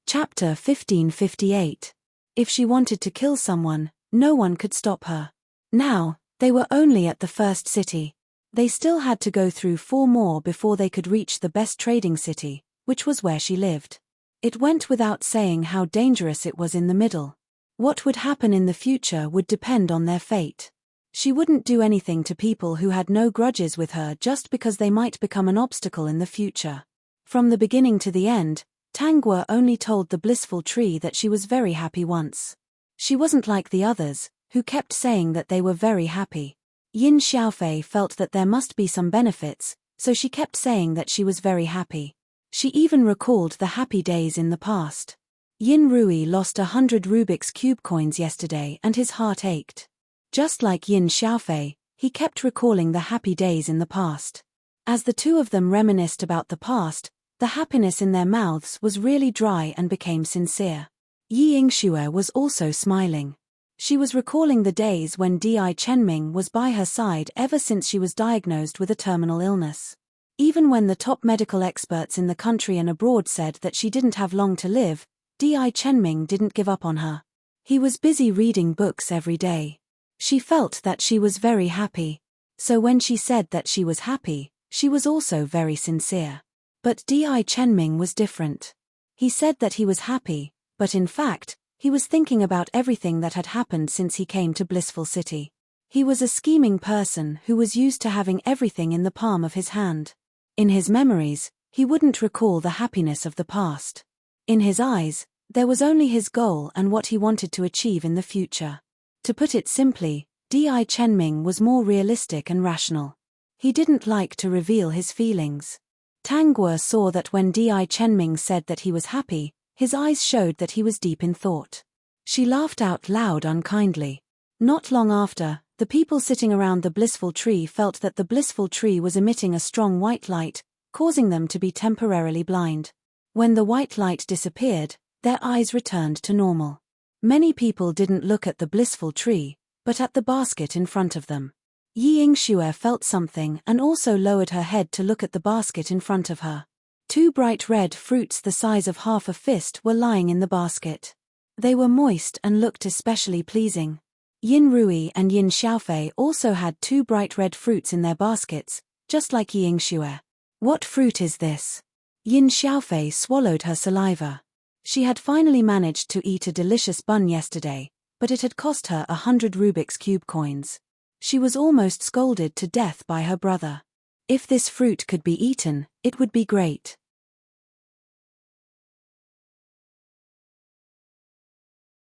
Chapter 1558. If she wanted to kill someone, no one could stop her. Now, they were only at the first city. They still had to go through 4 more before they could reach the best trading city, which was where she lived. It went without saying how dangerous it was in the middle. What would happen in the future would depend on their fate. She wouldn't do anything to people who had no grudges with her just because they might become an obstacle in the future. From the beginning to the end, Tang Guo only told the blissful tree that she was very happy once. She wasn't like the others, who kept saying that they were very happy. Yin Xiaofei felt that there must be some benefits, so she kept saying that she was very happy. She even recalled the happy days in the past. Yin Rui lost 100 Rubik's Cube coins yesterday and his heart ached. Just like Yin Xiaofei, he kept recalling the happy days in the past. As the two of them reminisced about the past, the happiness in their mouths was really dry and became sincere. Yi Yingxue was also smiling. She was recalling the days when Di Chenming was by her side ever since she was diagnosed with a terminal illness. Even when the top medical experts in the country and abroad said that she didn't have long to live, Di Chenming didn't give up on her. He was busy reading books every day. She felt that she was very happy. So when she said that she was happy, she was also very sincere. But Di Chenming was different. He said that he was happy, but in fact, he was thinking about everything that had happened since he came to Blissful City. He was a scheming person who was used to having everything in the palm of his hand. In his memories, he wouldn't recall the happiness of the past. In his eyes, There was only his goal and what he wanted to achieve in the future. To put it simply, Di Chenming was more realistic and rational. He didn't like to reveal his feelings. Tang Guo saw that when Di Chenming said that he was happy, his eyes showed that he was deep in thought. She laughed out loud unkindly. Not long after, the people sitting around the blissful tree felt that the blissful tree was emitting a strong white light, causing them to be temporarily blind. When the white light disappeared, their eyes returned to normal. Many people didn't look at the blissful tree, but at the basket in front of them. Yi Yingxue felt something and also lowered her head to look at the basket in front of her. 2 bright red fruits the size of half a fist were lying in the basket. They were moist and looked especially pleasing. Yin Rui and Yin Xiaofei also had 2 bright red fruits in their baskets, just like Yi Yingxue. What fruit is this? Yin Xiaofei swallowed her saliva. She had finally managed to eat a delicious bun yesterday, but it had cost her 100 Rubik's Cube coins. She was almost scolded to death by her brother. If this fruit could be eaten, it would be great.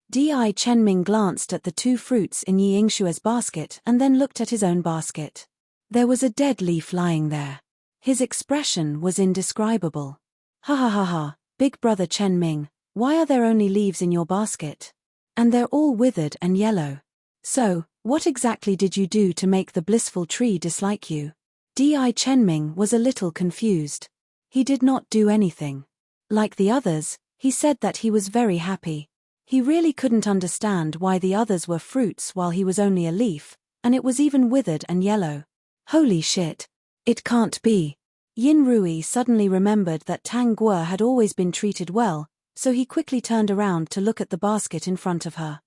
Di Chenming glanced at the 2 fruits in Yi Yingxue's basket and then looked at his own basket. There was a dead leaf lying there. His expression was indescribable. Ha ha ha ha, big brother Chenming, why are there only leaves in your basket? And they're all withered and yellow. So, what exactly did you do to make the blissful tree dislike you? Di Chenming was a little confused. He did not do anything. Like the others, he said that he was very happy. He really couldn't understand why the others were fruits while he was only a leaf, and it was even withered and yellow. Holy shit. It can't be. Yin Rui suddenly remembered that Tang Guo had always been treated well, so he quickly turned around to look at the basket in front of her.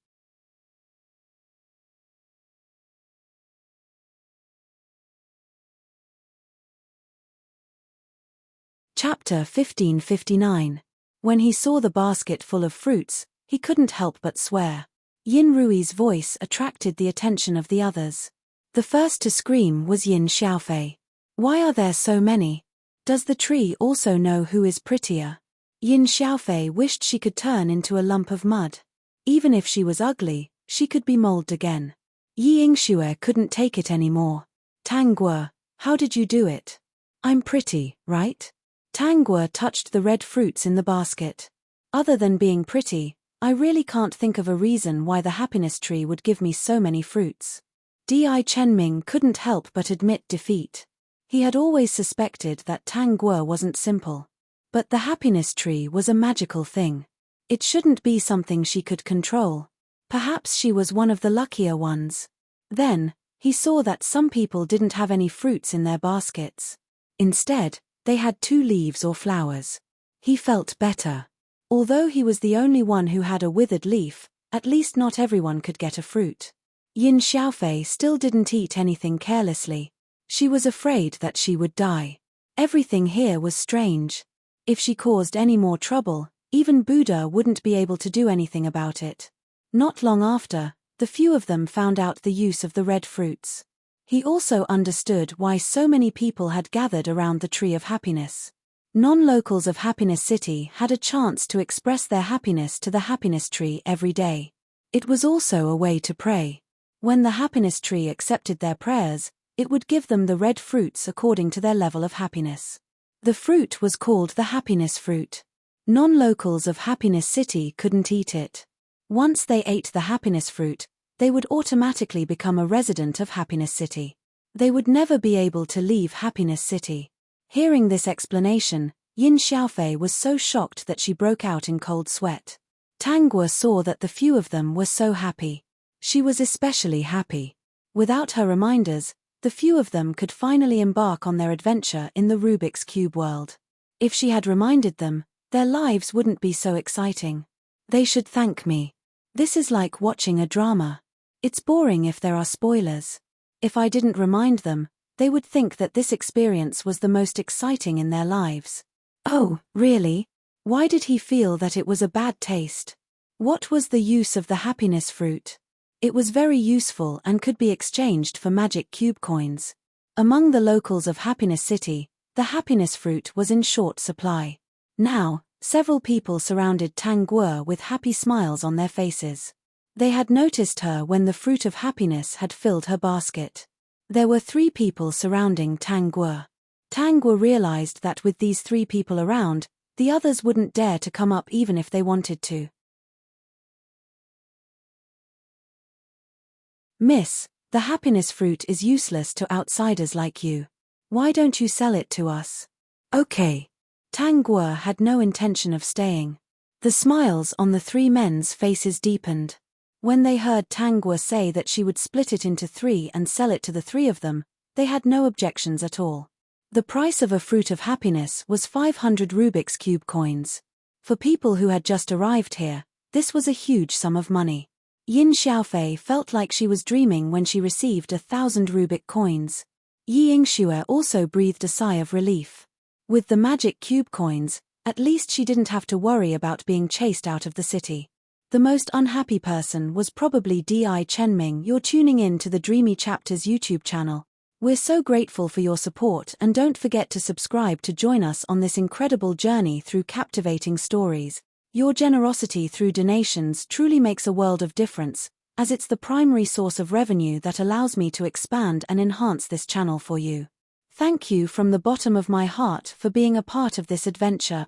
Chapter 1559. When he saw the basket full of fruits, he couldn't help but swear. Yin Rui's voice attracted the attention of the others. The first to scream was Yin Xiaofei. Why are there so many? Does the tree also know who is prettier? Yin Xiaofei wished she could turn into a lump of mud. Even if she was ugly, she could be molded again. Yi Yingxue couldn't take it anymore. Tang Guo, how did you do it? I'm pretty, right? Tang Guo touched the red fruits in the basket. Other than being pretty, I really can't think of a reason why the happiness tree would give me so many fruits. Di Chenming couldn't help but admit defeat. He had always suspected that Tang Guo wasn't simple. But the happiness tree was a magical thing. It shouldn't be something she could control. Perhaps she was one of the luckier ones. Then, he saw that some people didn't have any fruits in their baskets. Instead, they had 2 leaves or flowers. He felt better. Although he was the only one who had a withered leaf, at least not everyone could get a fruit. Yin Xiaofei still didn't eat anything carelessly. She was afraid that she would die. Everything here was strange. If she caused any more trouble, even Buddha wouldn't be able to do anything about it. Not long after, the few of them found out the use of the red fruits. He also understood why so many people had gathered around the Tree of Happiness. Non-locals of Happiness City had a chance to express their happiness to the happiness tree every day. It was also a way to pray. When the happiness tree accepted their prayers, it would give them the red fruits according to their level of happiness. The fruit was called the happiness fruit. Non-locals of Happiness City couldn't eat it. Once they ate the happiness fruit, they would automatically become a resident of Happiness City. They would never be able to leave Happiness City. Hearing this explanation, Yin Xiaofei was so shocked that she broke out in cold sweat. Tang Guo saw that the few of them were so happy. She was especially happy. Without her reminders, the few of them could finally embark on their adventure in the Rubik's Cube world. If she had reminded them, their lives wouldn't be so exciting. They should thank me. This is like watching a drama. It's boring if there are spoilers. If I didn't remind them, they would think that this experience was the most exciting in their lives. Oh, really? Why did he feel that it was a bad taste? What was the use of the happiness fruit? It was very useful and could be exchanged for magic cube coins. Among the locals of Happiness City, the happiness fruit was in short supply. Now, Several people surrounded Tang Guo with happy smiles on their faces. They had noticed her when the fruit of happiness had filled her basket. There were 3 people surrounding Tang Guo. Tang Guo realized that with these 3 people around, the others wouldn't dare to come up even if they wanted to. Miss, the happiness fruit is useless to outsiders like you. Why don't you sell it to us? Okay. Tang Guo had no intention of staying. The smiles on the 3 men's faces deepened. When they heard Tang Guo say that she would split it into 3 and sell it to the 3 of them, they had no objections at all. The price of a fruit of happiness was 500 Rubik's Cube coins. For people who had just arrived here, this was a huge sum of money. Yin Xiaofei felt like she was dreaming when she received 1,000 Rubik coins. Yi Yingxue also breathed a sigh of relief. With the magic cube coins, at least she didn't have to worry about being chased out of the city. The most unhappy person was probably Di Chenming. You're tuning in to the Dreamy Chapters YouTube channel. We're so grateful for your support, and don't forget to subscribe to join us on this incredible journey through captivating stories. Your generosity through donations truly makes a world of difference, as it's the primary source of revenue that allows me to expand and enhance this channel for you. Thank you from the bottom of my heart for being a part of this adventure.